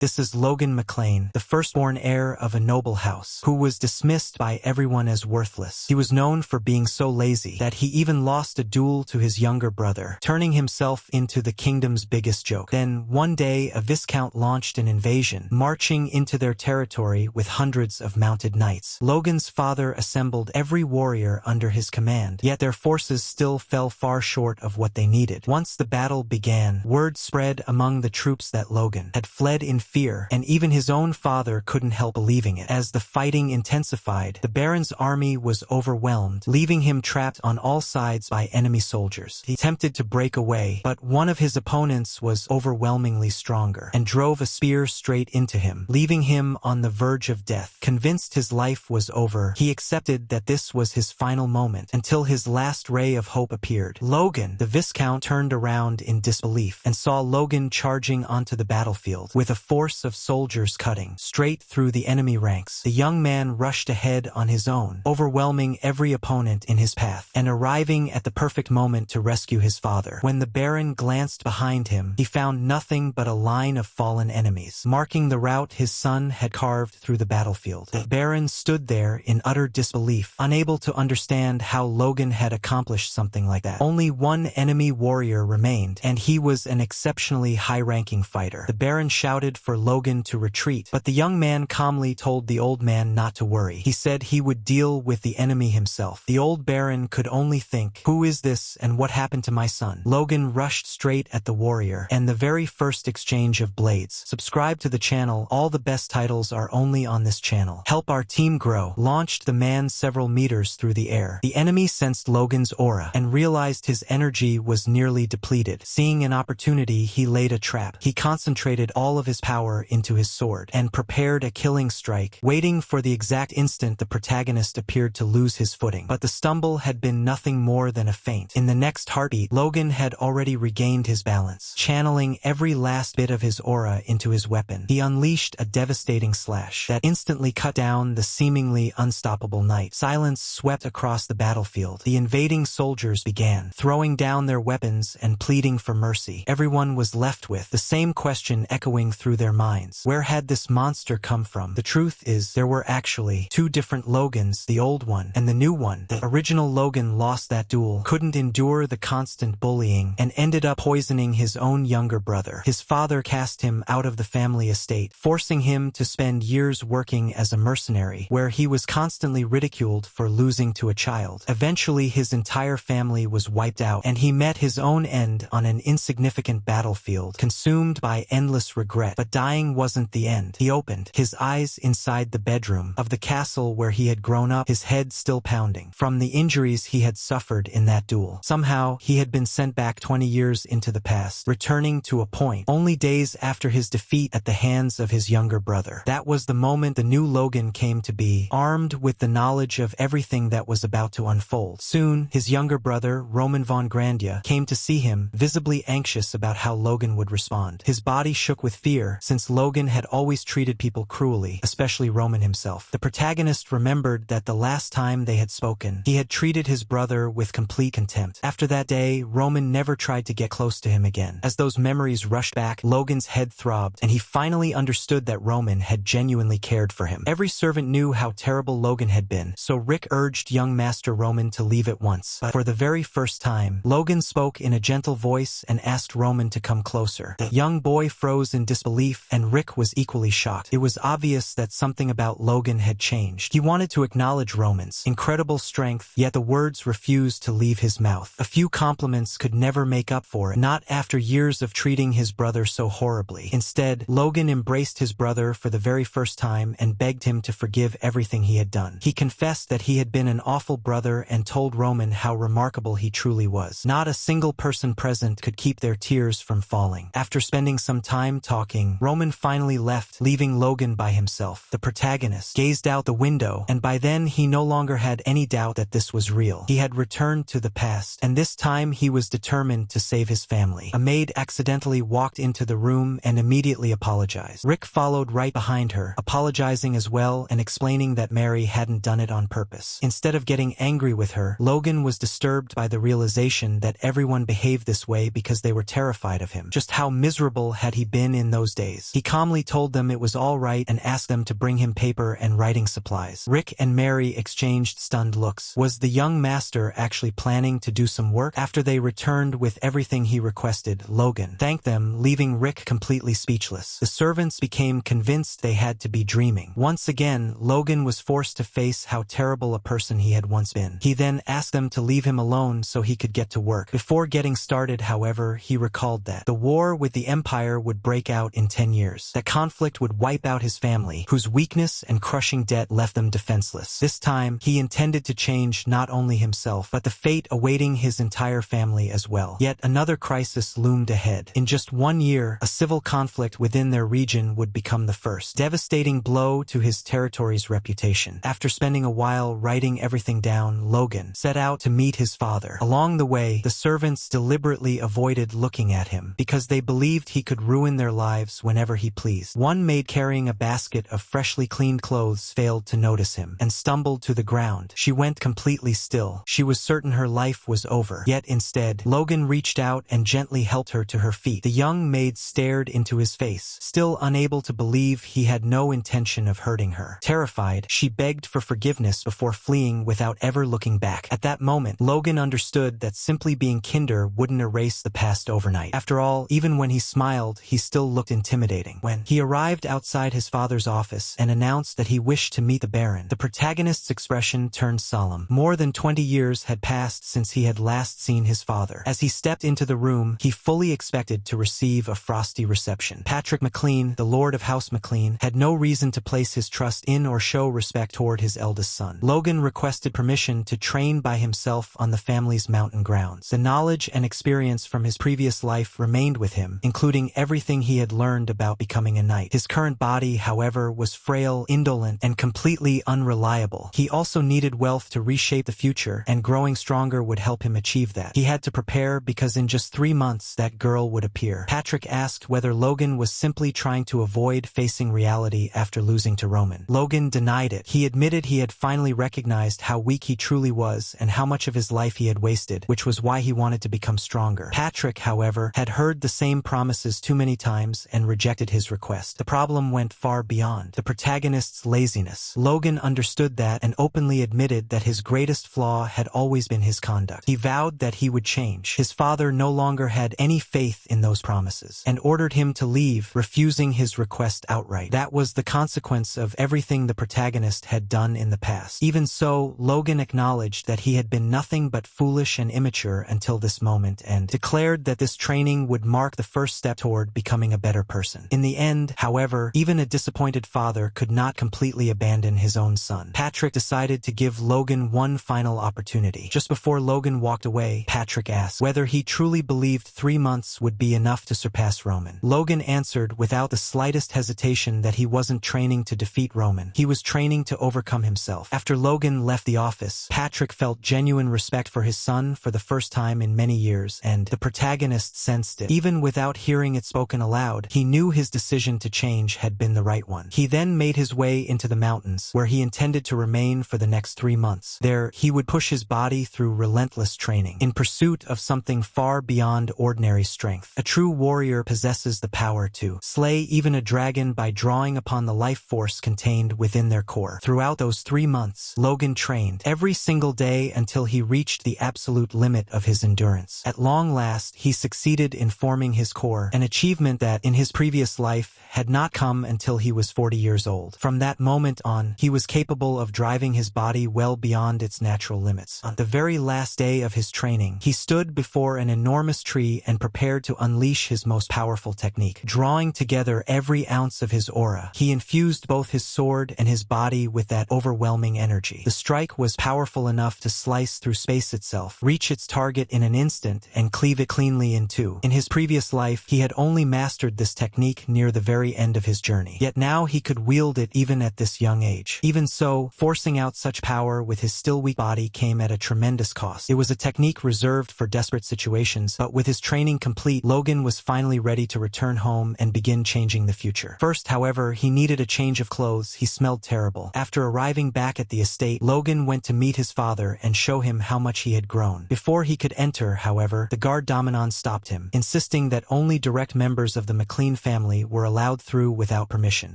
This is Logan McLean, the firstborn heir of a noble house, who was dismissed by everyone as worthless. He was known for being so lazy that he even lost a duel to his younger brother, turning himself into the kingdom's biggest joke. Then, one day, a viscount launched an invasion, marching into their territory with hundreds of mounted knights. Logan's father assembled every warrior under his command, yet their forces still fell far short of what they needed. Once the battle began, word spread among the troops that Logan had fled in fear, and even his own father couldn't help believing it. As the fighting intensified, the Baron's army was overwhelmed, leaving him trapped on all sides by enemy soldiers. He attempted to break away, but one of his opponents was overwhelmingly stronger and drove a spear straight into him, leaving him on the verge of death. Convinced his life was over, he accepted that this was his final moment until his last ray of hope appeared. Logan, the Viscount, turned around in disbelief and saw Logan charging onto the battlefield with a force of soldiers cutting straight through the enemy ranks. The young man rushed ahead on his own, overwhelming every opponent in his path and arriving at the perfect moment to rescue his father. When the Baron glanced behind him, he found nothing but a line of fallen enemies, marking the route his son had carved through the battlefield. The Baron stood there in utter disbelief, unable to understand how Logan had accomplished something like that. Only one enemy warrior remained, and he was an exceptionally high-ranking fighter. The Baron shouted for Logan to retreat, but the young man calmly told the old man not to worry. He said he would deal with the enemy himself. The old Baron could only think, "Who is this and what happened to my son?" Logan rushed straight at the warrior, and the very first exchange of blades. Subscribe to the channel. All the best titles are only on this channel. Help our team grow. Launched the man several meters through the air. The enemy sensed Logan's aura and realized his energy was nearly depleted. Seeing an opportunity, he laid a trap. He concentrated all of his power into his sword and prepared a killing strike, waiting for the exact instant the protagonist appeared to lose his footing. But the stumble had been nothing more than a feint. In the next heartbeat, Logan had already regained his balance. Channeling every last bit of his aura into his weapon, he unleashed a devastating slash that instantly cut down the seemingly unstoppable knight. Silence swept across the battlefield. The invading soldiers began throwing down their weapons and pleading for mercy. Everyone was left with the same question echoing through their minds. Where had this monster come from? The truth is, there were actually two different Logans, the old one and the new one. The original Logan lost that duel, couldn't endure the constant bullying, and ended up poisoning his own younger brother. His father cast him out of the family estate, forcing him to spend years working as a mercenary, where he was constantly ridiculed for losing to a child. Eventually, his entire family was wiped out, and he met his own end on an insignificant battlefield, consumed by endless regret. But dying wasn't the end. He opened his eyes inside the bedroom of the castle where he had grown up, his head still pounding from the injuries he had suffered in that duel. Somehow, he had been sent back 20 years into the past, returning to a point only days after his defeat at the hands of his younger brother. That was the moment the new Logan came to be, armed with the knowledge of everything that was about to unfold. Soon, his younger brother, Roman von Grandia, came to see him, visibly anxious about how Logan would respond. His body shook with fear, since Logan had always treated people cruelly, especially Roman himself. The protagonist remembered that the last time they had spoken, he had treated his brother with complete contempt. After that day, Roman never tried to get close to him again. As those memories rushed back, Logan's head throbbed, and he finally understood that Roman had genuinely cared for him. Every servant knew how terrible Logan had been, so Rick urged young Master Roman to leave at once. But for the very first time, Logan spoke in a gentle voice and asked Roman to come closer. The young boy froze in disbelief, and Rick was equally shocked. It was obvious that something about Logan had changed. He wanted to acknowledge Roman's incredible strength, yet the words refused to leave his mouth. A few compliments could never make up for it, not after years of treating his brother so horribly. Instead, Logan embraced his brother for the very first time and begged him to forgive everything he had done. He confessed that he had been an awful brother and told Roman how remarkable he truly was. Not a single person present could keep their tears from falling. After spending some time talking, Roman finally left, leaving Logan by himself. The protagonist gazed out the window, and by then he no longer had any doubt that this was real. He had returned to the past, and this time he was determined to save his family. A maid accidentally walked into the room and immediately apologized. Rick followed right behind her, apologizing as well and explaining that Mary hadn't done it on purpose. Instead of getting angry with her, Logan was disturbed by the realization that everyone behaved this way because they were terrified of him. Just how miserable had he been in those days? days. He calmly told them it was all right and asked them to bring him paper and writing supplies. Rick and Mary exchanged stunned looks. Was the young master actually planning to do some work? After they returned with everything he requested, Logan thanked them, leaving Rick completely speechless. The servants became convinced they had to be dreaming. Once again, Logan was forced to face how terrible a person he had once been. He then asked them to leave him alone so he could get to work. Before getting started, however, he recalled that the war with the Empire would break out in 10 years. That conflict would wipe out his family, whose weakness and crushing debt left them defenseless. This time, he intended to change not only himself, but the fate awaiting his entire family as well. Yet another crisis loomed ahead. In just 1 year, a civil conflict within their region would become the first devastating blow to his territory's reputation. After spending a while writing everything down, Logan set out to meet his father. Along the way, the servants deliberately avoided looking at him because they believed he could ruin their lives whenever he pleased. One maid carrying a basket of freshly cleaned clothes failed to notice him and stumbled to the ground. She went completely still. She was certain her life was over. Yet instead, Logan reached out and gently helped her to her feet. The young maid stared into his face, still unable to believe he had no intention of hurting her. Terrified, she begged for forgiveness before fleeing without ever looking back. At that moment, Logan understood that simply being kinder wouldn't erase the past overnight. After all, even when he smiled, he still looked intimidating. When he arrived outside his father's office and announced that he wished to meet the Baron, the protagonist's expression turned solemn. More than 20 years had passed since he had last seen his father. As he stepped into the room, he fully expected to receive a frosty reception. Patrick McLean, the Lord of House McLean, had no reason to place his trust in or show respect toward his eldest son. Logan requested permission to train by himself on the family's mountain grounds. The knowledge and experience from his previous life remained with him, including everything he had learned about becoming a knight. His current body, however, was frail, indolent, and completely unreliable. He also needed wealth to reshape the future, and growing stronger would help him achieve that. He had to prepare because in just 3 months, that girl would appear. Patrick asked whether Logan was simply trying to avoid facing reality after losing to Roman. Logan denied it. He admitted he had finally recognized how weak he truly was and how much of his life he had wasted, which was why he wanted to become stronger. Patrick, however, had heard the same promises too many times and rejected his request. The problem went far beyond the protagonist's laziness. Logan understood that and openly admitted that his greatest flaw had always been his conduct. He vowed that he would change. His father no longer had any faith in those promises and ordered him to leave, refusing his request outright. That was the consequence of everything the protagonist had done in the past. Even so, Logan acknowledged that he had been nothing but foolish and immature until this moment and declared that this training would mark the first step toward becoming a better person. In the end, however, even a disappointed father could not completely abandon his own son. Patrick decided to give Logan one final opportunity. Just before Logan walked away, Patrick asked whether he truly believed 3 months would be enough to surpass Roman. Logan answered without the slightest hesitation that he wasn't training to defeat Roman. He was training to overcome himself. After Logan left the office, Patrick felt genuine respect for his son for the first time in many years, and the protagonist sensed it. Even without hearing it spoken aloud, he knew his decision to change had been the right one. He then made his way into the mountains, where he intended to remain for the next 3 months. There, he would push his body through relentless training, in pursuit of something far beyond ordinary strength. A true warrior possesses the power to slay even a dragon by drawing upon the life force contained within their core. Throughout those 3 months, Logan trained every single day until he reached the absolute limit of his endurance. At long last, he succeeded in forming his core, an achievement that, in his previous life, had not come until he was 40 years old. From that moment on, he was capable of driving his body well beyond its natural limits. On the very last day of his training, he stood before an enormous tree and prepared to unleash his most powerful technique. Drawing together every ounce of his aura, he infused both his sword and his body with that overwhelming energy. The strike was powerful enough to slice through space itself, reach its target in an instant, and cleave it cleanly in two. In his previous life, he had only mastered this technique near the very end of his journey. Yet now he could wield it even at this young age. Even so, forcing out such power with his still weak body came at a tremendous cost. It was a technique reserved for desperate situations, but with his training complete, Logan was finally ready to return home and begin changing the future. First, however, he needed a change of clothes. He smelled terrible. After arriving back at the estate, Logan went to meet his father and show him how much he had grown. Before he could enter, however, the guard Dominon stopped him, insisting that only direct members of the McLean family were allowed through without permission.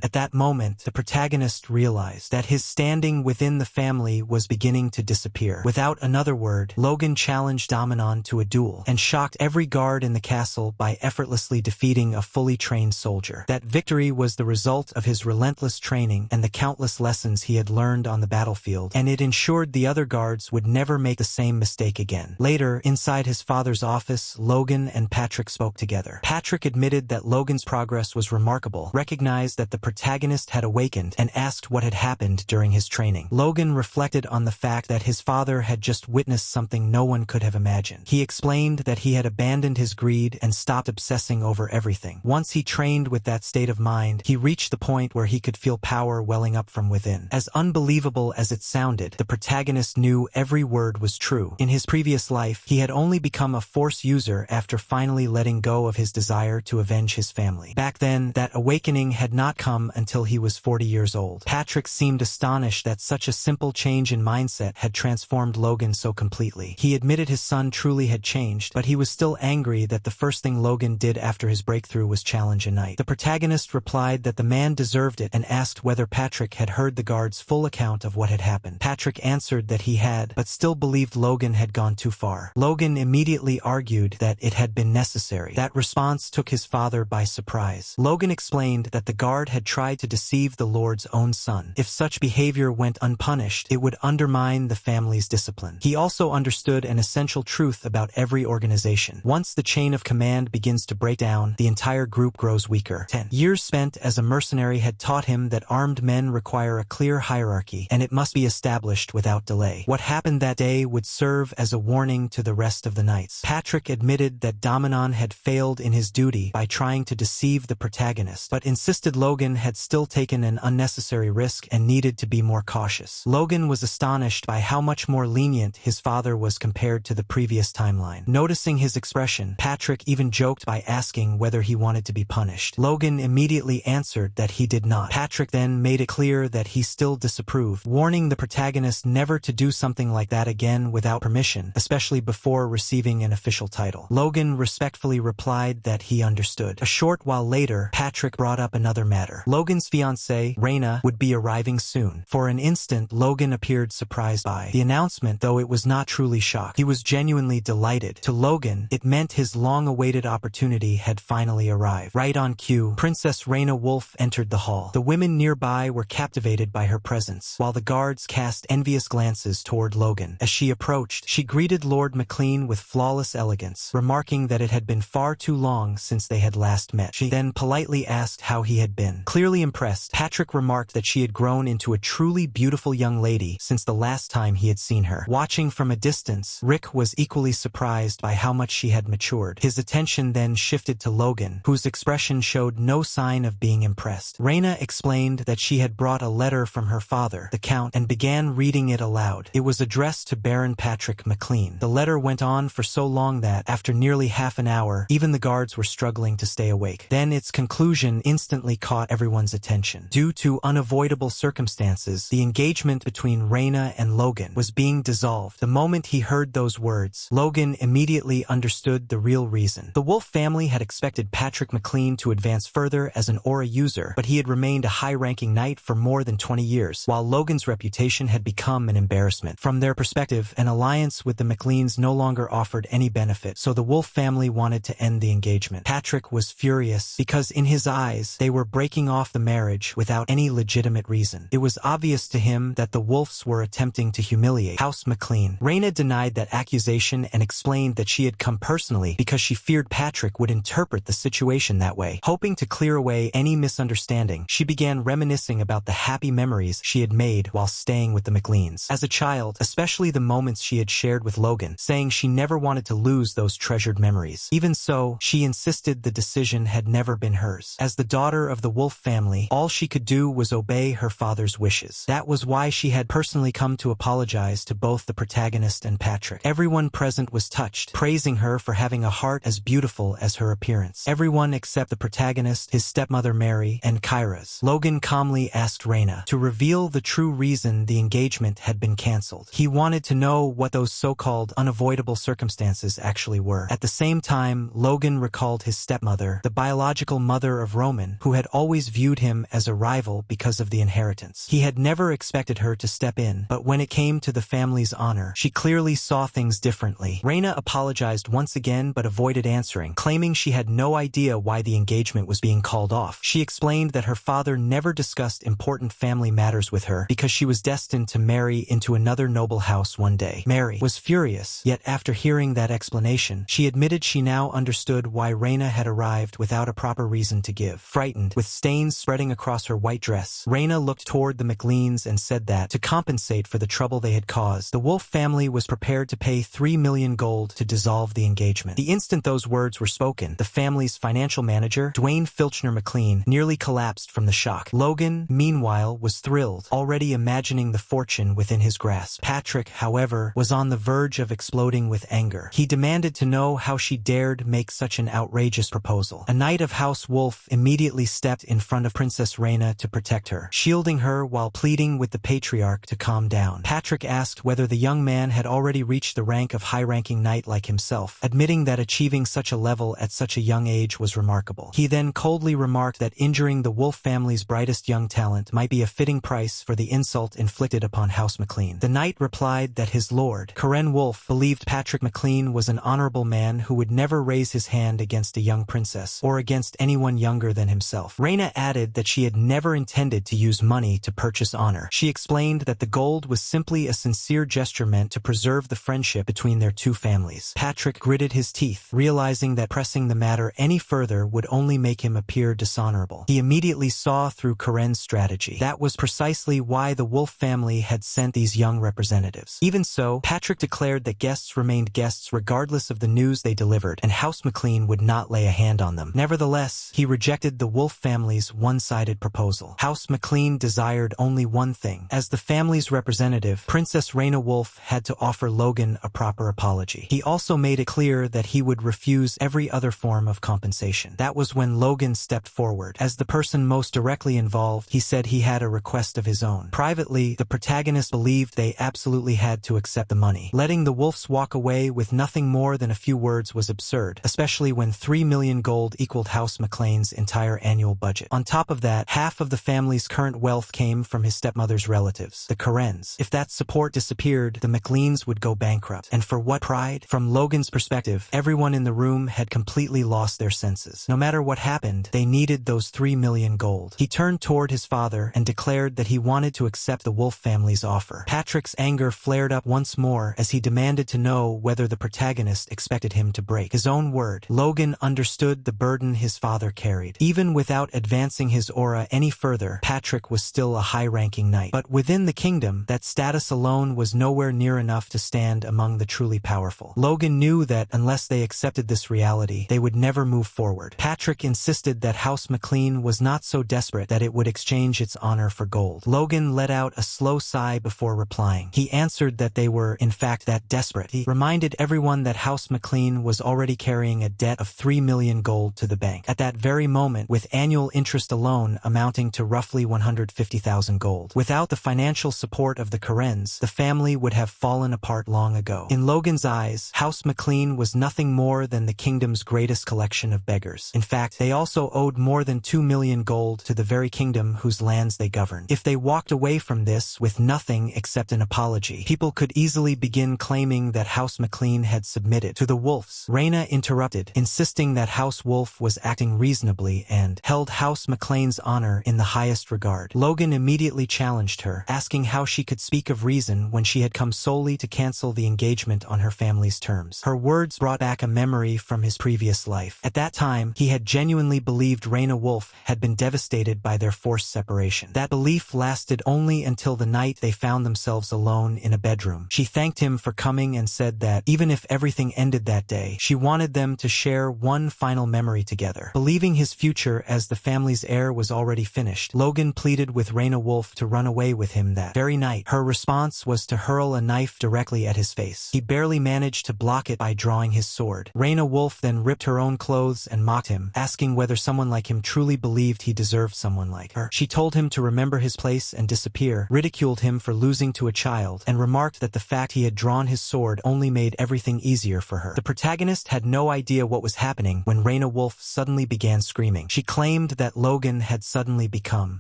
At that moment, the protagonist realized that his standing within the family was beginning to disappear. Without another word, Logan challenged Dominon to a duel and shocked every guard in the castle by effortlessly defeating a fully trained soldier. That victory was the result of his relentless training and the countless lessons he had learned on the battlefield, and it ensured the other guards would never make the same mistake again. Later, inside his father's office, Logan and Patrick spoke together. Patrick admitted that Logan's progress was remarkable, recognized that the protagonist had awakened, and asked what had happened during his training. Logan reflected on the fact that his father had just witnessed something no one could have imagined. He explained that he had abandoned his greed and stopped obsessing over everything. Once he trained with that state of mind, he reached the point where he could feel power welling up from within. As unbelievable as it sounded, the protagonist knew every word was true. In his previous life, he had only become a Force user after finally letting go of his desire to avenge his family. Back then, that awakening had not come until he was 40 years old. Patrick seemed astonished that such a simple change in mindset had transformed Logan so completely. He admitted his son truly had changed, but he was still angry that the first thing Logan did after his breakthrough was challenge a knight. The protagonist replied that the man deserved it and asked whether Patrick had heard the guard's full account of what had happened. Patrick answered that he had, but still believed Logan had gone too far. Logan immediately argued that it had been necessary. That response took his father by surprise. Logan explained that the guard had tried to deceive the Lord's own son. If such behavior went unpunished, it would undermine the family's discipline. He also understood an essential truth about every organization. Once the chain of command begins to break down, the entire group grows weaker. 10 years spent as a mercenary had taught him that armed men require a clear hierarchy, and it must be established without delay. What happened that day would serve as a warning to the rest of the knights. Patrick admitted that Dominon had failed in his duty by trying to deceive the protagonist, but insisted Logan had still taken an unnecessary risk and needed to be more cautious. Logan was astonished by how much more lenient his father was compared to the previous timeline. Noticing his expression, Patrick even joked by asking whether he wanted to be punished. Logan immediately answered that he did not. Patrick then made it clear that he still disapproved, warning the protagonist never to do something like that again without permission, especially before receiving an official title. Logan respectfully replied that he understood. A short while later, Patrick brought up another matter. Logan's fiancée, Raina, would be arriving soon. For an instant, Logan appeared surprised by the announcement, though it was not truly shocked. He was genuinely delighted. To Logan, it meant his long-awaited opportunity had finally arrived. Right on cue, Princess Raina Wolf entered the hall. The women nearby were captivated by her presence, while the guards cast envious glances toward Logan. As she approached, she greeted Lord McLean with flawless elegance, remarking that it had been far too long since they had last met. She then politely asked how he had been. Clearly impressed, Patrick remarked that she had grown into a truly beautiful young lady since the last time he had seen her. Watching from a distance, Rick was equally surprised by how much she had matured. His attention then shifted to Logan, whose expression showed no sign of being impressed. Raina explained that she had brought a letter from her father, the Count, and began reading it aloud. It was addressed to Baron Patrick McLean. The letter went on for so long that, after nearly half an hour, even the guards were struggling to stay awake. Then its conclusion instantly caught everyone's attention. Due to unavoidable circumstances, the engagement between Raina and Logan was being dissolved. The moment he heard those words, Logan immediately understood the real reason. The Wolf family had expected Patrick McLean to advance further as an aura user, but he had remained a high-ranking knight for more than 20 years, while Logan's reputation had become an embarrassment. From their perspective, an alliance with the McLeans no longer offered any benefit, so the Wolf family wanted to end the engagement. Patrick was furious because in his eyes, they were breaking off the marriage without any legitimate reason. It was obvious to him that the Wolves were attempting to humiliate House McLean. Raina denied that accusation and explained that she had come personally because she feared Patrick would interpret the situation that way. Hoping to clear away any misunderstanding, she began reminiscing about the happy memories she had made while staying with the McLeans. As a child, especially the moments she had shared with Logan, saying she never wanted to lose those treasured memories. Even so, she insisted the decision had never been hers. As the daughter of the Wolf family, all she could do was obey her father's wishes. That was why she had personally come to apologize to both the protagonist and Patrick. Everyone present was touched, praising her for having a heart as beautiful as her appearance. Everyone except the protagonist, his stepmother Mary, and Kyra's. Logan calmly asked Raina to reveal the true reason the engagement had been cancelled. He wanted to know what those so-called unavoidable circumstances actually were. At the same time, Logan recalled his stepmother, the biological biological mother of Roman, who had always viewed him as a rival because of the inheritance. He had never expected her to step in, but when it came to the family's honor, she clearly saw things differently. Reina apologized once again but avoided answering, claiming she had no idea why the engagement was being called off. She explained that her father never discussed important family matters with her because she was destined to marry into another noble house one day. Mary was furious, yet after hearing that explanation, she admitted she now understood why Reina had arrived without a proper reason to give. Frightened, with stains spreading across her white dress, Reina looked toward the McLeans and said that, to compensate for the trouble they had caused, the Wolf family was prepared to pay 3 million gold to dissolve the engagement. The instant those words were spoken, the family's financial manager, Dwayne Filchner McLean, nearly collapsed from the shock. Logan, meanwhile, was thrilled, already imagining the fortune within his grasp. Patrick, however, was on the verge of exploding with anger. He demanded to know how she dared make such an outrageous proposal. A knight of House Wolf immediately stepped in front of Princess Reina to protect her, shielding her while pleading with the patriarch to calm down. Patrick asked whether the young man had already reached the rank of high-ranking knight like himself, admitting that achieving such a level at such a young age was remarkable. He then coldly remarked that injuring the Wolf family's brightest young talent might be a fitting price for the insult inflicted upon House McLean. The knight replied that his lord, Karen Wolf, believed Patrick McLean was an honorable man who would never raise his hand against a young princess or against anyone younger than himself. Reina added that she had never intended to use money to purchase honor. She explained that the gold was simply a sincere gesture meant to preserve the friendship between their two families. Patrick gritted his teeth, realizing that pressing the matter any further would only make him appear dishonorable. He immediately saw through Karen's strategy. That was precisely why the Wolf family had sent these young representatives. Even so, Patrick declared that guests remained guests regardless of the news they delivered, and House McLean would not lay a hand on them. Nevertheless, he rejected the Wolf family's one-sided proposal. House McLean desired only one thing. As the family's representative, Princess Reina Wolf had to offer Logan a proper apology. He also made it clear that he would refuse every other form of compensation. That was when Logan stepped forward. As the person most directly involved, he said he had a request of his own. Privately, the protagonist believed they absolutely had to accept the money. Letting the Wolves walk away with nothing more than a few words was absurd, especially when 3 million gold equaled House McLean's entire annual budget. On top of that, half of the family's current wealth came from his stepmother's relatives, the Karens. If that support disappeared, the McLeans would go bankrupt. And for what pride? From Logan's perspective, everyone in the room had completely lost their senses. No matter what happened, they needed those 3 million gold. He turned toward his father and declared that he wanted to accept the Wolf family's offer. Patrick's anger flared up once more as he demanded to know whether the protagonist expected him to break his own word. Logan understood the burden his father carried. Even without advancing his aura any further, Patrick was still a high-ranking knight. But within the kingdom, that status alone was nowhere near enough to stand among the truly powerful. Logan knew that unless they accepted this reality, they would never move forward. Patrick insisted that House McLean was not so desperate that it would exchange its honor for gold. Logan let out a slow sigh before replying. He answered that they were, in fact, that desperate. He reminded everyone that House McLean was already carrying a debt of 3 million gold to the bank. At that very moment, with annual interest alone amounting to roughly 150,000 gold. Without the financial support of the Karens, the family would have fallen apart long ago. In Logan's eyes, House McLean was nothing more than the kingdom's greatest collection of beggars. In fact, they also owed more than 2 million gold to the very kingdom whose lands they governed. If they walked away from this with nothing except an apology, people could easily begin claiming that House McLean had submitted to the Wolves. Reina interrupted, insisting that House Wolf was acting reasonably and held House McLean's honor in the highest regard. Logan immediately challenged her, asking how she could speak of reason when she had come solely to cancel the engagement on her family's terms. Her words brought back a memory from his previous life. At that time, he had genuinely believed Reina Wolf had been devastated by their forced separation. That belief lasted only until the night they found themselves alone in a bedroom. She thanked him for coming and said that, even if everything ended that day, she wanted them to share one final memory together. Believing his future as the family's heir was already finished, Logan pleaded with Reina Wolf to run away with him that very night. Her response was to hurl a knife directly at his face. He barely managed to block it by drawing his sword. Reina Wolf then ripped her own clothes and mocked him, asking whether someone like him truly believed he deserved someone like her. She told him to remember his place and disappear, ridiculed him for losing to a child, and remarked that the fact he had drawn his sword only made everything easier for her. The protagonist had no idea what was happening when Reina Wolf Wolf suddenly began screaming. She claimed that Logan had suddenly become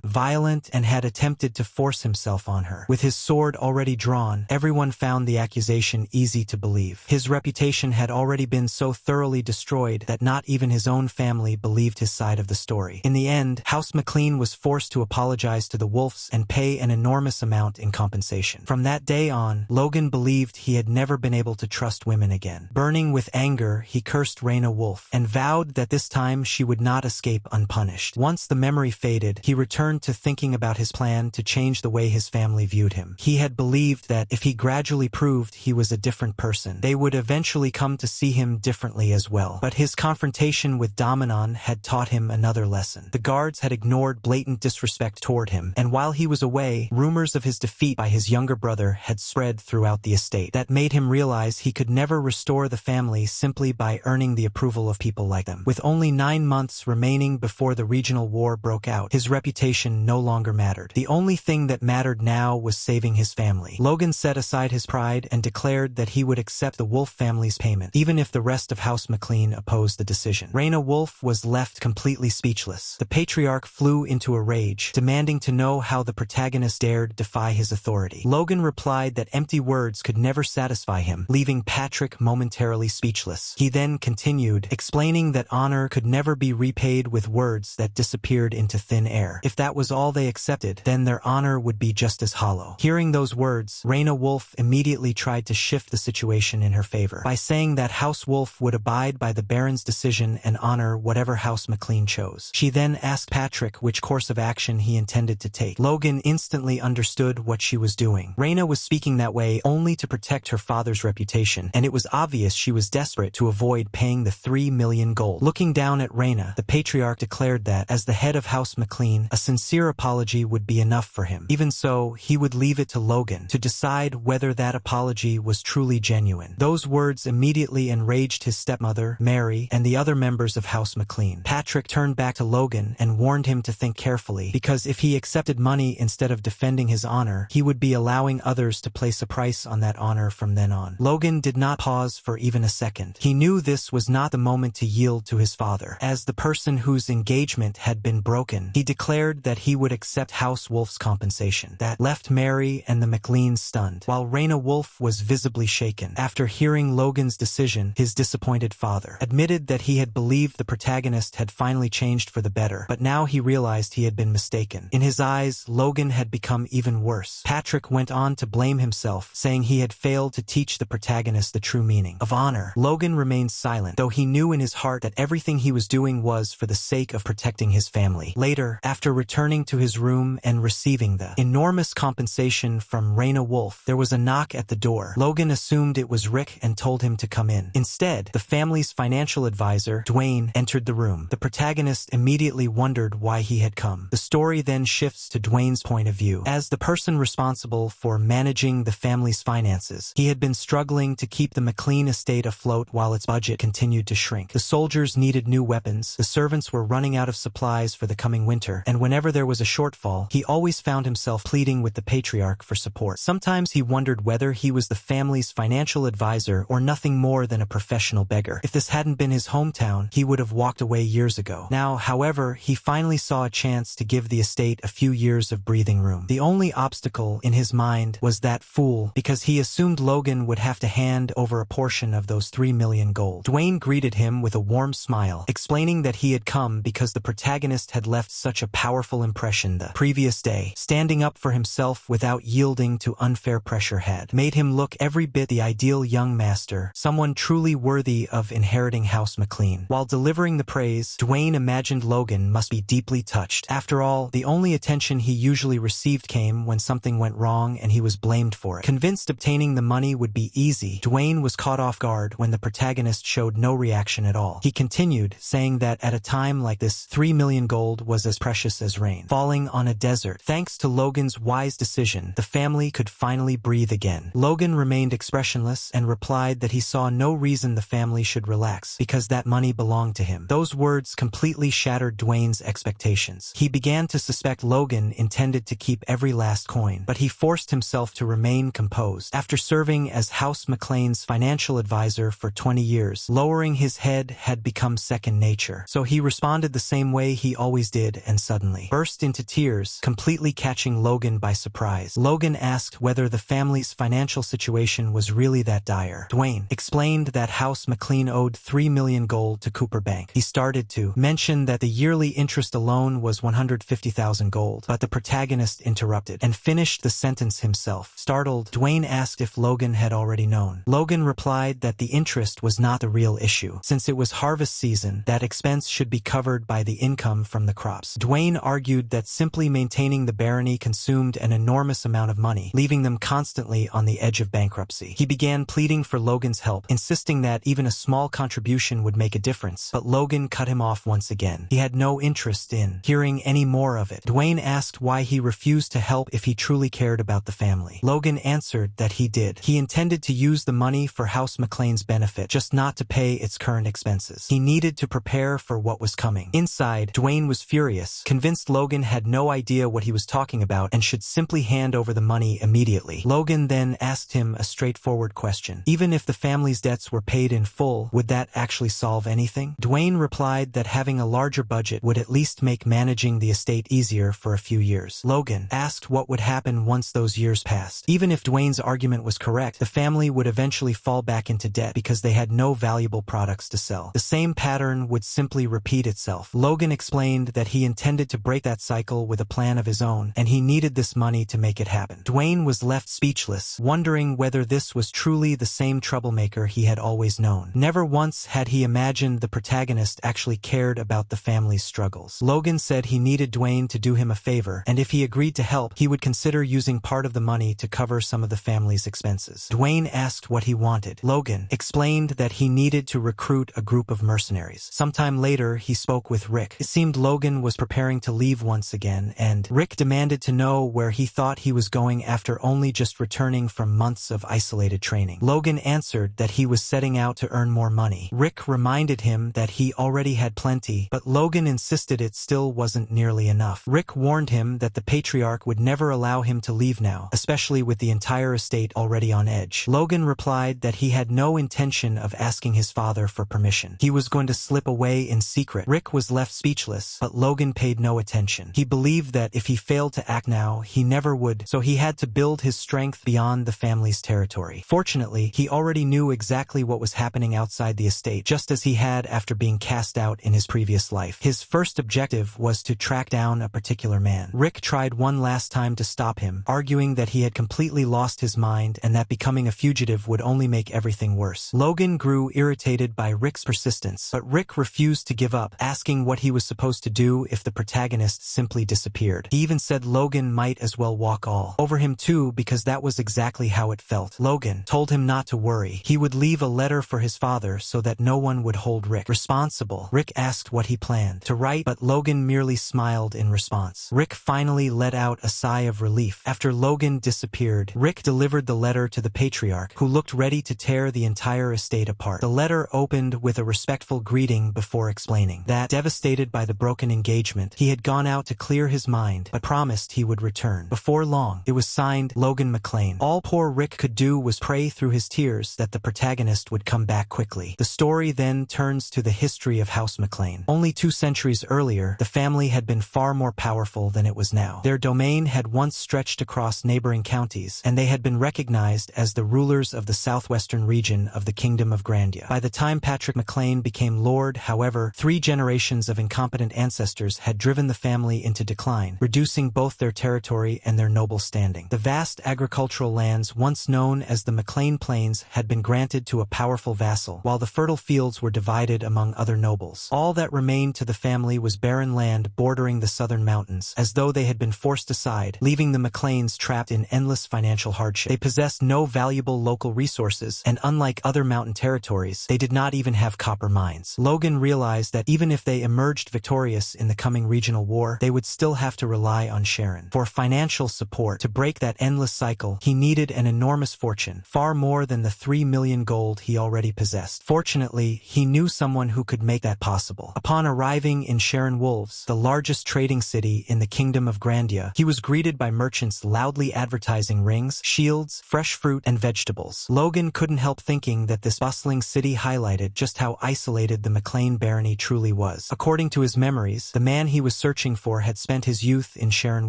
violent and had attempted to force himself on her. With his sword already drawn, everyone found the accusation easy to believe. His reputation had already been so thoroughly destroyed that not even his own family believed his side of the story. In the end, House McLean was forced to apologize to the Wolves and pay an enormous amount in compensation. From that day on, Logan believed he had never been able to trust women again. Burning with anger, he cursed Raina Wolf and vowed that this time she would not escape unpunished. Once the memory faded, he returned to thinking about his plan to change the way his family viewed him. He had believed that if he gradually proved he was a different person, they would eventually come to see him differently as well. But his confrontation with Dominon had taught him another lesson. The guards had ignored blatant disrespect toward him, and while he was away, rumors of his defeat by his younger brother had spread throughout the estate. That made him realize he could never restore the family simply by earning the approval of people like them. With only 9 months remaining before the regional war broke out, his reputation no longer mattered. The only thing that mattered now was saving his family. Logan set aside his pride and declared that he would accept the Wolf family's payment, even if the rest of House McLean opposed the decision. Raina Wolf was left completely speechless. The patriarch flew into a rage, demanding to know how the protagonist dared defy his authority. Logan replied that empty words could never satisfy him, leaving Patrick momentarily speechless. He then continued, explaining that honor could never be repaid with words that disappeared into thin air. If that was all they accepted, then their honor would be just as hollow. Hearing those words, Raina Wolf immediately tried to shift the situation in her favor by saying that House Wolf would abide by the Baron's decision and honor whatever House McLean chose. She then asked Patrick which course of action he intended to take. Logan instantly understood what she was doing. Raina was speaking that way only to protect her father's reputation, and it was obvious she was desperate to avoid paying the 3 million gold. Looking down at Raina, the patriarch declared that, as the head of House McLean, a sincere apology would be enough for him. Even so, he would leave it to Logan to decide whether that apology was truly genuine. Those words immediately enraged his stepmother, Mary, and the other members of House McLean. Patrick turned back to Logan and warned him to think carefully, because if he accepted money instead of defending his honor, he would be allowing others to place a price on that honor from then on. Logan did not pause for even a second. He knew this was not the moment to yield to his father. As the person whose engagement had been broken, he declared that he would accept House Wolf's compensation. That left Mary and the McLeans stunned, while Raina Wolf was visibly shaken. After hearing Logan's decision, his disappointed father admitted that he had believed the protagonist had finally changed for the better, but now he realized he had been mistaken. In his eyes, Logan had become even worse. Patrick went on to blame himself, saying he had failed to teach the protagonist the true meaning of honor. Logan remained silent, though he knew in his heart that everything he was doing was for the sake of protecting his family. Later, after returning to his room and receiving the enormous compensation from Raina Wolf, there was a knock at the door. Logan assumed it was Rick and told him to come in. Instead, the family's financial advisor, Dwayne, entered the room. The protagonist immediately wondered why he had come. The story then shifts to Dwayne's point of view. As the person responsible for managing the family's finances, he had been struggling to keep the McLean estate afloat while its budget continued to shrink. The soldiers needed new weapons, the servants were running out of supplies for the coming winter, and whenever there was a shortfall, he always found himself pleading with the patriarch for support. Sometimes he wondered whether he was the family's financial advisor or nothing more than a professional beggar. If this hadn't been his hometown, he would have walked away years ago. Now, however, he finally saw a chance to give the estate a few years of breathing room. The only obstacle in his mind was that fool, because he assumed Logan would have to hand over a portion of those 3 million gold. Dwayne greeted him with a warm smile, explaining that he had come because the protagonist had left such a powerful impression the previous day. Standing up for himself without yielding to unfair pressure had made him look every bit the ideal young master, someone truly worthy of inheriting House McLean. While delivering the praise, Dwayne imagined Logan must be deeply touched. After all, the only attention he usually received came when something went wrong and he was blamed for it. Convinced obtaining the money would be easy, Dwayne was caught off guard when the protagonist showed no reaction at all. He continued, saying that at a time like this, 3 million gold was as precious as rain falling on a desert. Thanks to Logan's wise decision, the family could finally breathe again. Logan remained expressionless and replied that he saw no reason the family should relax, because that money belonged to him. Those words completely shattered Dwayne's expectations. He began to suspect Logan intended to keep every last coin, but he forced himself to remain composed. After serving as House McLean's financial advisor for 20 years, lowering his head had become second nature. So he responded the same way he always did and suddenly burst into tears, completely catching Logan by surprise. Logan asked whether the family's financial situation was really that dire. Dwayne explained that House McLean owed 3 million gold to Cooper Bank. He started to mention that the yearly interest alone was 150,000 gold, but the protagonist interrupted and finished the sentence himself. Startled, Dwayne asked if Logan had already known. Logan replied that the interest was not the real issue. Since it was harvest season, that expense should be covered by the income from the crops. Dwayne argued that simply maintaining the barony consumed an enormous amount of money, leaving them constantly on the edge of bankruptcy. He began pleading for Logan's help, insisting that even a small contribution would make a difference, but Logan cut him off once again. He had no interest in hearing any more of it. Dwayne asked why he refused to help if he truly cared about the family. Logan answered that he did. He intended to use the money for House McLean's benefit, just not to pay its current expenses. He needed to prepare for what was coming. Inside, Dwayne was furious, convinced Logan had no idea what he was talking about and should simply hand over the money immediately. Logan then asked him a straightforward question. Even if the family's debts were paid in full, would that actually solve anything? Dwayne replied that having a larger budget would at least make managing the estate easier for a few years. Logan asked what would happen once those years passed. Even if Dwayne's argument was correct, the family would eventually fall back into debt because they had no valuable products to sell. The same pattern would simply repeat itself. Logan explained that he intended to break that cycle with a plan of his own, and he needed this money to make it happen. Dwayne was left speechless, wondering whether this was truly the same troublemaker he had always known. Never once had he imagined the protagonist actually cared about the family's struggles. Logan said he needed Dwayne to do him a favor, and if he agreed to help, he would consider using part of the money to cover some of the family's expenses. Dwayne asked what he wanted. Logan explained that he needed to recruit a group of mercenaries. Sometime later, he spoke with Rick. It seemed Logan was preparing to leave once again, and Rick demanded to know where he thought he was going after only just returning from months of isolated training. Logan answered that he was setting out to earn more money. Rick reminded him that he already had plenty, but Logan insisted it still wasn't nearly enough. Rick warned him that the patriarch would never allow him to leave now, especially with the entire estate already on edge. Logan replied that he had no intention of asking his father for permission. He was going to slip away in secret. Rick was left speechless, but Logan paid no attention. He believed that if he failed to act now, he never would, so he had to build his strength beyond the family's territory. Fortunately, he already knew exactly what was happening outside the estate, just as he had after being cast out in his previous life. His first objective was to track down a particular man. Rick tried one last time to stop him, arguing that he had completely lost his mind and that becoming a fugitive would only make everything worse. Logan grew irritated by Rick's persistence, but Rick refused to give up, asking what he was supposed to do if the protagonist simply disappeared. He even said Logan might as well walk all over him too, because that was exactly how it felt. Logan told him not to worry. He would leave a letter for his father so that no one would hold Rick responsible. Rick asked what he planned to write, but Logan merely smiled in response. Rick finally let out a sigh of relief. After Logan disappeared, Rick delivered the letter to the patriarch, who looked ready to tear the entire estate apart. The letter opened with a respectful greeting before explaining that, devastated by the broken engagement, he had gone out to clear his mind, but promised he would return. Before long, it was signed Logan McLean. All poor Rick could do was pray through his tears that the protagonist would come back quickly. The story then turns to the history of House McLean. Only 2 centuries earlier, the family had been far more powerful than it was now. Their domain had once stretched across neighboring counties, and they had been recognized as the rulers of the southwestern region of the Kingdom of Grandia. By the time Patrick McLean became Lord, however, 3 generations of incompetent ancestors had driven the family into decline, reducing both their territory and their noble standing. The vast agricultural lands once known as the McLean Plains had been granted to a powerful vassal, while the fertile fields were divided among other nobles. All that remained to the family was barren land bordering the southern mountains, as though they had been forced aside, leaving the McLeans trapped in endless financial hardship. They possessed no valuable local resources, and unlike other mountain territories, they did not even have copper mines. Logan realized that even if they emerged victorious in the coming regional war, they would still have to rely on Sharon for financial support. To break that endless cycle, he needed an enormous fortune, far more than the 3 million gold he already possessed. Fortunately, he knew someone who could make that possible. Upon arriving in Sharon Wolves, the largest trading city in the Kingdom of Grandia, he was greeted by merchants loudly advertising rings, shields, fresh fruit, and vegetables. Logan couldn't help thinking that this bustling city highlighted just how isolated complicated the McLean barony truly was. According to his memories, the man he was searching for had spent his youth in Sharon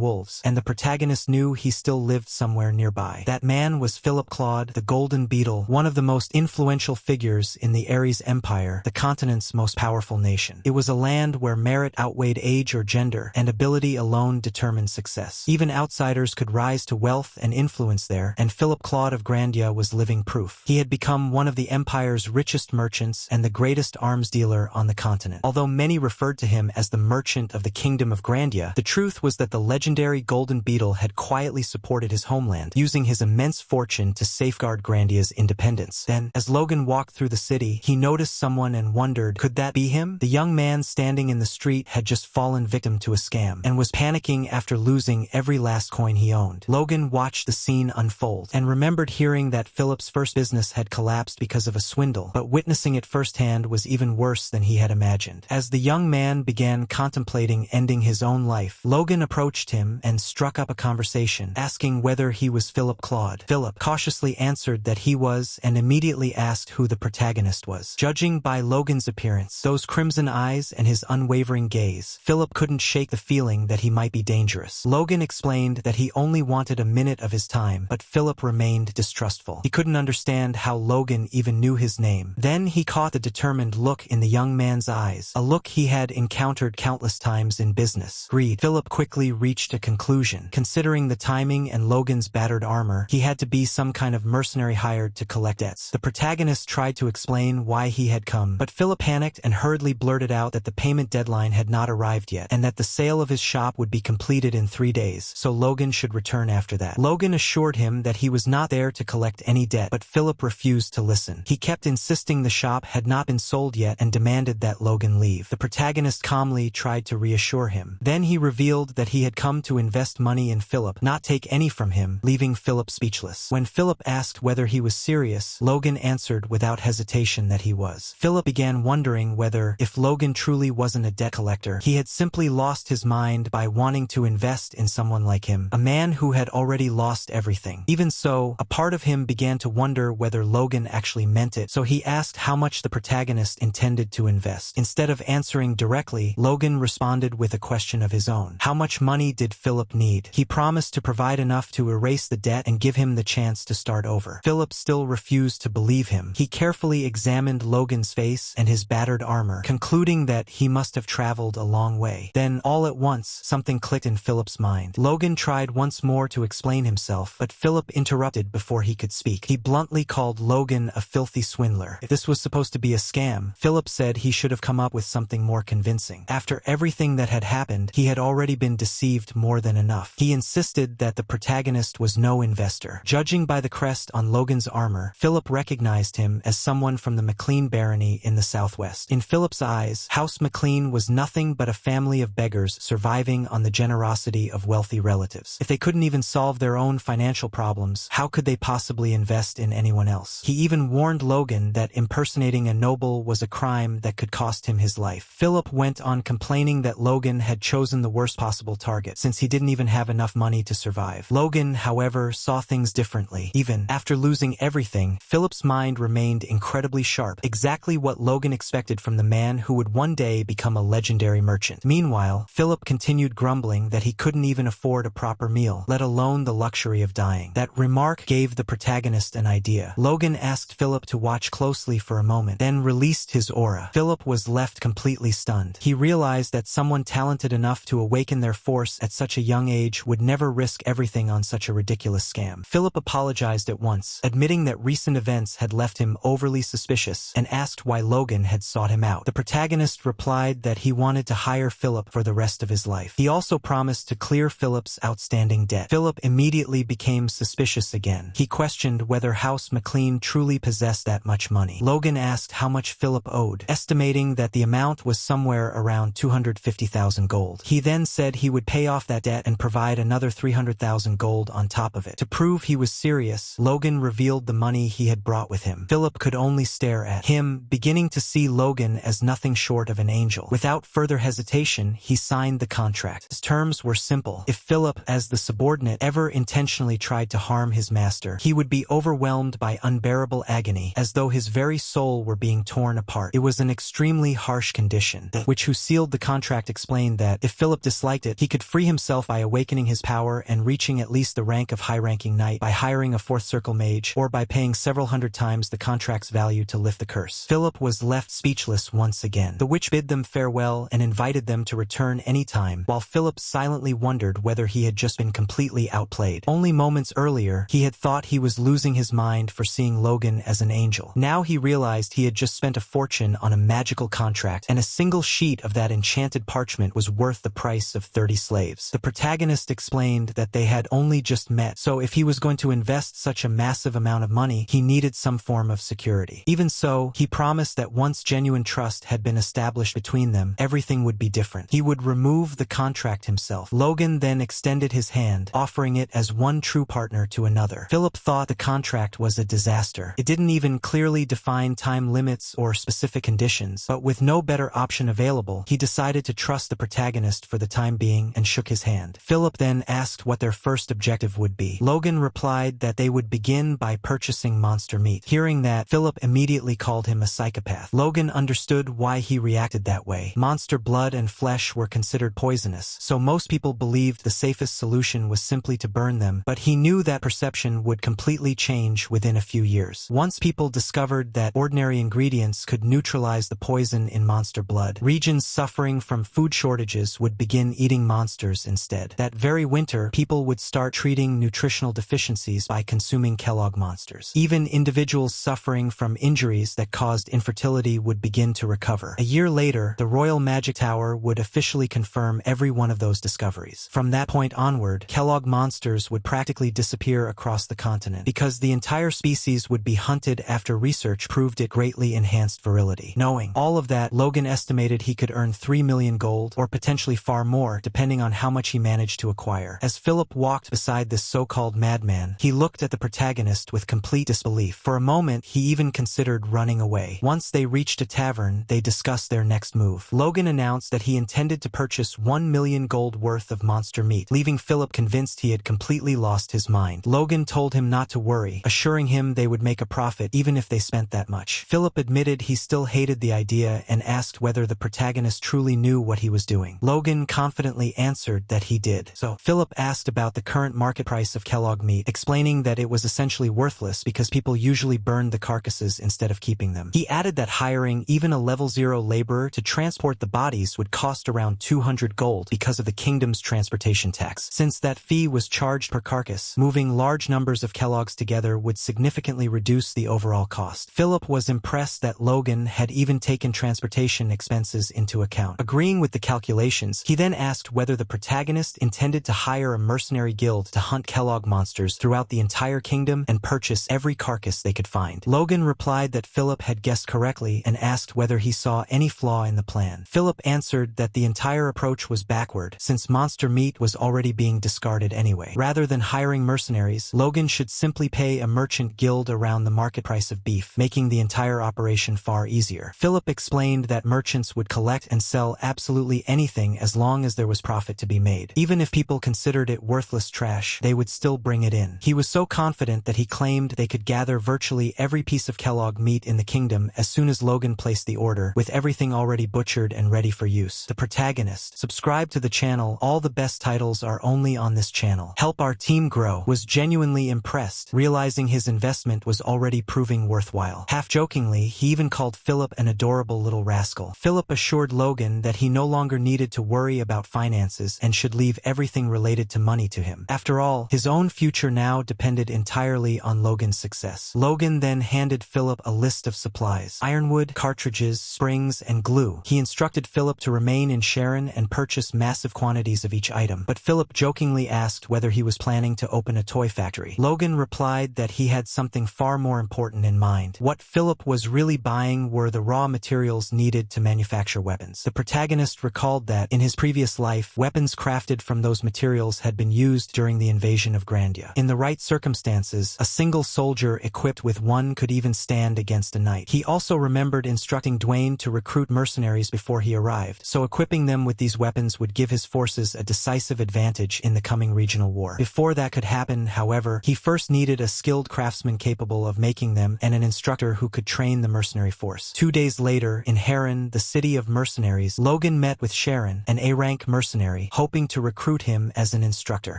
Wolves, and the protagonist knew he still lived somewhere nearby. That man was Philip Claude, the Golden Beetle, one of the most influential figures in the Aries Empire, the continent's most powerful nation. It was a land where merit outweighed age or gender, and ability alone determined success. Even outsiders could rise to wealth and influence there, and Philip Claude of Grandia was living proof. He had become one of the empire's richest merchants and the greatest arms dealer on the continent. Although many referred to him as the merchant of the kingdom of Grandia, the truth was that the legendary Golden Beetle had quietly supported his homeland, using his immense fortune to safeguard Grandia's independence. Then, as Logan walked through the city, he noticed someone and wondered, could that be him? The young man standing in the street had just fallen victim to a scam, and was panicking after losing every last coin he owned. Logan watched the scene unfold, and remembered hearing that Philip's first business had collapsed because of a swindle, but witnessing it firsthand was even worse than he had imagined. As the young man began contemplating ending his own life, Logan approached him and struck up a conversation, asking whether he was Philip Claude. Philip cautiously answered that he was, and immediately asked who the protagonist was. Judging by Logan's appearance, those crimson eyes and his unwavering gaze, Philip couldn't shake the feeling that he might be dangerous. Logan explained that he only wanted a minute of his time, but Philip remained distrustful. He couldn't understand how Logan even knew his name. Then he caught the determined look in the young man's eyes, a look he had encountered countless times in business. Greed. Philip quickly reached a conclusion. Considering the timing and Logan's battered armor, he had to be some kind of mercenary hired to collect debts. The protagonist tried to explain why he had come, but Philip panicked and hurriedly blurted out that the payment deadline had not arrived yet, and that the sale of his shop would be completed in 3 days, so Logan should return after that. Logan assured him that he was not there to collect any debt, but Philip refused to listen. He kept insisting the shop had not been sold yet and demanded that Logan leave. The protagonist calmly tried to reassure him. Then he revealed that he had come to invest money in Philip, not take any from him, leaving Philip speechless. When Philip asked whether he was serious, Logan answered without hesitation that he was. Philip began wondering whether, if Logan truly wasn't a debt collector, he had simply lost his mind by wanting to invest in someone like him, a man who had already lost everything. Even so, a part of him began to wonder whether Logan actually meant it, so he asked how much the protagonist intended to invest. Instead of answering directly, Logan responded with a question of his own. How much money did Philip need? He promised to provide enough to erase the debt and give him the chance to start over. Philip still refused to believe him. He carefully examined Logan's face and his battered armor, concluding that he must have traveled a long way. Then, all at once, something clicked in Philip's mind. Logan tried once more to explain himself, but Philip interrupted before he could speak. He bluntly called Logan a filthy swindler. If this was supposed to be a scam, Philip said he should have come up with something more convincing. After everything that had happened, he had already been deceived more than enough. He insisted that the protagonist was no investor. Judging by the crest on Logan's armor, Philip recognized him as someone from the McLean barony in the southwest. In Philip's eyes, House McLean was nothing but a family of beggars surviving on the generosity of wealthy relatives. If they couldn't even solve their own financial problems, how could they possibly invest in anyone else? He even warned Logan that impersonating a noble was a crime that could cost him his life. Philip went on complaining that Logan had chosen the worst possible target, since he didn't even have enough money to survive. Logan, however, saw things differently. Even after losing everything, Philip's mind remained incredibly sharp, exactly what Logan expected from the man who would one day become a legendary merchant. Meanwhile, Philip continued grumbling that he couldn't even afford a proper meal, let alone the luxury of dying. That remark gave the protagonist an idea. Logan asked Philip to watch closely for a moment, then released his aura. Philip was left completely stunned. He realized that someone talented enough to awaken their force at such a young age would never risk everything on such a ridiculous scam. Philip apologized at once, admitting that recent events had left him overly suspicious, and asked why Logan had sought him out. The protagonist replied that he wanted to hire Philip for the rest of his life. He also promised to clear Philip's outstanding debt. Philip immediately became suspicious again. He questioned whether House McLean truly possessed that much money. Logan asked how much Philip owed, estimating that the amount was somewhere around 250,000 gold. He then said he would pay off that debt and provide another 300,000 gold on top of it. To prove he was serious, Logan revealed the money he had brought with him. Philip could only stare at him, beginning to see Logan as nothing short of an angel. Without further hesitation, he signed the contract. His terms were simple. If Philip, as the subordinate, ever intentionally tried to harm his master, he would be overwhelmed by unbearable agony, as though his very soul were being torn apart apart. It was an extremely harsh condition, which who sealed the contract explained that if Philip disliked it, he could free himself by awakening his power and reaching at least the rank of high-ranking knight by hiring a fourth circle mage or by paying several hundred times the contract's value to lift the curse. Philip was left speechless once again. The witch bid them farewell and invited them to return any time, while Philip silently wondered whether he had just been completely outplayed. Only moments earlier, he had thought he was losing his mind for seeing Logan as an angel. Now he realized he had just spent a fortune on a magical contract, and a single sheet of that enchanted parchment was worth the price of 30 slaves. The protagonist explained that they had only just met, so if he was going to invest such a massive amount of money, he needed some form of security. Even so, he promised that once genuine trust had been established between them, everything would be different. He would remove the contract himself. Logan then extended his hand, offering it as one true partner to another. Philip thought the contract was a disaster. It didn't even clearly define time limits or specific conditions, but with no better option available, he decided to trust the protagonist for the time being and shook his hand. Philip then asked what their first objective would be. Logan replied that they would begin by purchasing monster meat. Hearing that, Philip immediately called him a psychopath. Logan understood why he reacted that way. Monster blood and flesh were considered poisonous, so most people believed the safest solution was simply to burn them, but he knew that perception would completely change within a few years. Once people discovered that ordinary ingredients could neutralize the poison in monster blood, regions suffering from food shortages would begin eating monsters instead. That very winter, people would start treating nutritional deficiencies by consuming Kellogg monsters. Even individuals suffering from injuries that caused infertility would begin to recover. A year later, the Royal Magic Tower would officially confirm every one of those discoveries. From that point onward, Kellogg monsters would practically disappear across the continent, because the entire species would be hunted after research proved it greatly enhanced virility. Knowing all of that, Logan estimated he could earn 3 million gold, or potentially far more, depending on how much he managed to acquire. As Philip walked beside this so-called madman, he looked at the protagonist with complete disbelief. For a moment, he even considered running away. Once they reached a tavern, they discussed their next move. Logan announced that he intended to purchase 1 million gold worth of monster meat, leaving Philip convinced he had completely lost his mind. Logan told him not to worry, assuring him they would make a profit even if they spent that much. Philip admitted he still hated the idea and asked whether the protagonist truly knew what he was doing. Logan confidently answered that he did. So Philip asked about the current market price of Kellogg meat, explaining that it was essentially worthless because people usually burned the carcasses instead of keeping them. He added that hiring even a level 0 laborer to transport the bodies would cost around 200 gold because of the kingdom's transportation tax. Since that fee was charged per carcass, moving large numbers of Kellogg's together would significantly reduce the overall cost. Philip was impressed that Logan had even taken transportation expenses into account. Agreeing with the calculations, he then asked whether the protagonist intended to hire a mercenary guild to hunt Kellogg monsters throughout the entire kingdom and purchase every carcass they could find. Logan replied that Philip had guessed correctly and asked whether he saw any flaw in the plan. Philip answered that the entire approach was backward, since monster meat was already being discarded anyway. Rather than hiring mercenaries, Logan should simply pay a merchant guild around the market price of beef, making the entire operation far easier. Philip explained that merchants would collect and sell absolutely anything as long as there was profit to be made. Even if people considered it worthless trash, they would still bring it in. He was so confident that he claimed they could gather virtually every piece of Kellogg meat in the kingdom as soon as Logan placed the order, with everything already butchered and ready for use. The protagonist, subscribe to the channel, all the best titles are only on this channel. Help our team grow, was genuinely impressed, realizing his investment was already proving worthwhile. Half-jokingly, he even called Philip an adorable little rascal. Philip assured Logan that he no longer needed to worry about finances and should leave everything related to money to him. After all, his own future now depended entirely on Logan's success. Logan then handed Philip a list of supplies: ironwood, cartridges, springs, and glue. He instructed Philip to remain in Sharon and purchase massive quantities of each item, but Philip jokingly asked whether he was planning to open a toy factory. Logan replied that he had something far more important in mind. What Philip was really buying were the raw materials needed to manufacture weapons. The protagonist recalled that, in his previous life, weapons crafted from those materials had been used during the invasion of Grandia. In the right circumstances, a single soldier equipped with one could even stand against a knight. He also remembered instructing Dwayne to recruit mercenaries before he arrived, so equipping them with these weapons would give his forces a decisive advantage in the coming regional war. Before that could happen, however, he first needed a skilled craftsman capable of making them and an instructor who could train the mercenary force. force. 2 days later, in Harran, the city of mercenaries, Logan met with Sharon, an A-rank mercenary, hoping to recruit him as an instructor.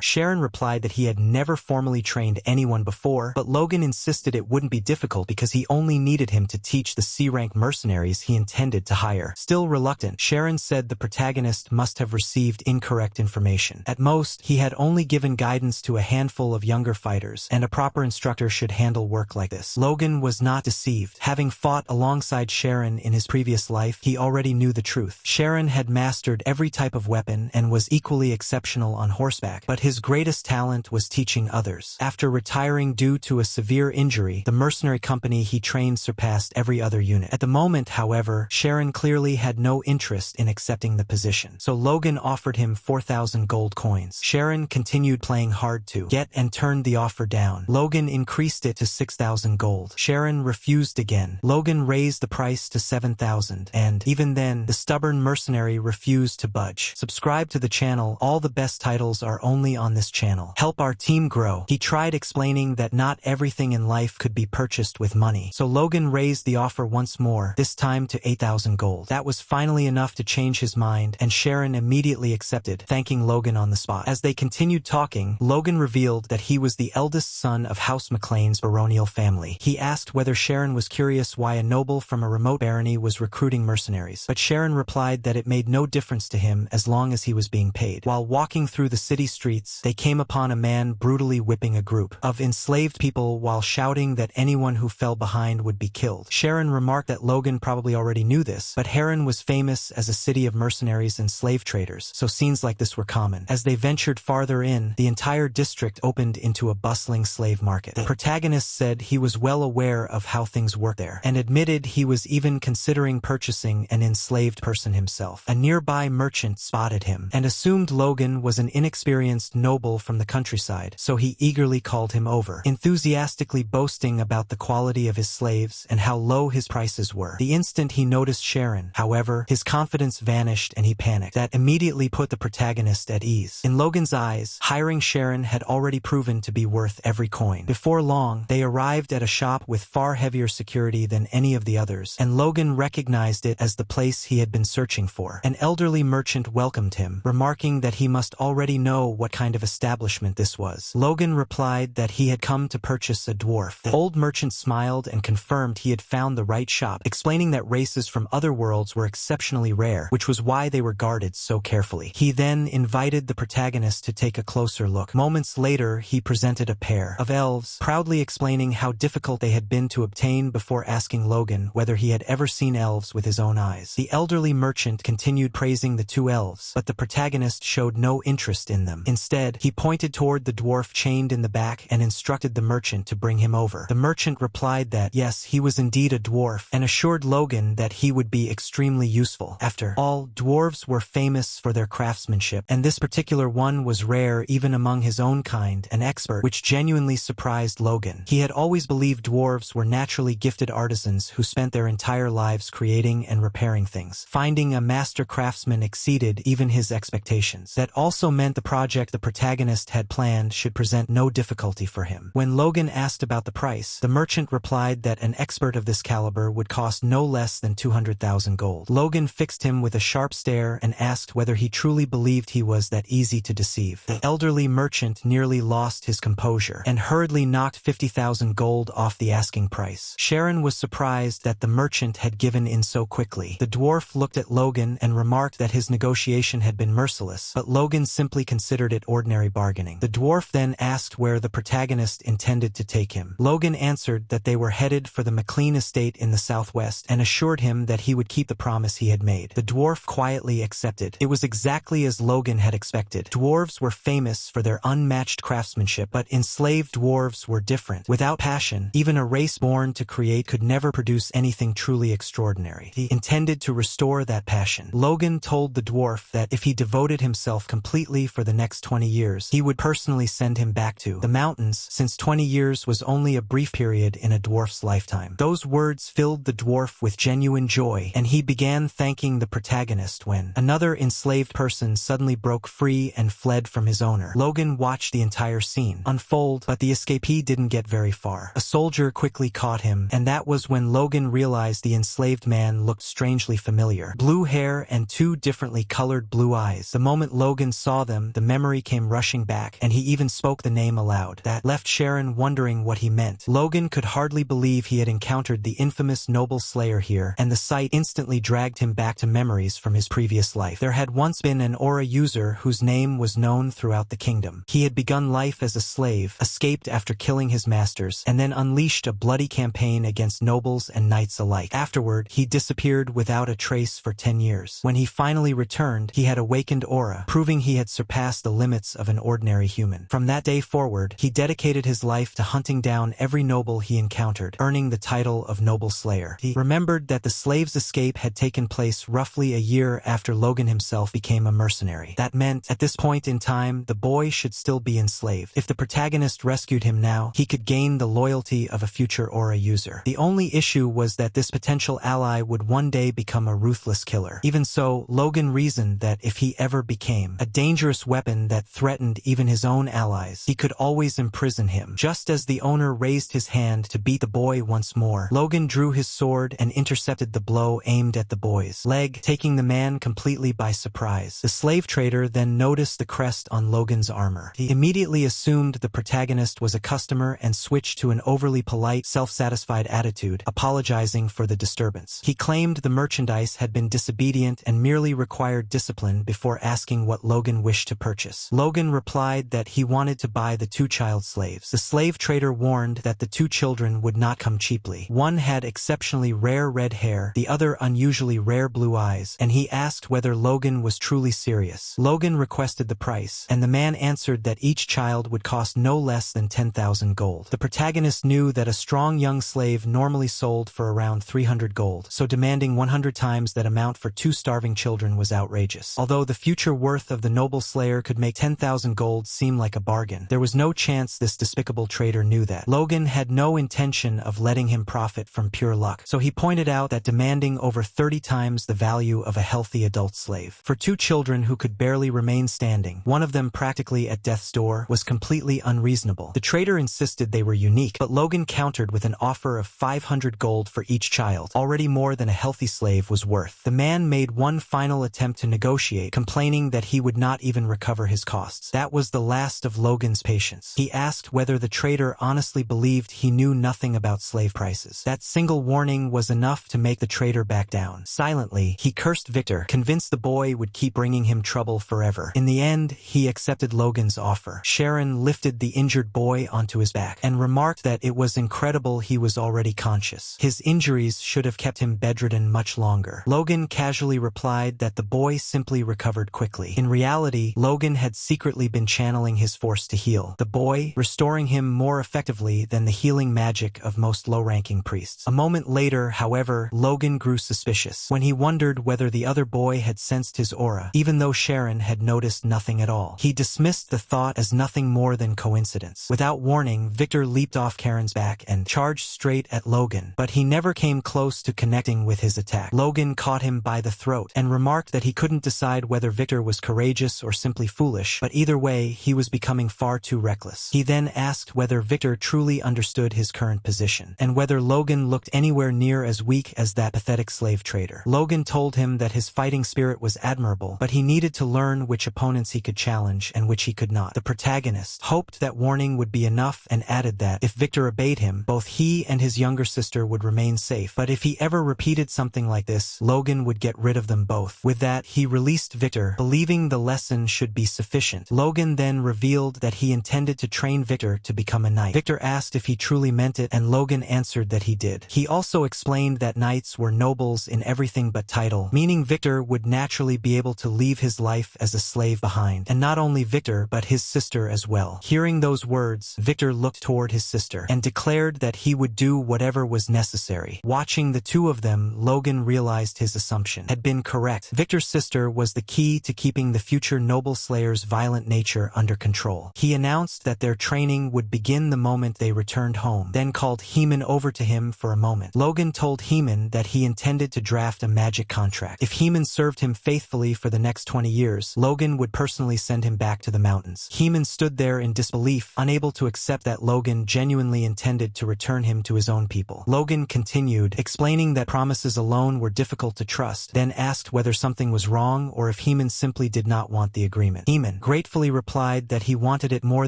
Sharon replied that he had never formally trained anyone before, but Logan insisted it wouldn't be difficult because he only needed him to teach the C-rank mercenaries he intended to hire. Still reluctant, Sharon said the protagonist must have received incorrect information. At most, he had only given guidance to a handful of younger fighters, and a proper instructor should handle work like this. Logan was not deceived. Having fought alongside Sharon in his previous life, he already knew the truth. Sharon had mastered every type of weapon and was equally exceptional on horseback, but his greatest talent was teaching others. After retiring due to a severe injury, the mercenary company he trained surpassed every other unit. At the moment, however, Sharon clearly had no interest in accepting the position, so Logan offered him 4,000 gold coins. Sharon continued playing hard to get and turned the offer down. Logan increased it to 6,000 gold. Sharon refused again. Logan raised the price to 7,000, and even then, the stubborn mercenary refused to budge. Subscribe to the channel. All the best titles are only on this channel. Help our team grow. He tried explaining that not everything in life could be purchased with money, so Logan raised the offer once more, this time to 8,000 gold. That was finally enough to change his mind, and Sharon immediately accepted, thanking Logan on the spot. As they continued talking, Logan revealed that he was the eldest son of House McLean's baronial family. He asked whether Sharon was curious why a noble from a remote barony was recruiting mercenaries, but Sharon replied that it made no difference to him as long as he was being paid. While walking through the city streets, they came upon a man brutally whipping a group of enslaved people while shouting that anyone who fell behind would be killed. Sharon remarked that Logan probably already knew this, but Harran was famous as a city of mercenaries and slave traders, so scenes like this were common. As they ventured farther in, the entire district opened into a bustling slave market. The protagonist said he was well aware of how things work there, and admitted he was even considering purchasing an enslaved person himself. A nearby merchant spotted him, and assumed Logan was an inexperienced noble from the countryside, so he eagerly called him over, enthusiastically boasting about the quality of his slaves and how low his prices were. The instant he noticed Sharon, however, his confidence vanished and he panicked. That immediately put the protagonist at ease. In Logan's eyes, hiring Sharon had already proven to be worth every coin. Before long, they arrived at a shop with far heavier security than any of the others, and Logan recognized it as the place he had been searching for. An elderly merchant welcomed him, remarking that he must already know what kind of establishment this was. Logan replied that he had come to purchase a dwarf. The old merchant smiled and confirmed he had found the right shop, explaining that races from other worlds were exceptionally rare, which was why they were guarded so carefully. He then invited the protagonist to take a closer look. Moments later, he presented a pair of elves, proudly explaining how difficult they had been to obtain before asking Logan whether he had ever seen elves with his own eyes. The elderly merchant continued praising the two elves, but the protagonist showed no interest in them. Instead, he pointed toward the dwarf chained in the back and instructed the merchant to bring him over. The merchant replied that, yes, he was indeed a dwarf, and assured Logan that he would be extremely useful. After all, dwarves were famous for their craftsmanship, and this particular one was rare even among his own kind, an expert, which genuinely surprised Logan. He had always believed dwarves were naturally gifted artisans who spent their entire lives creating and repairing things. Finding a master craftsman exceeded even his expectations. That also meant the project the protagonist had planned should present no difficulty for him. When Logan asked about the price, the merchant replied that an expert of this caliber would cost no less than 200,000 gold. Logan fixed him with a sharp stare and asked whether he truly believed he was that easy to deceive. The elderly merchant nearly lost his composure and hurriedly knocked 50,000 gold off the asking price. Sharon was surprised that the merchant had given in so quickly. The dwarf looked at Logan and remarked that his negotiation had been merciless, but Logan simply considered it ordinary bargaining. The dwarf then asked where the protagonist intended to take him. Logan answered that they were headed for the McLean estate in the southwest and assured him that he would keep the promise he had made. The dwarf quietly accepted. It was exactly as Logan had expected. Dwarves were famous for their unmatched craftsmanship, but enslaved dwarves were different. Without passion, even a race born to create could never produce anything truly extraordinary. He intended to restore that passion. Logan told the dwarf that if he devoted himself completely for the next 20 years, he would personally send him back to the mountains, since 20 years was only a brief period in a dwarf's lifetime. Those words filled the dwarf with genuine joy, and he began thanking the protagonist when another enslaved person suddenly broke free and fled from his owner. Logan watched the entire scene unfold, but the escapee didn't get very far. A soldier quickly caught him, and that was when Logan Logan realized the enslaved man looked strangely familiar. Blue hair and two differently colored blue eyes. The moment Logan saw them, the memory came rushing back, and he even spoke the name aloud. That left Sharon wondering what he meant. Logan could hardly believe he had encountered the infamous noble slayer here, and the sight instantly dragged him back to memories from his previous life. There had once been an aura user whose name was known throughout the kingdom. He had begun life as a slave, escaped after killing his masters, and then unleashed a bloody campaign against nobles and knights alike. Afterward, he disappeared without a trace for 10 years. When he finally returned, he had awakened aura, proving he had surpassed the limits of an ordinary human. From that day forward, he dedicated his life to hunting down every noble he encountered, earning the title of Noble Slayer. He remembered that the slave's escape had taken place roughly a year after Logan himself became a mercenary. That meant, at this point in time, the boy should still be enslaved. If the protagonist rescued him now, he could gain the loyalty of a future aura user. The only issue was that this potential ally would one day become a ruthless killer. Even so, Logan reasoned that if he ever became a dangerous weapon that threatened even his own allies, he could always imprison him. Just as the owner raised his hand to beat the boy once more, Logan drew his sword and intercepted the blow aimed at the boy's leg, taking the man completely by surprise. The slave trader then noticed the crest on Logan's armor. He immediately assumed the protagonist was a customer and switched to an overly polite, self-satisfied attitude, apologizing for the disturbance. He claimed the merchandise had been disobedient and merely required discipline before asking what Logan wished to purchase. Logan replied that he wanted to buy the two child slaves. The slave trader warned that the two children would not come cheaply. One had exceptionally rare red hair, the other unusually rare blue eyes, and he asked whether Logan was truly serious. Logan requested the price, and the man answered that each child would cost no less than 10,000 gold. The protagonist knew that a strong young slave normally sold for around 300 gold, so demanding 100 times that amount for two starving children was outrageous. Although the future worth of the noble slayer could make 10,000 gold seem like a bargain, there was no chance this despicable trader knew that. Logan had no intention of letting him profit from pure luck, so he pointed out that demanding over 30 times the value of a healthy adult slave for two children who could barely remain standing, one of them practically at death's door, was completely unreasonable. The trader insisted they were unique, but Logan countered with an offer of 500 gold for each child, already more than a healthy slave was worth. The man made one final attempt to negotiate, complaining that he would not even recover his costs. That was the last of Logan's patience. He asked whether the trader honestly believed he knew nothing about slave prices. That single warning was enough to make the trader back down. Silently, he cursed Victor, convinced the boy would keep bringing him trouble forever. In the end, he accepted Logan's offer. Sharon lifted the injured boy onto his back and remarked that it was incredible he was already conscious. His injuries should have kept him bedridden much longer. Logan casually replied that the boy simply recovered quickly. In reality, Logan had secretly been channeling his force to heal the boy, restoring him more effectively than the healing magic of most low-ranking priests. A moment later, however, Logan grew suspicious when he wondered whether the other boy had sensed his aura, even though Sharon had noticed nothing at all. He dismissed the thought as nothing more than coincidence. Without warning, Victor leaped off Karen's back and charged straight at Logan, but he never came close to connecting with his attack. Logan caught him by the throat and remarked that he couldn't decide whether Victor was courageous or simply foolish, but either way, he was becoming far too reckless. He then asked whether Victor truly understood his current position, and whether Logan looked anywhere near as weak as that pathetic slave trader. Logan told him that his fighting spirit was admirable, but he needed to learn which opponents he could challenge and which he could not. The protagonist hoped that warning would be enough and added that, if Victor obeyed him, both he and his younger sister would remain safe, but if he ever repeated something like this, Logan would get rid of them both. With that, he released Victor, believing the lesson should be sufficient. Logan then revealed that he intended to train Victor to become a knight. Victor asked if he truly meant it, and Logan answered that he did. He also explained that knights were nobles in everything but title, meaning Victor would naturally be able to leave his life as a slave behind, and not only Victor but his sister as well. Hearing those words, Victor looked toward his sister and declared that he would do whatever was necessary. Watching the two of them, Logan realized his assumption had been correct. Victor's sister was the key to keeping the future noble slayer's violent nature under control. He announced that their training would begin the moment they returned home, then called Heman over to him for a moment. Logan told Heman that he intended to draft a magic contract. If Heman served him faithfully for the next 20 years, Logan would personally send him back to the mountains. Heman stood there in disbelief, unable to accept that Logan genuinely intended to return him to his own people. Logan Logan continued, explaining that promises alone were difficult to trust, then asked whether something was wrong or if Heeman simply did not want the agreement. Heeman gratefully replied that he wanted it more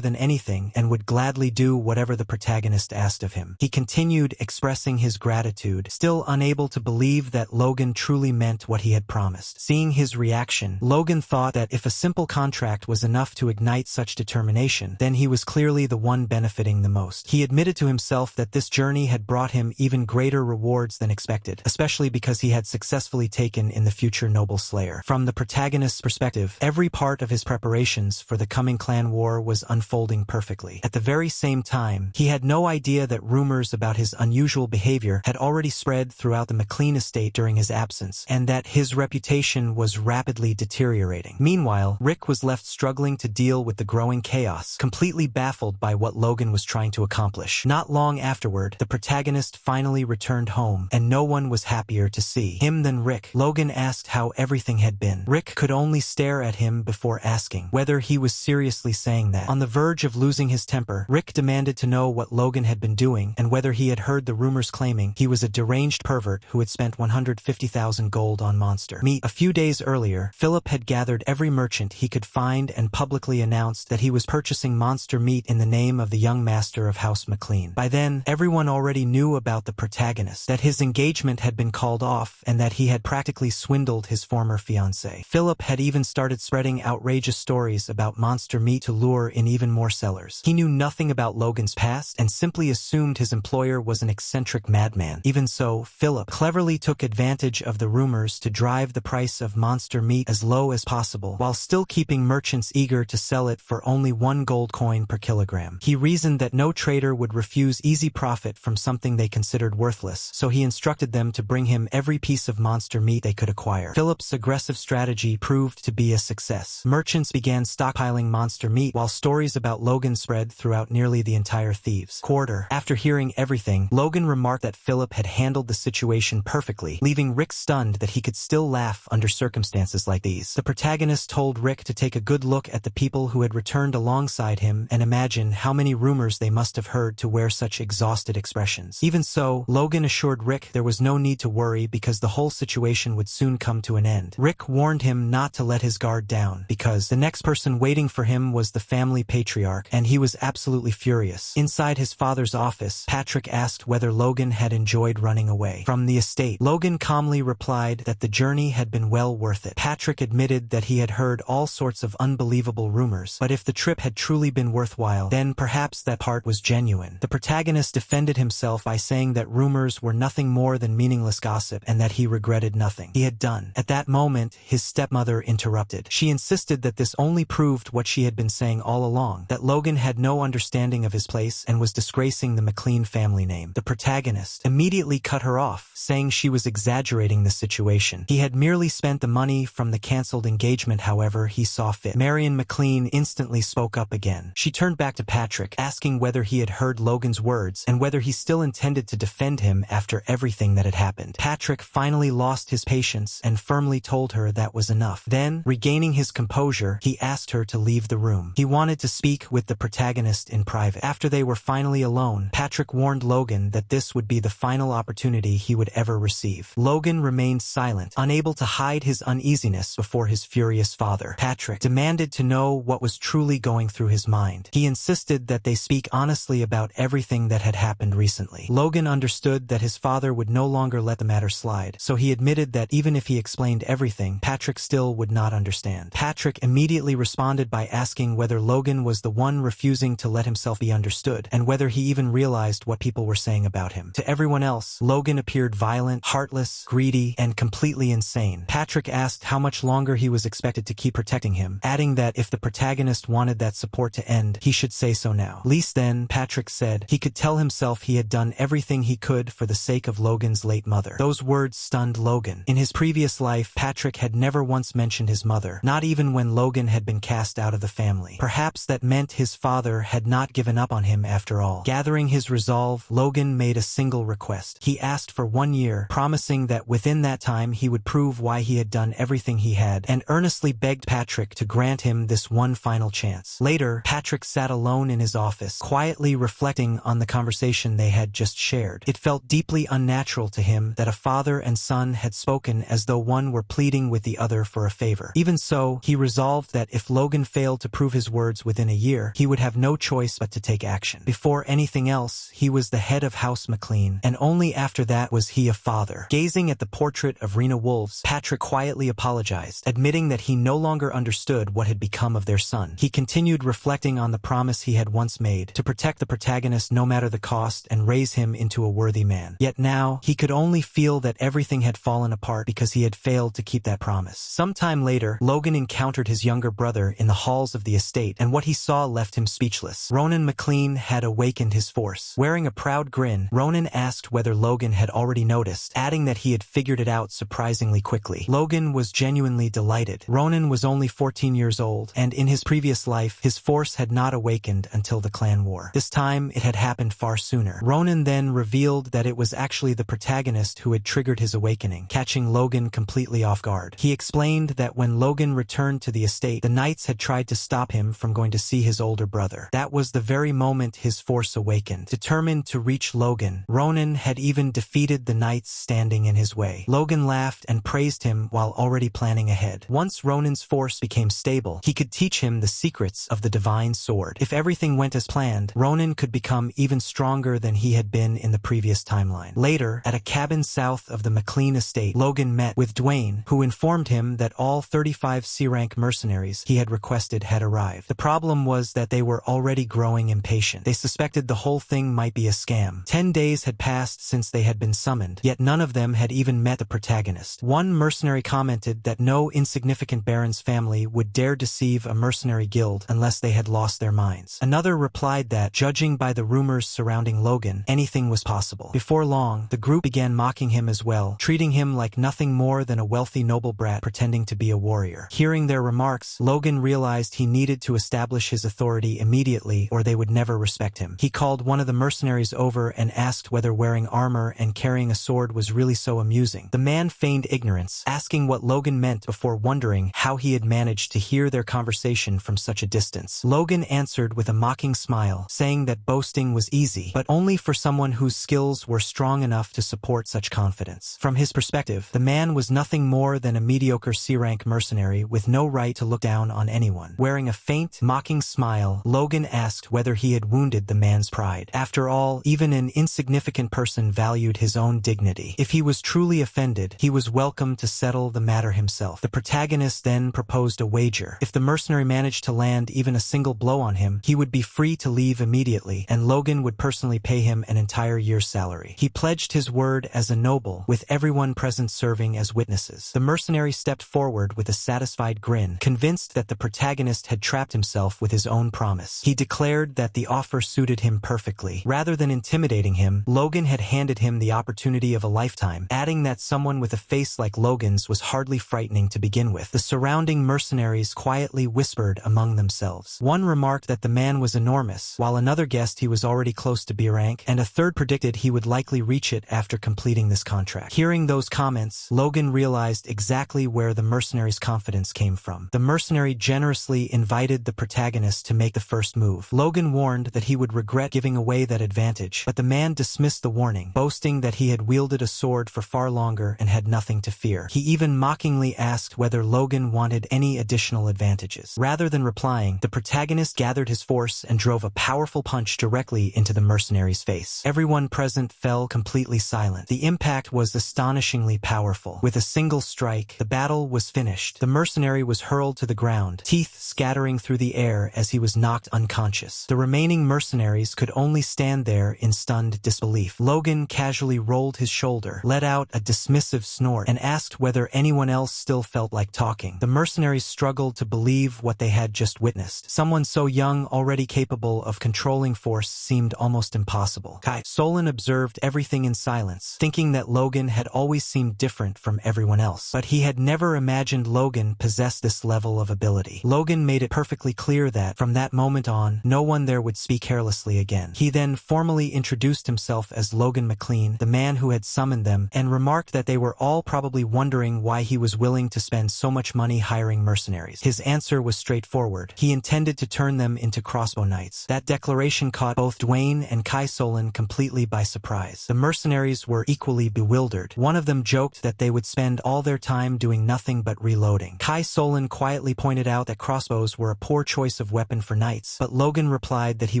than anything and would gladly do whatever the protagonist asked of him. He continued expressing his gratitude, still unable to believe that Logan truly meant what he had promised. Seeing his reaction, Logan thought that if a simple contract was enough to ignite such determination, then he was clearly the one benefiting the most. He admitted to himself that this journey had brought him even greater rewards than expected, especially because he had successfully taken in the future noble slayer. From the protagonist's perspective, every part of his preparations for the coming clan war was unfolding perfectly. At the very same time, he had no idea that rumors about his unusual behavior had already spread throughout the McLean estate during his absence, and that his reputation was rapidly deteriorating. Meanwhile, Rick was left struggling to deal with the growing chaos, completely baffled by what Logan was trying to accomplish. Not long afterward, the protagonist finally returned home, and no one was happier to see him than Rick. Logan asked how everything had been. Rick could only stare at him before asking whether he was seriously saying that. On the verge of losing his temper, Rick demanded to know what Logan had been doing and whether he had heard the rumors claiming he was a deranged pervert who had spent 150,000 gold on monster meat. A few days earlier, Philip had gathered every merchant he could find and publicly announced that he was purchasing monster meat in the name of the young master of House McLean. By then, everyone already knew about the protagonist, that his engagement had been called off and that he had practically swindled his former fiancée. Philip had even started spreading outrageous stories about monster meat to lure in even more sellers. He knew nothing about Logan's past and simply assumed his employer was an eccentric madman. Even so, Philip cleverly took advantage of the rumors to drive the price of monster meat as low as possible, while still keeping merchants eager to sell it for only 1 gold coin per kilogram. He reasoned that no trader would refuse easy profit from something they considered worthless, so he instructed them to bring him every piece of monster meat they could acquire. Philip's aggressive strategy proved to be a success. Merchants began stockpiling monster meat, while stories about Logan spread throughout nearly the entire thieves' quarter. After hearing everything, Logan remarked that Philip had handled the situation perfectly, leaving Rick stunned that he could still laugh under circumstances like these. The protagonist told Rick to take a good look at the people who had returned alongside him and imagine how many rumors they must have heard to wear such exhausted expressions. Even so, Logan assured Rick there was no need to worry because the whole situation would soon come to an end. Rick warned him not to let his guard down, because the next person waiting for him was the family patriarch, and he was absolutely furious. Inside his father's office, Patrick asked whether Logan had enjoyed running away from the estate. Logan calmly replied that the journey had been well worth it. Patrick admitted that he had heard all sorts of unbelievable rumors, but if the trip had truly been worthwhile, then perhaps that part was genuine. The protagonist defended himself by saying that rumors were nothing more than meaningless gossip and that he regretted nothing he had done. At that moment, his stepmother interrupted. She insisted that this only proved what she had been saying all along, that Logan had no understanding of his place and was disgracing the McLean family name. The protagonist immediately cut her off, saying she was exaggerating the situation. He had merely spent the money from the cancelled engagement however he saw fit. Marion McLean instantly spoke up again. She turned back to Patrick, asking whether he had heard Logan's words and whether he still intended to defend him after everything that had happened. Patrick finally lost his patience and firmly told her that was enough. Then, regaining his composure, he asked her to leave the room. He wanted to speak with the protagonist in private. After they were finally alone, Patrick warned Logan that this would be the final opportunity he would ever receive. Logan remained silent, unable to hide his uneasiness before his furious father. Patrick demanded to know what was truly going through his mind. He insisted that they speak honestly about everything that had happened recently. Logan understood that his father would no longer let the matter slide, so he admitted that even if he explained everything, Patrick still would not understand. Patrick immediately responded by asking whether Logan was the one refusing to let himself be understood, and whether he even realized what people were saying about him. To everyone else, Logan appeared violent, heartless, greedy, and completely insane. Patrick asked how much longer he was expected to keep protecting him, adding that if the protagonist wanted that support to end, he should say so now. Least then, Patrick said, he could tell himself he had done everything he could for the sake of Logan's late mother. Those words stunned Logan. In his previous life, Patrick had never once mentioned his mother, not even when Logan had been cast out of the family. Perhaps that meant his father had not given up on him after all. Gathering his resolve, Logan made a single request. He asked for 1 year, promising that within that time he would prove why he had done everything he had, and earnestly begged Patrick to grant him this one final chance. Later, Patrick sat alone in his office, quietly reflecting on the conversation they had just shared. sword. It felt deeply unnatural to him that a father and son had spoken as though one were pleading with the other for a favor. Even so, he resolved that if Logan failed to prove his words within a year, he would have no choice but to take action. Before anything else, he was the head of House McLean, and only after that was he a father. Gazing at the portrait of Rena Wolves, Patrick quietly apologized, admitting that he no longer understood what had become of their son. He continued reflecting on the promise he had once made, to protect the protagonist no matter the cost and raise him into a worthy man. Yet now, he could only feel that everything had fallen apart because he had failed to keep that promise. Sometime later, Logan encountered his younger brother in the halls of the estate, and what he saw left him speechless. Ronan McLean had awakened his force. Wearing a proud grin, Ronan asked whether Logan had already noticed, adding that he had figured it out surprisingly quickly. Logan was genuinely delighted. Ronan was only 14 years old, and in his previous life, his force had not awakened until the clan war. This time, it had happened far sooner. Ronan then revealed that it was actually the protagonist who had triggered his awakening, catching Logan completely off guard. He explained that when Logan returned to the estate, the knights had tried to stop him from going to see his older brother. That was the very moment his force awakened. Determined to reach Logan, Ronan had even defeated the knights standing in his way. Logan laughed and praised him while already planning ahead. Once Ronan's force became stable, he could teach him the secrets of the divine sword. If everything went as planned, Ronan could become even stronger than he had been in the previous timeline. Later, at a cabin south of the McLean estate, Logan met with Dwayne, who informed him that all 35 C-rank mercenaries he had requested had arrived. The problem was that they were already growing impatient. They suspected the whole thing might be a scam. 10 days had passed since they had been summoned, yet none of them had even met the protagonist. One mercenary commented that no insignificant baron's family would dare deceive a mercenary guild unless they had lost their minds. Another replied that, judging by the rumors surrounding Logan, anything was possible. Before long, the group began mocking him as well, treating him like nothing more than a wealthy noble brat pretending to be a warrior. Hearing their remarks, Logan realized he needed to establish his authority immediately or they would never respect him. He called one of the mercenaries over and asked whether wearing armor and carrying a sword was really so amusing. The man feigned ignorance, asking what Logan meant before wondering how he had managed to hear their conversation from such a distance. Logan answered with a mocking smile, saying that boasting was easy, but only for someone whose skills were strong enough to support such confidence. From his perspective, the man was nothing more than a mediocre C-rank mercenary with no right to look down on anyone. Wearing a faint, mocking smile, Logan asked whether he had wounded the man's pride. After all, even an insignificant person valued his own dignity. If he was truly offended, he was welcome to settle the matter himself. The protagonist then proposed a wager. If the mercenary managed to land even a single blow on him, he would be free to leave immediately, and Logan would personally pay him an entire year's salary. He pledged his word as a noble, with everyone present serving as witnesses. The mercenary stepped forward with a satisfied grin, convinced that the protagonist had trapped himself with his own promise. He declared that the offer suited him perfectly. Rather than intimidating him, Logan had handed him the opportunity of a lifetime, adding that someone with a face like Logan's was hardly frightening to begin with. The surrounding mercenaries quietly whispered among themselves. One remarked that the man was enormous, while another guessed he was already close to B rank, and a third predicted he would likely reach it after completing this contract. Hearing those comments, Logan realized exactly where the mercenary's confidence came from. The mercenary generously invited the protagonist to make the first move. Logan warned that he would regret giving away that advantage, but the man dismissed the warning, boasting that he had wielded a sword for far longer and had nothing to fear. He even mockingly asked whether Logan wanted any additional advantages. Rather than replying, the protagonist gathered his force and drove a powerful punch directly into the mercenary's face. Everyone present fell completely silent. The impact was astonishingly powerful. With a single strike, the battle was finished. The mercenary was hurled to the ground, teeth scattering through the air as he was knocked unconscious. The remaining mercenaries could only stand there in stunned disbelief. Logan casually rolled his shoulder, let out a dismissive snort, and asked whether anyone else still felt like talking. The mercenaries struggled to believe what they had just witnessed. Someone so young, already capable of controlling force, seemed almost impossible. Solon observed everything in silence, thinking that Logan had always seemed different from everyone else. But he had never imagined Logan possessed this level of ability. Logan made it perfectly clear that, from that moment on, no one there would speak carelessly again. He then formally introduced himself as Logan McLean, the man who had summoned them, and remarked that they were all probably wondering why he was willing to spend so much money hiring mercenaries. His answer was straightforward. He intended to turn them into crossbow knights. That declaration caught both Dwayne and Kai Solon completely by surprise. The mercenaries were equally bewildered. One of them joked that they would spend all their time doing nothing but reloading. Kai Solon quietly pointed out that crossbows were a poor choice of weapon for knights, but Logan replied that he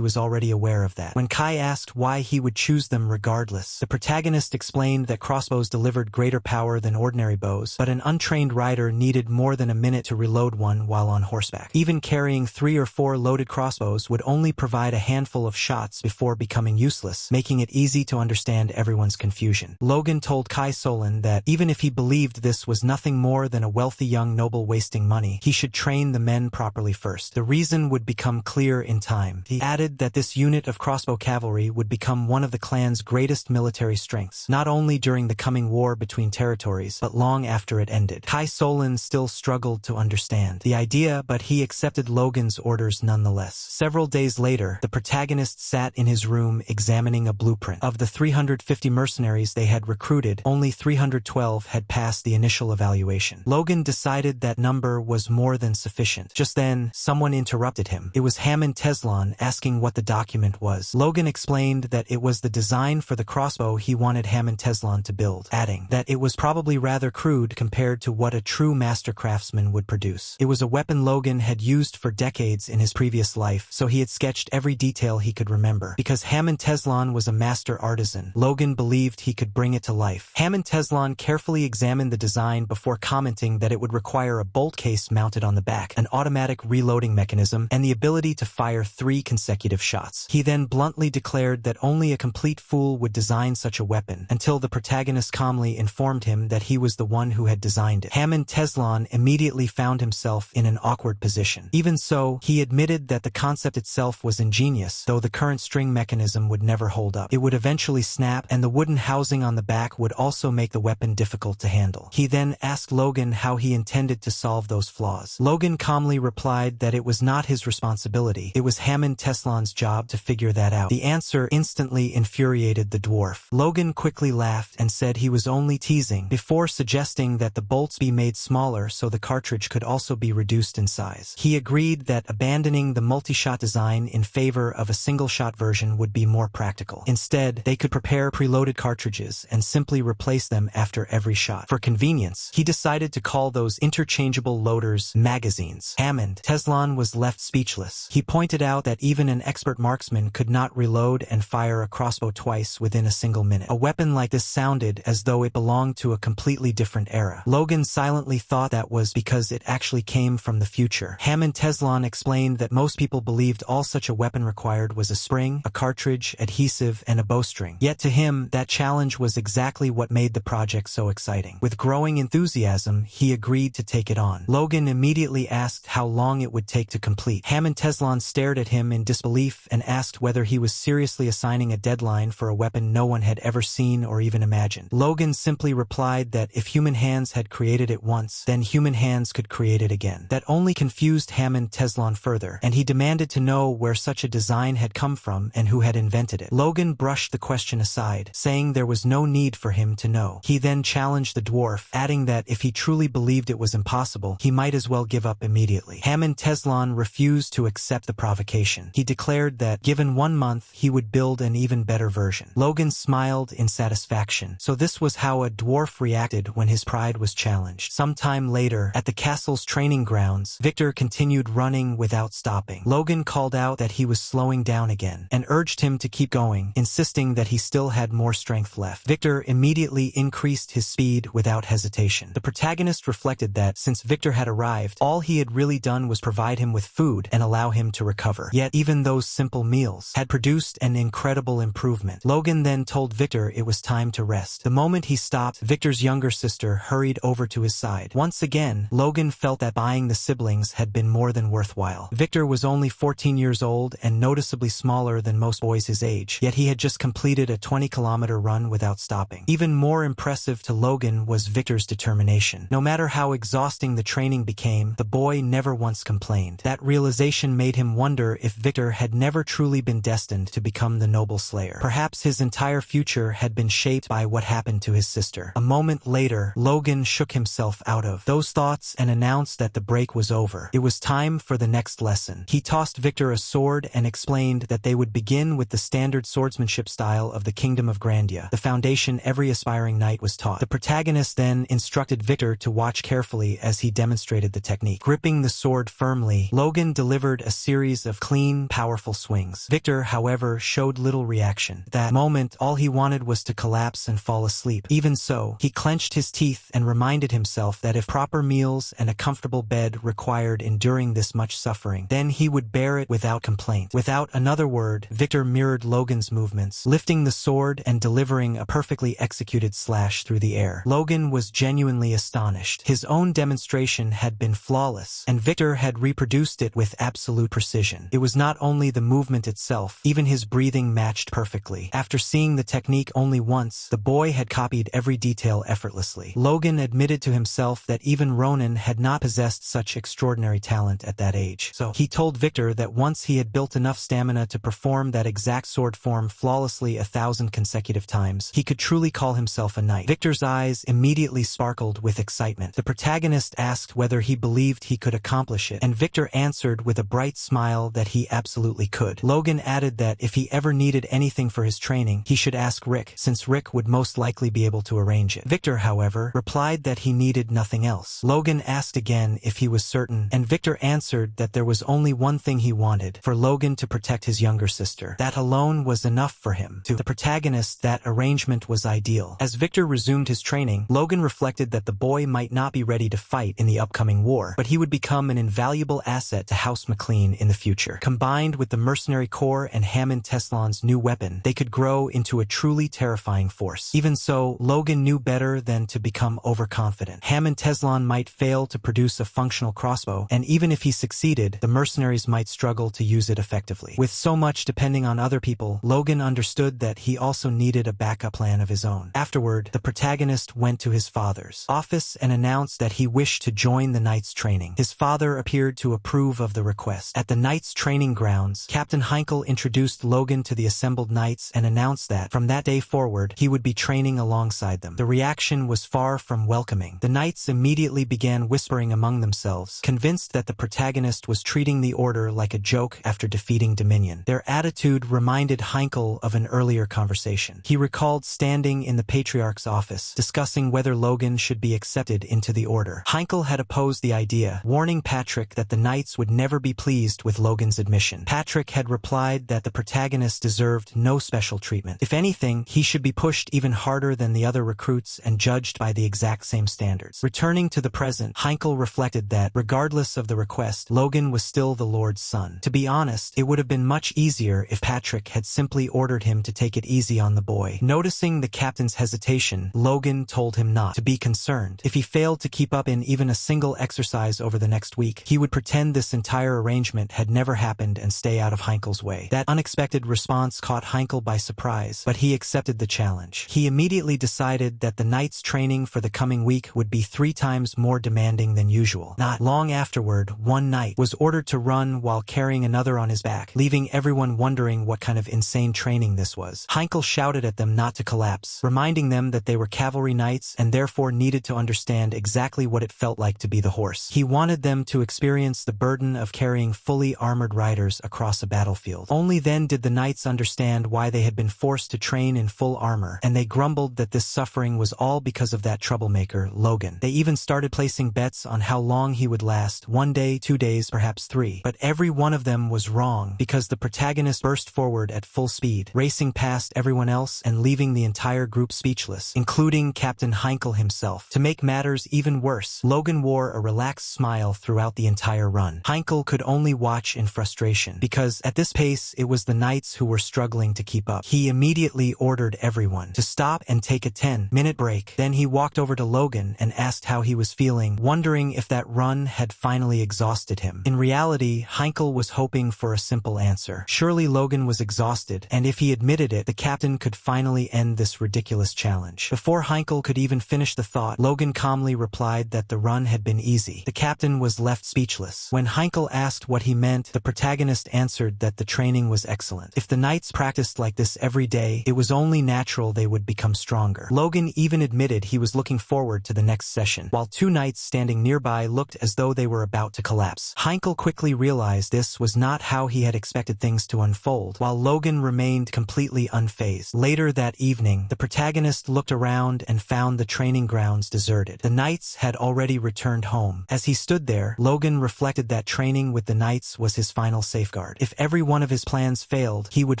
was already aware of that. When Kai asked why he would choose them regardless, the protagonist explained that crossbows delivered greater power than ordinary bows, but an untrained rider needed more than a minute to reload one while on horseback. Even carrying 3 or 4 loaded crossbows would only provide a handful of shots before becoming useless, making it easy to understand everyone's confusion. Logan told Kai Solon that even if he believed this was nothing more than a wealthy young noble wasting money, he should train the men properly first. The reason would become clear in time. He added that this unit of crossbow cavalry would become one of the clan's greatest military strengths, not only during the coming war between territories, but long after it ended. Kai Solon still struggled to understand the idea, but he accepted Logan's orders nonetheless. Several days later, the protagonist sat in his room examining a blueprint. Of the 350 mercenaries they had recruited, only 312 had passed the initial evaluation. Logan decided that number was more than sufficient. Just then, someone interrupted him. It was Hammond Teslon asking what the document was. Logan explained that it was the design for the crossbow he wanted Hammond Teslon to build, adding that it was probably rather crude compared to what a true master craftsman would produce. It was a weapon Logan had used for decades in his previous life, so he had sketched every detail he could remember. Because Hammond Teslon was a master artisan, Logan believed he could bring it to life. Hammond Teslon carefully examined the design before commenting that it would require a bolt case mounted on the back, an automatic reloading mechanism, and the ability to fire 3 consecutive shots. He then bluntly declared that only a complete fool would design such a weapon, until the protagonist calmly informed him that he was the one who had designed it. Hammond Teslon immediately found himself in an awkward position. Even so, he admitted that the concept itself was ingenious, though the current string mechanism would never hold up. It would eventually snap, and the wooden housing on the back would also make the weapon difficult to handle. He then asked Logan how he intended to solve those flaws. Logan calmly replied that it was not his responsibility. It was Hammond Teslon's job to figure that out. The answer instantly infuriated the dwarf. Logan quickly laughed and said he was only teasing, before suggesting that the bolts be made smaller so the cartridge could also be reduced in size. He agreed that abandoning the multi-shot design in favor of a single-shot version would be more practical. Instead, they could prepare preloaded cartridges and simply replace them after every shot. For convenience, he decided to call those interchangeable loaders magazines. Hammond Teslon was left speechless. He pointed out that even an expert marksman could not reload and fire a crossbow twice within a single minute. A weapon like this sounded as though it belonged to a completely different era. Logan silently thought that was because it actually came from the future. Hammond Teslon explained that most people believed all such a weapon required was a spring, a cartridge, adhesive, and a bowstring. Yet to him, that challenge was exactly what made the project so exciting. With growing enthusiasm, he agreed to take it on. Logan immediately asked how long it would take to complete. Hammond Teslon stared at him in disbelief and asked whether he was seriously assigning a deadline for a weapon no one had ever seen or even imagined. Logan simply replied that if human hands had created it once, then human hands could create it again. That only confused Hammond Teslon further, and he demanded to know where such a design had come from and who had invented it. Logan brushed the question aside, saying there was no need for him to know. He then challenged the dwarf, adding that if he truly believed it was impossible, he might as well give up immediately. Hammond Teslon refused to accept the provocation. He declared that, given 1 month, he would build an even better version. Logan smiled in satisfaction. So this was how a dwarf reacted when his pride was challenged. Sometime later, at the castle's training grounds, Victor continued running without stopping. Logan called out that he was slowing down again, and urged him to keep going, insisting that he still had more strength left. Victor immediately increased his speed without hesitation. The protagonist reflected that, since Victor had arrived, all he had really done was provide him with food and allow him to recover. Yet even those simple meals had produced an incredible improvement. Logan then told Victor it was time to rest. The moment he stopped, Victor's younger sister hurried over to his side. Once again, Logan felt that buying the siblings had been more than worthwhile. Victor was only 14 years old and noticeably smaller than most boys his age, yet he had just completed a 20-kilometer run without stopping. Even more impressive to Logan was Victor's determination. No matter how exhausting the training became, the boy never once complained. That realization made him wonder if Victor had never truly been destined to become the noble slayer. Perhaps his entire future had been shaped by what happened to his sister. A moment later, Logan shook himself out of those thoughts and announced that the break was over. It was time for the next lesson. He tossed Victor a sword and explained that they would begin with the standard swordsmanship leadership style of the Kingdom of Grandia, the foundation every aspiring knight was taught. The protagonist then instructed Victor to watch carefully as he demonstrated the technique. Gripping the sword firmly, Logan delivered a series of clean, powerful swings. Victor, however, showed little reaction. At that moment, all he wanted was to collapse and fall asleep. Even so, he clenched his teeth and reminded himself that if proper meals and a comfortable bed required enduring this much suffering, then he would bear it without complaint. Without another word, Victor mirrored Logan's movements, lifting the sword and delivering a perfectly executed slash through the air. Logan was genuinely astonished. His own demonstration had been flawless, and Victor had reproduced it with absolute precision. It was not only the movement itself, even his breathing matched perfectly. After seeing the technique only once, the boy had copied every detail effortlessly. Logan admitted to himself that even Ronin had not possessed such extraordinary talent at that age. So, he told Victor that once he had built enough stamina to perform that exact sword form flawlessly 1,000 consecutive times, he could truly call himself a knight. Victor's eyes immediately sparkled with excitement. The protagonist asked whether he believed he could accomplish it, and Victor answered with a bright smile that he absolutely could. Logan added that if he ever needed anything for his training, he should ask Rick, since Rick would most likely be able to arrange it. Victor, however, replied that he needed nothing else. Logan asked again if he was certain, and Victor answered that there was only one thing he wanted: for Logan to protect his younger sister. That alone was enough for him. To the protagonist, that arrangement was ideal. As Victor resumed his training, Logan reflected that the boy might not be ready to fight in the upcoming war, but he would become an invaluable asset to House McLean in the future. Combined with the mercenary corps and Hammond Teslon's new weapon, they could grow into a truly terrifying force. Even so, Logan knew better than to become overconfident. Hammond Teslon might fail to produce a functional crossbow, and even if he succeeded, the mercenaries might struggle to use it effectively. With so much depending on other people, Logan understood that he also needed a backup plan of his own. Afterward, the protagonist went to his father's office and announced that he wished to join the Knights training. His father appeared to approve of the request. At the Knights training grounds, Captain Heinkel introduced Logan to the assembled Knights and announced that, from that day forward, he would be training alongside them. The reaction was far from welcoming. The Knights immediately began whispering among themselves, convinced that the protagonist was treating the order like a joke after defeating Dominion. Their attitude reminded Heinkel of an earlier conversation. He recalled standing in the Patriarch's office, discussing whether Logan should be accepted into the order. Heinkel had opposed the idea, warning Patrick that the Knights would never be pleased with Logan's admission. Patrick had replied that the protagonist deserved no special treatment. If anything, he should be pushed even harder than the other recruits and judged by the exact same standards. Returning to the present, Heinkel reflected that, regardless of the request, Logan was still the Lord's son. To be honest, it would have been much easier if Patrick had simply ordered him to take it easy on the boy. Noticing the captain's hesitation, Logan told him not to be concerned. If he failed to keep up in even a single exercise over the next week, he would pretend this entire arrangement had never happened and stay out of Heinkel's way. That unexpected response caught Heinkel by surprise, but he accepted the challenge. He immediately decided that the Knights training for the coming week would be 3 times more demanding than usual. Not long afterward, one knight was ordered to run while carrying another on his back, leaving everyone wondering what kind of insane training this was. Heinkel shouted at them not to collapse, reminding them that they were cavalry knights and therefore needed to understand exactly what it felt like to be the horse. He wanted them to experience the burden of carrying fully armored riders across a battlefield. Only then did the knights understand why they had been forced to train in full armor, and they grumbled that this suffering was all because of that troublemaker, Logan. They even started placing bets on how long he would last, 1 day, 2 days, perhaps 3. But every one of them was wrong, because the protagonist burst forward at full speed, racing past everyone else and leaving the entire group speechless, including Captain Heinkel himself. To make matters even worse, Logan wore a relaxed smile throughout the entire run. Heinkel could only watch in frustration, because at this pace it was the knights who were struggling to keep up. He immediately ordered everyone to stop and take a 10-minute break. Then he walked over to Logan and asked how he was feeling, wondering if that run had finally exhausted him. In reality, Heinkel was hoping for a simple answer. Surely Logan was exhausted, and if he admitted it, the captain could finally end this ridiculous challenge. Before Heinkel could even finish the thought, Logan calmly replied that the run had been easy. The captain was left speechless. When Heinkel asked what he meant, the protagonist answered that the training was excellent. If the knights practiced like this every day, it was only natural they would become stronger. Logan even admitted he was looking forward to the next session, while 2 knights standing nearby looked as though they were about to collapse. Heinkel quickly realized this was not how he had expected things to unfold. While Logan remained remained completely unfazed. Later that evening, the protagonist looked around and found the training grounds deserted. The knights had already returned home. As he stood there, Logan reflected that training with the knights was his final safeguard. If every one of his plans failed, he would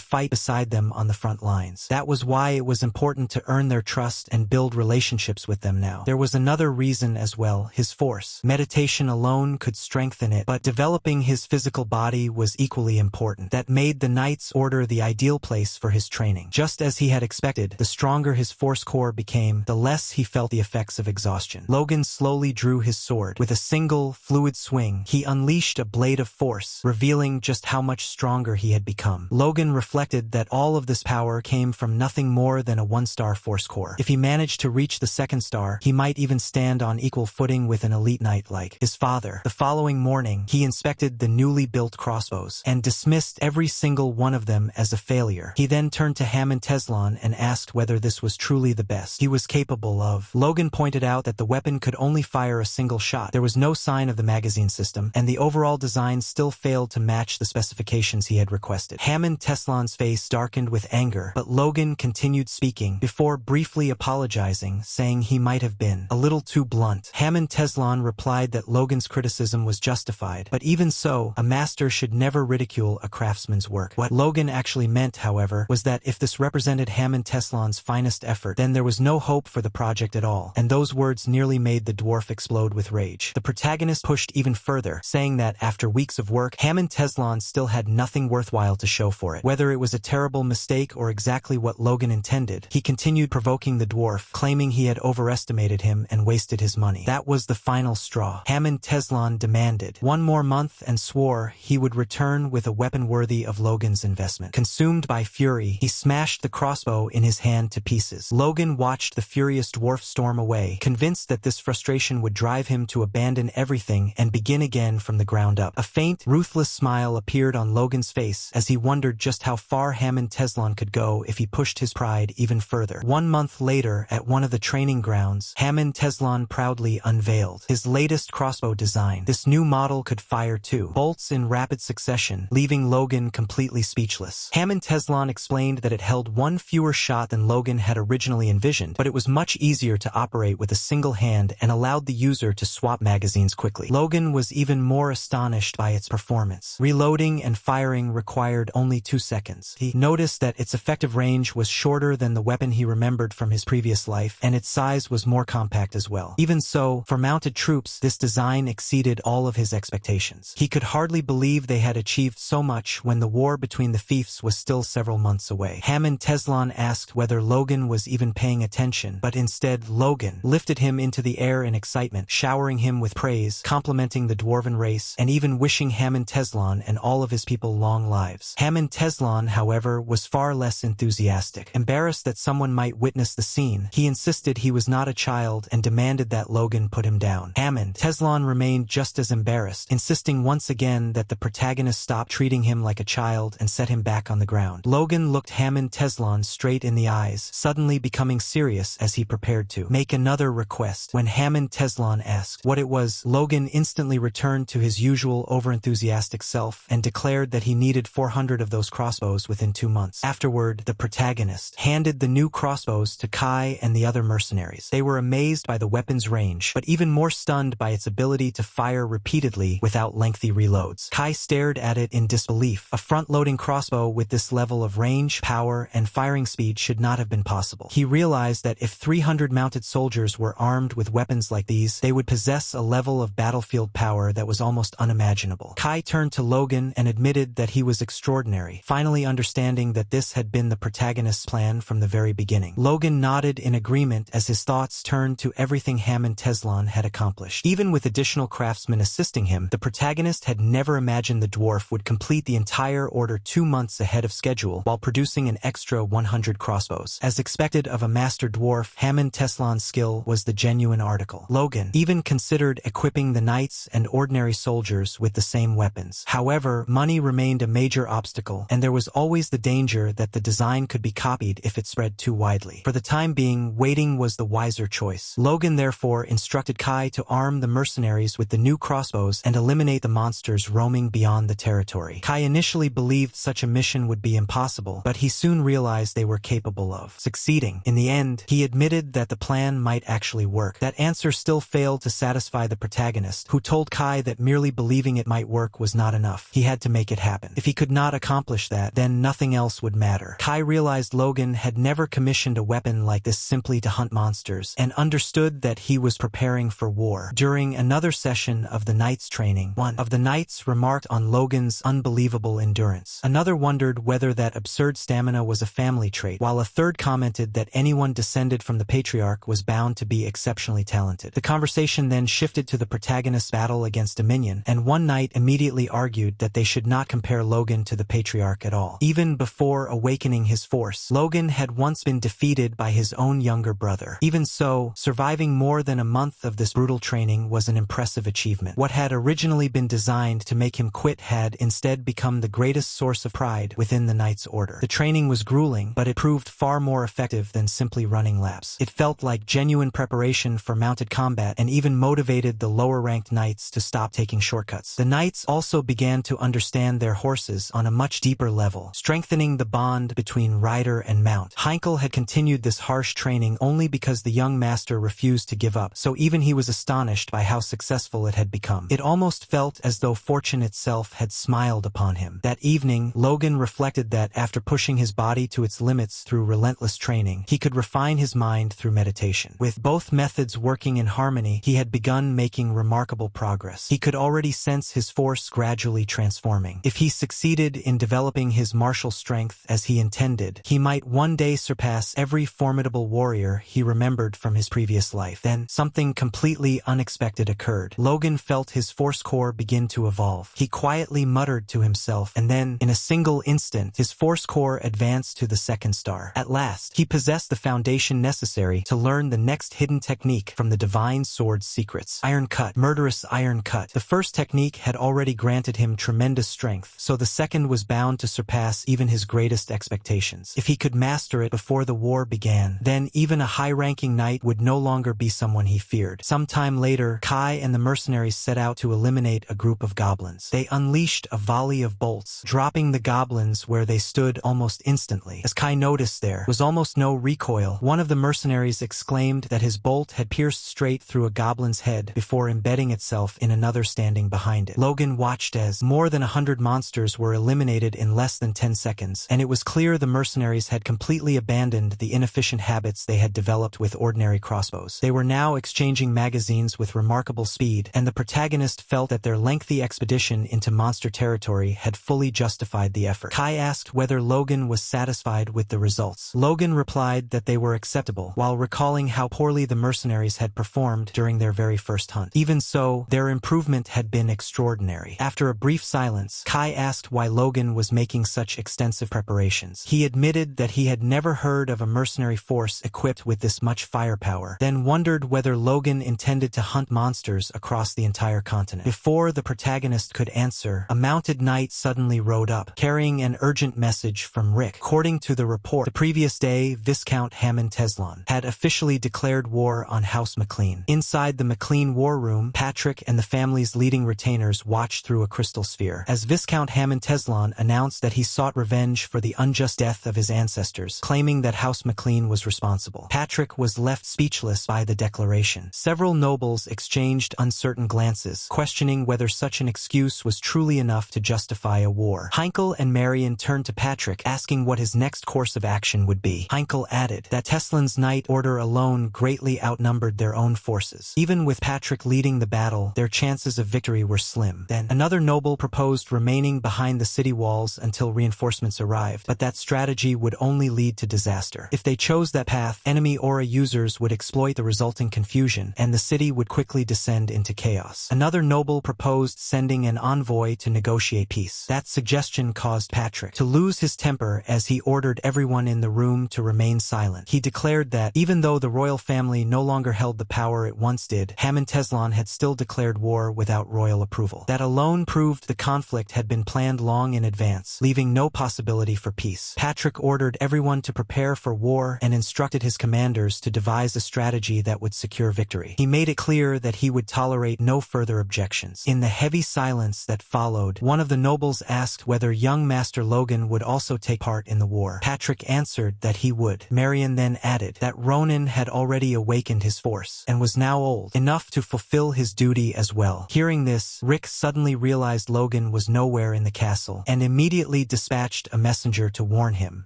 fight beside them on the front lines. That was why it was important to earn their trust and build relationships with them now. There was another reason as well, his force. Meditation alone could strengthen it, but developing his physical body was equally important. That made the Knight's Order the ideal place for his training. Just as he had expected, the stronger his force core became, the less he felt the effects of exhaustion. Logan slowly drew his sword. With a single, fluid swing, he unleashed a blade of force, revealing just how much stronger he had become. Logan reflected that all of this power came from nothing more than a one-star force core. If he managed to reach the second star, he might even stand on equal footing with an elite knight like his father. The following morning, he inspected the newly built crossbows and dismissed every single one of them as a failure. He then turned to Hammond Teslan and asked whether this was truly the best he was capable of. Logan pointed out that the weapon could only fire a single shot. There was no sign of the magazine system, and the overall design still failed to match the specifications he had requested. Hammond Teslan's face darkened with anger, but Logan continued speaking before briefly apologizing, saying he might have been a little too blunt. Hammond Teslan replied that Logan's criticism was justified, but even so, a master should never ridicule a craftsman's work. What Logan actually meant, however, was that if this represented Hammond Teslan's finest effort, then there was no hope for the project at all, and those words nearly made the dwarf explode with rage. The protagonist pushed even further, saying that after weeks of work, Hammond Teslan still had nothing worthwhile to show for it. Whether it was a terrible mistake or exactly what Logan intended, he continued provoking the dwarf, claiming he had overestimated him and wasted his money. That was the final straw. Hammond Teslan demanded one more month and swore he would return with a weapon worthy of Logan's investment. Consumed by fury, he smashed the crossbow in his hand to pieces. Logan watched the furious dwarf storm away, convinced that this frustration would drive him to abandon everything and begin again from the ground up. A faint, ruthless smile appeared on Logan's face as he wondered just how far Hammond Teslan could go if he pushed his pride even further. 1 month later, at one of the training grounds, Hammond Teslan proudly unveiled his latest crossbow design. This new model could fire 2 bolts in rapid succession, leaving Logan completely speechless. Hammond Teslan explained that it held 1 fewer shot than Logan had originally envisioned, but it was much easier to operate with a single hand and allowed the user to swap magazines quickly. Logan was even more astonished by its performance. Reloading and firing required only 2 seconds. He noticed that its effective range was shorter than the weapon he remembered from his previous life, and its size was more compact as well. Even so, for mounted troops, this design exceeded all of his expectations. He could hardly believe they had achieved so much when the war between the fiefs was still several months away. Hammond Teslan asked whether Logan was even paying attention, but instead Logan lifted him into the air in excitement, showering him with praise, complimenting the dwarven race, and even wishing Hammond Teslan and all of his people long lives. Hammond Teslan, however, was far less enthusiastic. Embarrassed that someone might witness the scene, he insisted he was not a child and demanded that Logan put him down. Hammond Teslan remained just as embarrassed, insisting once again that the protagonist stop treating him like a child and set him back on the ground. Logan looked Hammond Teslan straight in the eyes, suddenly becoming serious as he prepared to make another request. When Hammond Teslan asked what it was, Logan instantly returned to his usual overenthusiastic self and declared that he needed 400 of those crossbows within 2 months. Afterward, the protagonist handed the new crossbows to Kai and the other mercenaries. They were amazed by the weapon's range, but even more stunned by its ability to fire repeatedly without lengthy reloads. Kai stared at it in disbelief. A front-loading crossbow with this level of range, power, and firing speed should not have been possible. He realized that if 300 mounted soldiers were armed with weapons like these, they would possess a level of battlefield power that was almost unimaginable. Kai turned to Logan and admitted that he was extraordinary, finally understanding that this had been the protagonist's plan from the very beginning. Logan nodded in agreement as his thoughts turned to everything Hammond Teslan had accomplished. Even with additional craftsmen assisting him, the protagonist had never imagined the dwarf would complete the entire order 2 months ahead of schedule while producing an extra 100 crossbows. As expected of a master dwarf, Hammond Teslan's skill was the genuine article. Logan even considered equipping the knights and ordinary soldiers with the same weapons. However, money remained a major obstacle, and there was always the danger that the design could be copied if it spread too widely. For the time being, waiting was the wiser choice. Logan therefore instructed Kai to arm the mercenaries with the new crossbows and eliminate the monsters roaming beyond the territory. Kai initially believed such a mission would be impossible, impossible, but he soon realized they were capable of succeeding. In the end, he admitted that the plan might actually work. That answer still failed to satisfy the protagonist, who told Kai that merely believing it might work was not enough. He had to make it happen. If he could not accomplish that, then nothing else would matter. Kai realized Logan had never commissioned a weapon like this simply to hunt monsters, and understood that he was preparing for war. During another session of the Knights training, one of the Knights remarked on Logan's unbelievable endurance. Another wondered whether that absurd stamina was a family trait, while a third commented that anyone descended from the patriarch was bound to be exceptionally talented. The conversation then shifted to the protagonist's battle against Dominion, and one knight immediately argued that they should not compare Logan to the patriarch at all. Even before awakening his force, Logan had once been defeated by his own younger brother. Even so, surviving more than a month of this brutal training was an impressive achievement. What had originally been designed to make him quit had instead become the greatest source of pride within the Knights Order. The training was grueling, but it proved far more effective than simply running laps. It felt like genuine preparation for mounted combat, and even motivated the lower-ranked knights to stop taking shortcuts. The knights also began to understand their horses on a much deeper level, strengthening the bond between rider and mount. Heinkel had continued this harsh training only because the young master refused to give up, so even he was astonished by how successful it had become. It almost felt as though fortune itself had smiled upon him. That evening, Logan reflected that after pushing his body to its limits through relentless training, he could refine his mind through meditation. With both methods working in harmony, he had begun making remarkable progress. He could already sense his force gradually transforming. If he succeeded in developing his martial strength as he intended, he might one day surpass every formidable warrior he remembered from his previous life. Then, something completely unexpected occurred. Logan felt his force core begin to evolve. He quietly muttered to himself, and then, in a single instant, his force core advanced to the second star. At last, he possessed the foundation necessary to learn the next hidden technique from the divine sword's secrets. Iron Cut. Murderous Iron Cut. The first technique had already granted him tremendous strength, so the second was bound to surpass even his greatest expectations. If he could master it before the war began, then even a high-ranking knight would no longer be someone he feared. Sometime later, Kai and the mercenaries set out to eliminate a group of goblins. They unleashed a volley of bolts, dropping the goblins where they stood almost instantly. As Kai noticed, there was almost no recoil. One of the mercenaries exclaimed that his bolt had pierced straight through a goblin's head before embedding itself in another standing behind it. Logan watched as more than 100 monsters were eliminated in less than 10 seconds, and it was clear the mercenaries had completely abandoned the inefficient habits they had developed with ordinary crossbows. They were now exchanging magazines with remarkable speed, and the protagonist felt that their lengthy expedition into monster territory had fully justified the effort. Kai asked whether Logan was satisfied with the results. Logan replied that they were acceptable, while recalling how poorly the mercenaries had performed during their very first hunt. Even so, their improvement had been extraordinary. After a brief silence, Kai asked why Logan was making such extensive preparations. He admitted that he had never heard of a mercenary force equipped with this much firepower, then wondered whether Logan intended to hunt monsters across the entire continent. Before the protagonist could answer, a mounted knight suddenly rode up, carrying an urgent message from Rick. According to the report, the previous day, Viscount Hammond Teslan had officially declared war on House McLean. Inside the McLean war room, Patrick and the family's leading retainers watched through a crystal sphere, as Viscount Hammond Teslan announced that he sought revenge for the unjust death of his ancestors, claiming that House McLean was responsible. Patrick was left speechless by the declaration. Several nobles exchanged uncertain glances, questioning whether such an excuse was truly enough to justify a war. Heinkel and Marion turned to Patrick, asking what his next course of action would be. Heinkel added that Teslan's Knight Order alone greatly outnumbered their own forces. Even with Patrick leading the battle, their chances of victory were slim. Then, another noble proposed remaining behind the city walls until reinforcements arrived, but that strategy would only lead to disaster. If they chose that path, enemy aura users would exploit the resulting confusion, and the city would quickly descend into chaos. Another noble proposed sending an envoy to negotiate peace. That suggestion caused Patrick to lose his temper as he ordered everyone in the room to remain silent. He declared that, even though the royal family no longer held the power it once did, Hammond Teslan had still declared war without royal approval. That alone proved the conflict had been planned long in advance, leaving no possibility for peace. Patrick ordered everyone to prepare for war and instructed his commanders to devise a strategy that would secure victory. He made it clear that he would tolerate no further objections. In the heavy silence that followed, one of the nobles asked whether young Master Logan Logan would also take part in the war. Patrick answered that he would. Marion then added that Ronan had already awakened his force and was now old enough to fulfill his duty as well. Hearing this, Rick suddenly realized Logan was nowhere in the castle and immediately dispatched a messenger to warn him.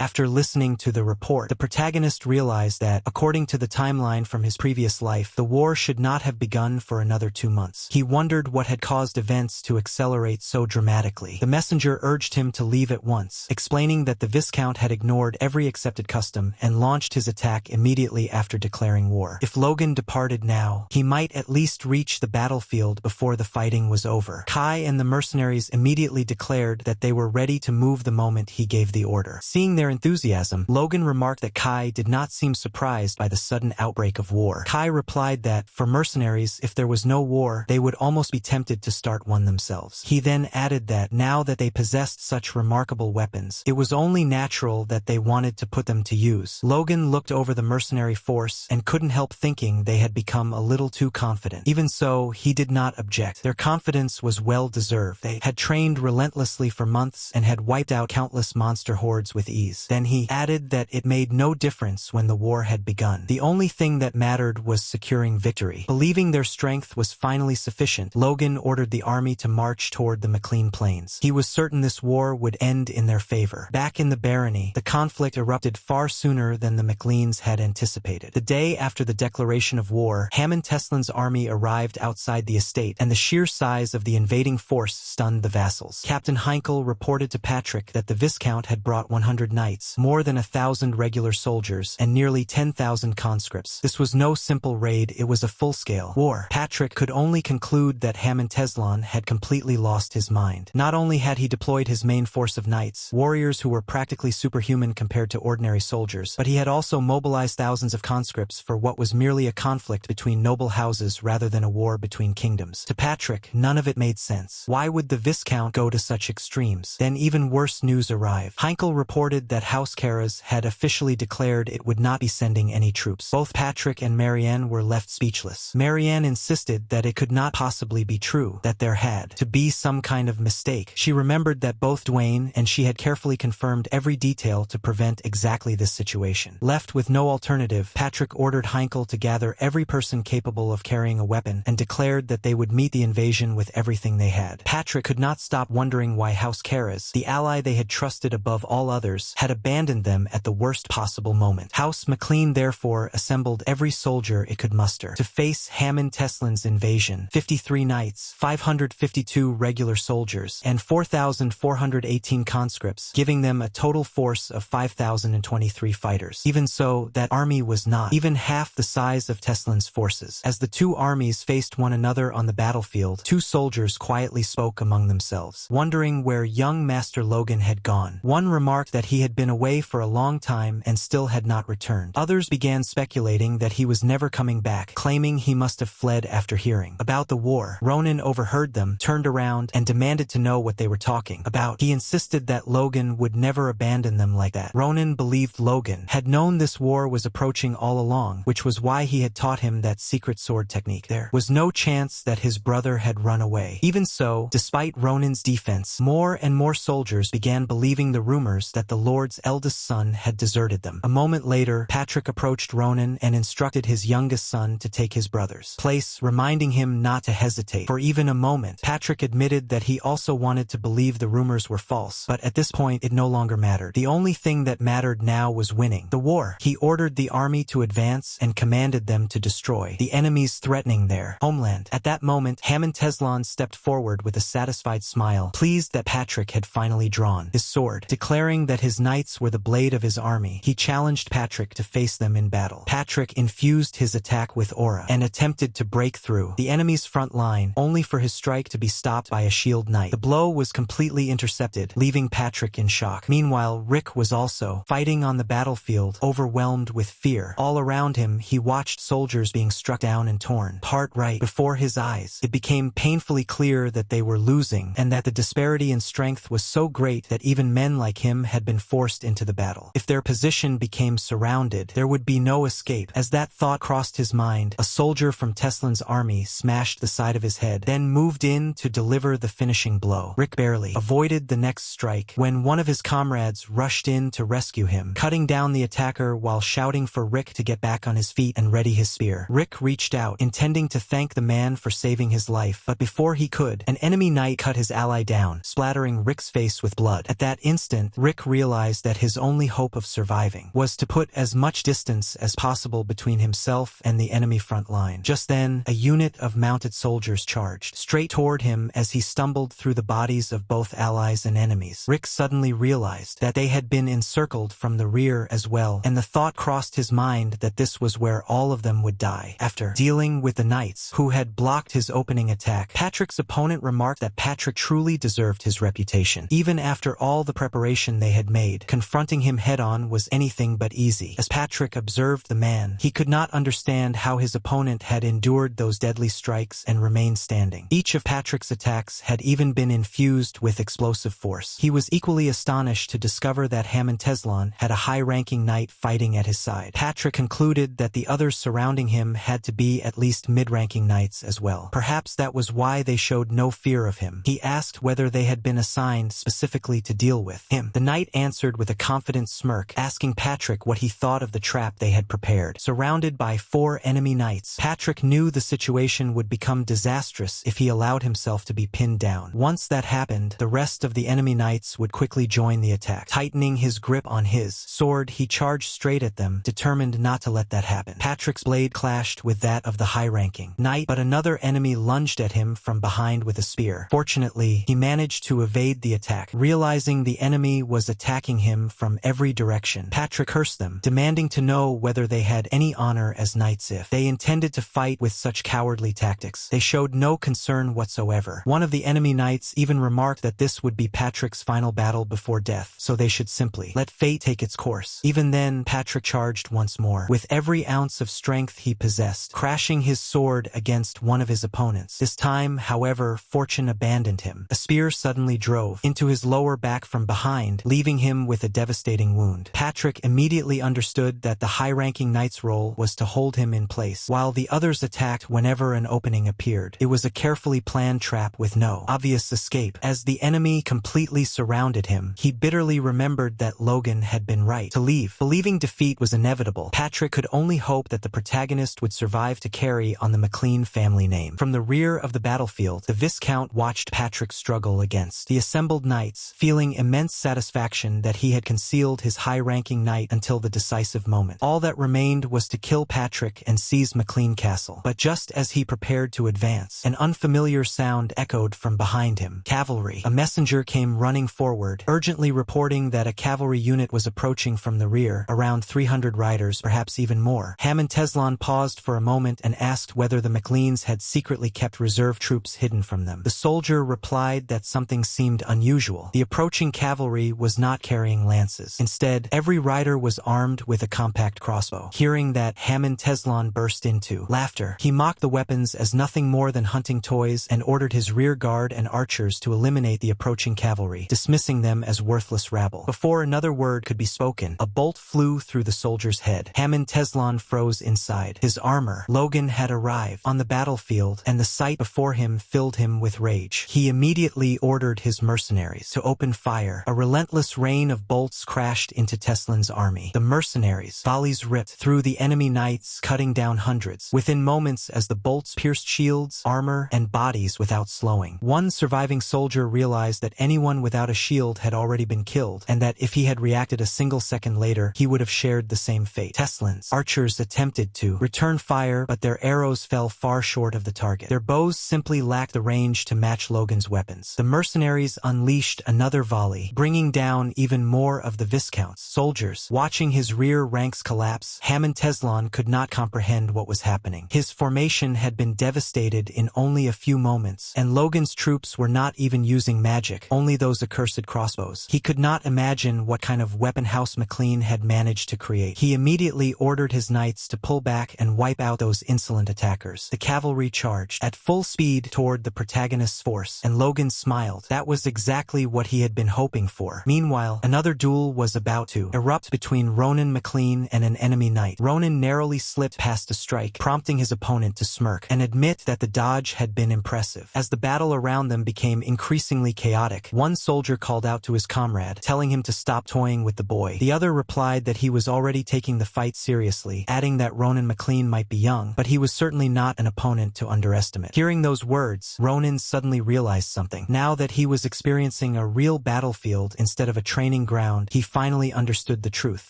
After listening to the report, the protagonist realized that, according to the timeline from his previous life, the war should not have begun for another 2 months. He wondered what had caused events to accelerate so dramatically. The messenger urged him to leave at once, explaining that the Viscount had ignored every accepted custom and launched his attack immediately after declaring war. If Logan departed now, he might at least reach the battlefield before the fighting was over. Kai and the mercenaries immediately declared that they were ready to move the moment he gave the order. Seeing their enthusiasm, Logan remarked that Kai did not seem surprised by the sudden outbreak of war. Kai replied that, for mercenaries, if there was no war, they would almost be tempted to start one themselves. He then added that, now that they possessed such remarkable weapons, it was only natural that they wanted to put them to use. Logan looked over the mercenary force and couldn't help thinking they had become a little too confident. Even so, he did not object. Their confidence was well deserved. They had trained relentlessly for months and had wiped out countless monster hordes with ease. Then he added that it made no difference when the war had begun. The only thing that mattered was securing victory. Believing their strength was finally sufficient, Logan ordered the army to march toward the McLean Plains. He was certain this war would end in their favor. Back in the barony, the conflict erupted far sooner than the McLeans had anticipated. The day after the declaration of war, Hammond Teslin's army arrived outside the estate, and the sheer size of the invading force stunned the vassals. Captain Heinkel reported to Patrick that the Viscount had brought 100 knights, more than 1,000 regular soldiers, and nearly 10,000 conscripts. This was no simple raid, it was a full-scale war. Patrick could only conclude that Hammond Teslon had completely lost his mind. Not only had he deployed his main force of knights, warriors who were practically superhuman compared to ordinary soldiers, but he had also mobilized thousands of conscripts for what was merely a conflict between noble houses rather than a war between kingdoms. To Patrick, none of it made sense. Why would the Viscount go to such extremes? Then even worse news arrived. Heinkel reported that House Caras had officially declared it would not be sending any troops. Both Patrick and Marianne were left speechless. Marianne insisted that it could not possibly be true, that there had to be some kind of mistake. She remembered that both Dwayne and she had carefully confirmed every detail to prevent exactly this situation. Left with no alternative, Patrick ordered Heinkel to gather every person capable of carrying a weapon and declared that they would meet the invasion with everything they had. Patrick could not stop wondering why House Caras, the ally they had trusted above all others, had abandoned them at the worst possible moment. House McLean therefore assembled every soldier it could muster to face Hammond Teslin's invasion: 53 knights, 552 regular soldiers, and 4,418 conscripts, giving them a total force of 5,023 fighters. Even so, that army was not even half the size of Teslin's forces. As the two armies faced one another on the battlefield, two soldiers quietly spoke among themselves, wondering where young Master Logan had gone. One remarked that he had been away for a long time and still had not returned. Others began speculating that he was never coming back, claiming he must have fled after hearing about the war. Ronan overheard them, turned around, and demanded to know what they were talking about. He insisted that Logan would never abandon them like that. Ronan believed Logan had known this war was approaching all along, which was why he had taught him that secret sword technique. There was no chance that his brother had run away. Even so, despite Ronan's defense, more and more soldiers began believing the rumors that the Lord's eldest son had deserted them. A moment later, Patrick approached Ronan and instructed his youngest son to take his brother's place, reminding him not to hesitate for even a moment. Patrick admitted that he also wanted to believe the rumors were false, but at this point it no longer mattered. The only thing that mattered now was winning the war. He ordered the army to advance and commanded them to destroy the enemies threatening their homeland. At that moment, Hammond Teslon stepped forward with a satisfied smile, pleased that Patrick had finally drawn his sword. Declaring that his knights were the blade of his army, he challenged Patrick to face them in battle. Patrick infused his attack with aura and attempted to break through the enemy's front line, only for his strike to be stopped by a shield knight. The blow was completely intercepted, leaving Patrick in shock. Meanwhile, Rick was also fighting on the battlefield, overwhelmed with fear. All around him, he watched soldiers being struck down and torn apart right before his eyes. It became painfully clear that they were losing, and that the disparity in strength was so great that even men like him had been forced into the battle. If their position became surrounded, there would be no escape. As that thought crossed his mind, a soldier from Teslin's army smashed the side of his head, then moved in to deliver the finishing blow. Rick barely avoided the next strike when when one of his comrades rushed in to rescue him, cutting down the attacker while shouting for Rick to get back on his feet and ready his spear. Rick reached out, intending to thank the man for saving his life, but before he could, an enemy knight cut his ally down, splattering Rick's face with blood. At that instant, Rick realized that his only hope of surviving was to put as much distance as possible between himself and the enemy front line. Just then, a unit of mounted soldiers charged straight toward him as he stumbled through the bodies of both allies and enemies. Rick suddenly realized that they had been encircled from the rear as well, and the thought crossed his mind that this was where all of them would die. After dealing with the knights who had blocked his opening attack, Patrick's opponent remarked that Patrick truly deserved his reputation. Even after all the preparation they had made, confronting him head-on was anything but easy. As Patrick observed the man, he could not understand how his opponent had endured those deadly strikes and remained standing. Each of Patrick's attacks had even been infused with explosive force. He was equally astonished to discover that Hammond Teslan had a high-ranking knight fighting at his side. Patrick concluded that the others surrounding him had to be at least mid-ranking knights as well. Perhaps that was why they showed no fear of him. He asked whether they had been assigned specifically to deal with him. The knight answered with a confident smirk, asking Patrick what he thought of the trap they had prepared. Surrounded by 4 enemy knights, Patrick knew the situation would become disastrous if he allowed himself to be pinned down. Once that happened, the rest of the enemy knights would quickly join the attack. Tightening his grip on his sword, he charged straight at them, determined not to let that happen. Patrick's blade clashed with that of the high-ranking knight, but another enemy lunged at him from behind with a spear. Fortunately, he managed to evade the attack. Realizing the enemy was attacking him from every direction, Patrick cursed them, demanding to know whether they had any honor as knights if they intended to fight with such cowardly tactics. They showed no concern whatsoever. One of the enemy knights even remarked that this would be Patrick's final battle before death, so they should simply let fate take its course. Even then, Patrick charged once more, with every ounce of strength he possessed, crashing his sword against one of his opponents. This time, however, fortune abandoned him. A spear suddenly drove into his lower back from behind, leaving him with a devastating wound. Patrick immediately understood that the high-ranking knight's role was to hold him in place, while the others attacked whenever an opening appeared. It was a carefully planned trap with no obvious escape. As the enemy completely surrounded him, he bitterly remembered that Logan had been right to leave. Believing defeat was inevitable, Patrick could only hope that the protagonist would survive to carry on the McLean family name. From the rear of the battlefield, the Viscount watched Patrick struggle against the assembled knights, feeling immense satisfaction that he had concealed his high-ranking knight until the decisive moment. All that remained was to kill Patrick and seize McLean Castle. But just as he prepared to advance, an unfamiliar sound echoed from behind him. Cavalry. A messenger came running forward, urgently reporting that a cavalry unit was approaching from the rear, around 300 riders, perhaps even more. Hammond Teslan paused for a moment and asked whether the McLeans had secretly kept reserve troops hidden from them. The soldier replied that something seemed unusual. The approaching cavalry was not carrying lances. Instead, every rider was armed with a compact crossbow. Hearing that, Hammond Teslan burst into laughter. He mocked the weapons as nothing more than hunting toys and ordered his rear guard and archers to eliminate the approaching cavalry, dismissing them as worthless rabble. Before another word could be spoken, a bolt flew through the soldier's head. Hammond Teslan froze inside. His armor, Logan, had arrived on the battlefield, and the sight before him filled him with rage. He immediately ordered his mercenaries to open fire. A relentless rain of bolts crashed into Teslan's army. The mercenaries' volleys ripped through the enemy knights, cutting down hundreds. Within moments, as the bolts pierced shields, armor, and bodies without slowing, one surviving soldier realized that anyone without a shield had already been killed, and that if he had reacted a single second later, he would have shared the same fate. Teslan's archers attempted to return fire, but their arrows fell far short of the target. Their bows simply lacked the range to match Logan's weapons. The mercenaries unleashed another volley, bringing down even more of the Viscount's soldiers. Watching his rear ranks collapse, Hammond Teslan could not comprehend what was happening. His formation had been devastated in only a few moments, and Logan's troops were not even using magic, only those accursed crossbows. He could not imagine what kind of weapon House McLean had managed to create. He immediately ordered his knights to pull back and wipe out those insolent attackers. The cavalry charged at full speed toward the protagonist's force, and Logan smiled. That was exactly what he had been hoping for. Meanwhile, another duel was about to erupt between Ronan McLean and an enemy knight. Ronan narrowly slipped past a strike, prompting his opponent to smirk and admit that the dodge had been impressive. As the battle around them became increasingly chaotic, one soldier called called out to his comrade, telling him to stop toying with the boy. The other replied that he was already taking the fight seriously, adding that Ronan McLean might be young, but he was certainly not an opponent to underestimate. Hearing those words, Ronan suddenly realized something. Now that he was experiencing a real battlefield instead of a training ground, he finally understood the truth.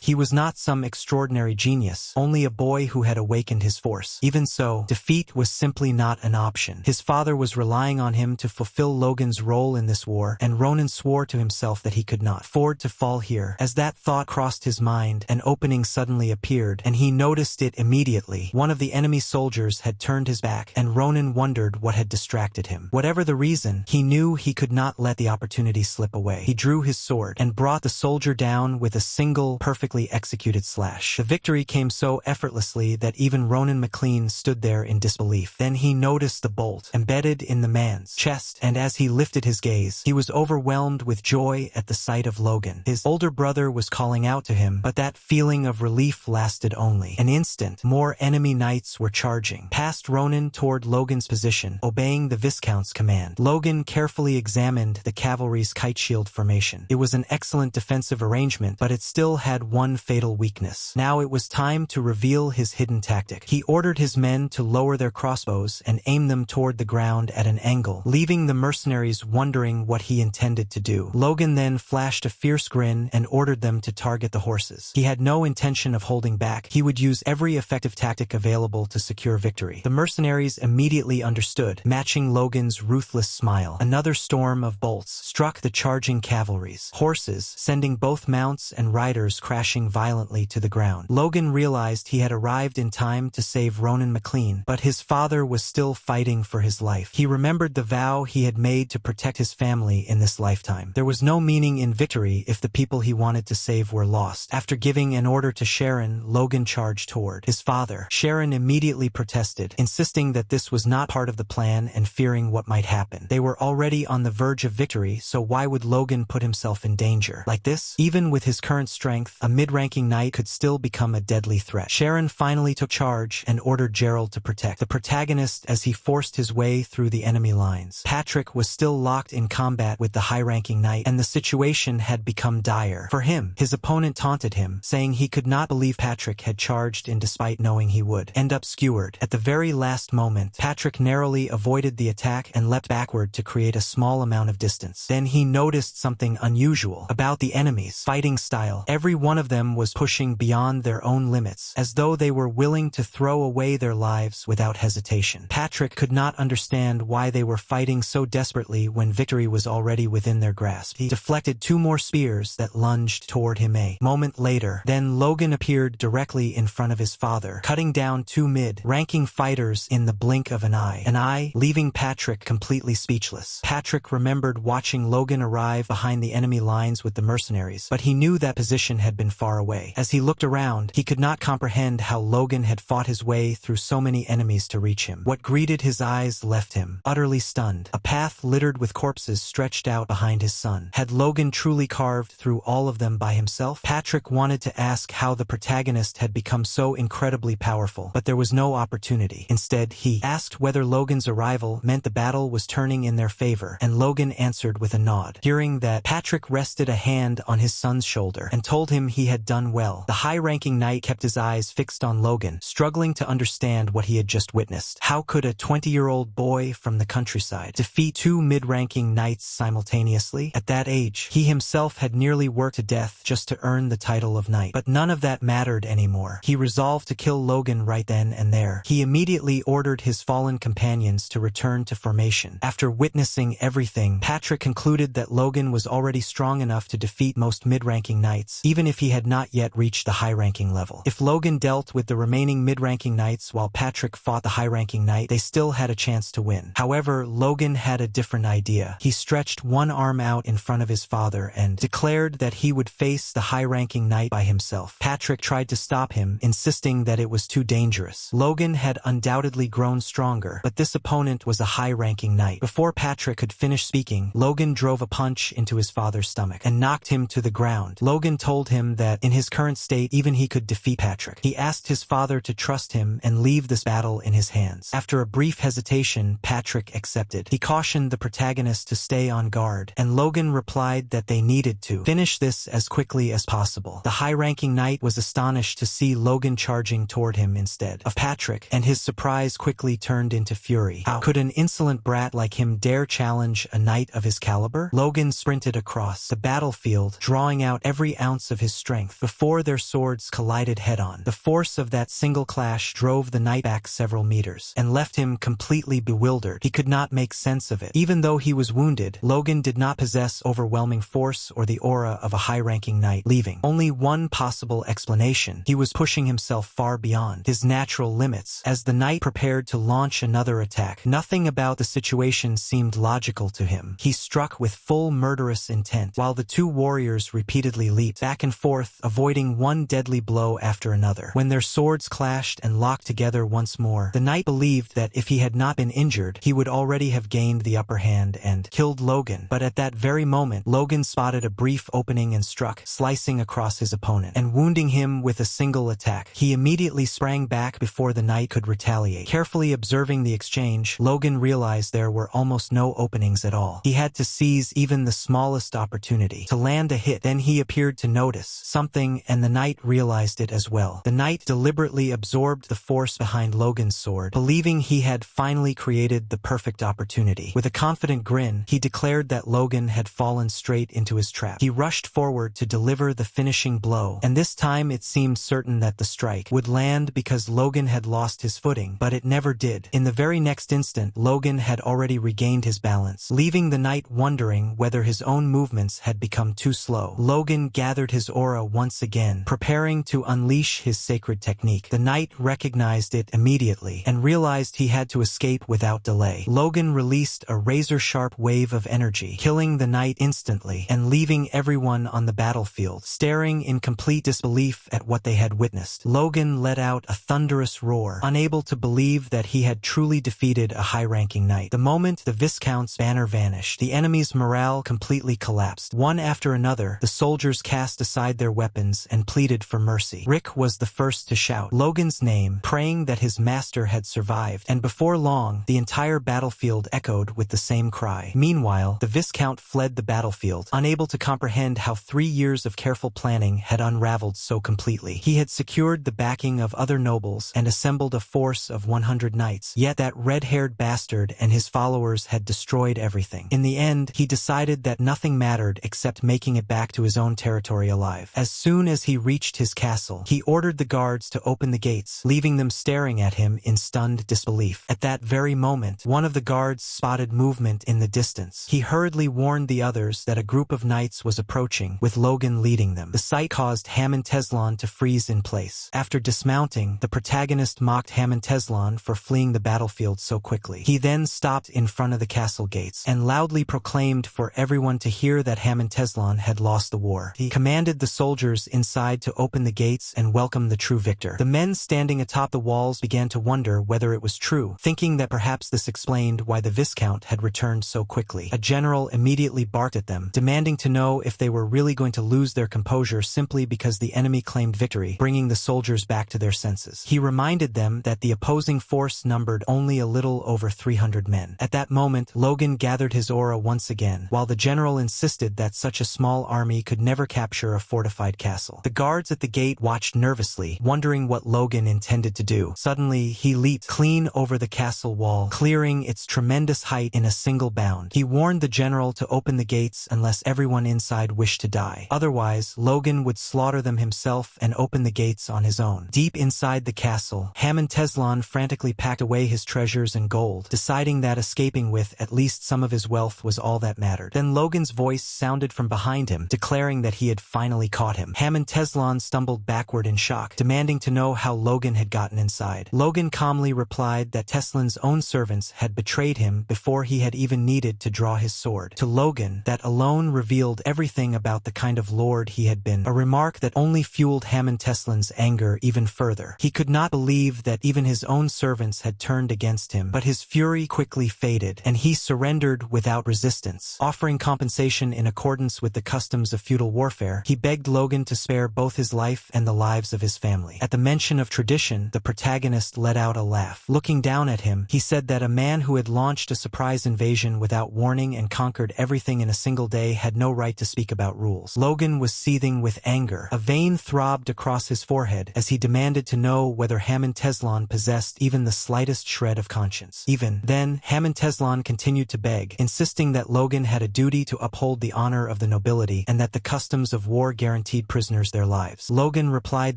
He was not some extraordinary genius, only a boy who had awakened his force. Even so, defeat was simply not an option. His father was relying on him to fulfill Logan's role in this war, and Ronan swore to himself that he could not afford to fall here. As that thought crossed his mind, an opening suddenly appeared, and he noticed it immediately. One of the enemy soldiers had turned his back, and Ronan wondered what had distracted him. Whatever the reason, he knew he could not let the opportunity slip away. He drew his sword and brought the soldier down with a single, perfectly executed slash. The victory came so effortlessly that even Ronan McLean stood there in disbelief. Then he noticed the bolt embedded in the man's chest, and as he lifted his gaze, he was overwhelmed with joy at the sight of Logan. His older brother was calling out to him, but that feeling of relief lasted only an instant. More enemy knights were charging past Ronan toward Logan's position, obeying the Viscount's command. Logan carefully examined the cavalry's kite shield formation. It was an excellent defensive arrangement, but it still had one fatal weakness. Now it was time to reveal his hidden tactic. He ordered his men to lower their crossbows and aim them toward the ground at an angle, leaving the mercenaries wondering what he intended to do. Logan then flashed a fierce grin and ordered them to target the horses. He had no intention of holding back. He would use every effective tactic available to secure victory. The mercenaries immediately understood, matching Logan's ruthless smile. Another storm of bolts struck the charging cavalry's horses, sending both mounts and riders crashing violently to the ground. Logan realized he had arrived in time to save Ronan McLean, but his father was still fighting for his life. He remembered the vow he had made to protect his family in this lifetime. There was no meaning in victory if the people he wanted to save were lost. After giving an order to Sharon, Logan charged toward his father. Sharon immediately protested, insisting that this was not part of the plan and fearing what might happen. They were already on the verge of victory, so why would Logan put himself in danger like this? Even with his current strength, a mid-ranking knight could still become a deadly threat. Sharon finally took charge and ordered Gerald to protect the protagonist as he forced his way through the enemy lines. Patrick was still locked in combat with the high-ranking knight, and the situation had become dire. For him, his opponent taunted him, saying he could not believe Patrick had charged in despite knowing he would end up skewered. At the very last moment, Patrick narrowly avoided the attack and leapt backward to create a small amount of distance. Then he noticed something unusual about the enemy's fighting style. Every one of them was pushing beyond their own limits, as though they were willing to throw away their lives without hesitation. Patrick could not understand why they were fighting so desperately when victory was already within their grasp. He deflected two more spears that lunged toward him a moment later. Then Logan appeared directly in front of his father, cutting down two mid-ranking fighters in the blink of an eye, leaving Patrick completely speechless. Patrick remembered watching Logan arrive behind the enemy lines with the mercenaries, but he knew that position had been far away. As he looked around, he could not comprehend how Logan had fought his way through so many enemies to reach him. What greeted his eyes left him utterly stunned. A path littered with corpses stretched out behind his son. Had Logan truly carved through all of them by himself? Patrick wanted to ask how the protagonist had become so incredibly powerful, but there was no opportunity. Instead, he asked whether Logan's arrival meant the battle was turning in their favor, and Logan answered with a nod. Hearing that, Patrick rested a hand on his son's shoulder and told him he had done well. The high-ranking knight kept his eyes fixed on Logan, struggling to understand what he had just witnessed. How could a 20-year-old boy from the countryside defeat two mid-ranking knights simultaneously? At that age, he himself had nearly worked to death just to earn the title of knight. But none of that mattered anymore. He resolved to kill Logan right then and there. He immediately ordered his fallen companions to return to formation. After witnessing everything, Patrick concluded that Logan was already strong enough to defeat most mid-ranking knights, even if he had not yet reached the high-ranking level. If Logan dealt with the remaining mid-ranking knights while Patrick fought the high-ranking knight, they still had a chance to win. However, Logan had a different idea. He stretched one arm out in front of his father and declared that he would face the high-ranking knight by himself. Patrick tried to stop him, insisting that it was too dangerous. Logan had undoubtedly grown stronger, but this opponent was a high-ranking knight. Before Patrick could finish speaking, Logan drove a punch into his father's stomach and knocked him to the ground. Logan told him that in his current state, even he could defeat Patrick. He asked his father to trust him and leave this battle in his hands. After a brief hesitation, Patrick accepted. He cautioned the protagonist to stay on guard, and Logan replied that they needed to finish this as quickly as possible. The high-ranking knight was astonished to see Logan charging toward him instead of Patrick, and his surprise quickly turned into fury. How could an insolent brat like him dare challenge a knight of his caliber? Logan sprinted across the battlefield, drawing out every ounce of his strength before their swords collided head-on. The force of that single clash drove the knight back several meters and left him completely bewildered. He could not make sense of it. Even though he was wounded, Logan did not possess overwhelming force or the aura of a high-ranking knight, leaving only one possible explanation. He was pushing himself far beyond his natural limits. As the knight prepared to launch another attack, nothing about the situation seemed logical to him. He struck with full murderous intent, while the two warriors repeatedly leaped back and forth, avoiding one deadly blow after another. When their swords clashed and locked together once more, the knight believed that if he had not been injured, he would already have gained the upper hand and killed Logan. But at that very moment, Logan spotted a brief opening and struck, slicing across his opponent and wounding him with a single attack. He immediately sprang back before the knight could retaliate. Carefully observing the exchange, Logan realized there were almost no openings at all. He had to seize even the smallest opportunity to land a hit. Then he appeared to notice something, and the knight realized it as well. The knight deliberately absorbed the force behind Logan's sword, believing he had finally created the perfect opportunity. With a confident grin, he declared that Logan had fallen straight into his trap. He rushed forward to deliver the finishing blow, and this time it seemed certain that the strike would land because Logan had lost his footing, but it never did. In the very next instant, Logan had already regained his balance, leaving the knight wondering whether his own movements had become too slow. Logan gathered his aura once again, preparing to unleash his sacred technique. The knight recognized it immediately and realized he had to escape without delay. Logan released a razor-sharp wave of energy, killing the knight instantly and leaving everyone on the battlefield staring in complete disbelief at what they had witnessed. Logan let out a thunderous roar, unable to believe that he had truly defeated a high-ranking knight. The moment the Viscount's banner vanished, the enemy's morale completely collapsed. One after another, the soldiers cast aside their weapons and pleaded for mercy. Rick was the first to shout Logan's name, praying that his master had survived, and before long, the entire battlefield echoed with the same cry. Meanwhile, the Viscount fled the battlefield, unable to comprehend how 3 years of careful planning had unraveled so completely. He had secured the backing of other nobles and assembled a force of 100 knights, yet that red-haired bastard and his followers had destroyed everything. In the end, he decided that nothing mattered except making it back to his own territory alive. As soon as he reached his castle, he ordered the guards to open the gates, leaving them staring at him in stunned disbelief. At that very moment, one of the guards spotted movement in the distance. He hurriedly warned the others that a group of knights was approaching, with Logan leading them. The sight caused Hammond Teslan to freeze in place. After dismounting, the protagonist mocked Hammond Teslan for fleeing the battlefield so quickly. He then stopped in front of the castle gates and loudly proclaimed for everyone to hear that Hammond Teslan had lost the war. He commanded the soldiers inside to open the gates and welcome the true victor. The men standing atop the walls began to wonder whether it was true, thinking that perhaps this explained why the Viscount had returned so quickly. A general immediately barked at them, demanding to know if they were really going to lose their composure simply because the enemy claimed victory, bringing the soldiers back to their senses. He reminded them that the opposing force numbered only a little over 300 men. At that moment, Logan gathered his aura once again, while the general insisted that such a small army could never capture a fortified castle. The guards at the gate watched nervously, wondering what Logan intended to do. Suddenly, he leaped clean over the castle wall, clearing its tremendous height in a single bound. He warned the general to open the gates unless everyone inside wished to die. Otherwise, Logan would slaughter them himself and open the gates on his own. Deep inside the castle, Hammond Teslan frantically packed away his treasures and gold, deciding that escaping with at least some of his wealth was all that mattered. Then Logan's voice sounded from behind him, declaring that he had finally caught him. Hammond Teslan stumbled backward in shock, demanding to know how Logan had gotten inside. Logan calmly replied that Teslan's own servants had betrayed him before he had even needed to draw his sword. To Logan, that alone revealed everything about the kind of lord he had been, a remark that only fueled Hammond Teslan's anger even further. He could not believe that even his own servants had turned against him, but his fury quickly faded, and he surrendered without resistance. Offering compensation in accordance with the customs of feudal warfare, he begged Logan to spare both his life and the lives of his family. At the mention of tradition, the protagonist let out a laugh. Looking down at him, he said that a man who had launched a surprise invasion without warning and conquered every everything in a single day had no right to speak about rules. Logan was seething with anger. A vein throbbed across his forehead as he demanded to know whether Hammond Teslan possessed even the slightest shred of conscience. Even then, Hammond Teslan continued to beg, insisting that Logan had a duty to uphold the honor of the nobility and that the customs of war guaranteed prisoners their lives. Logan replied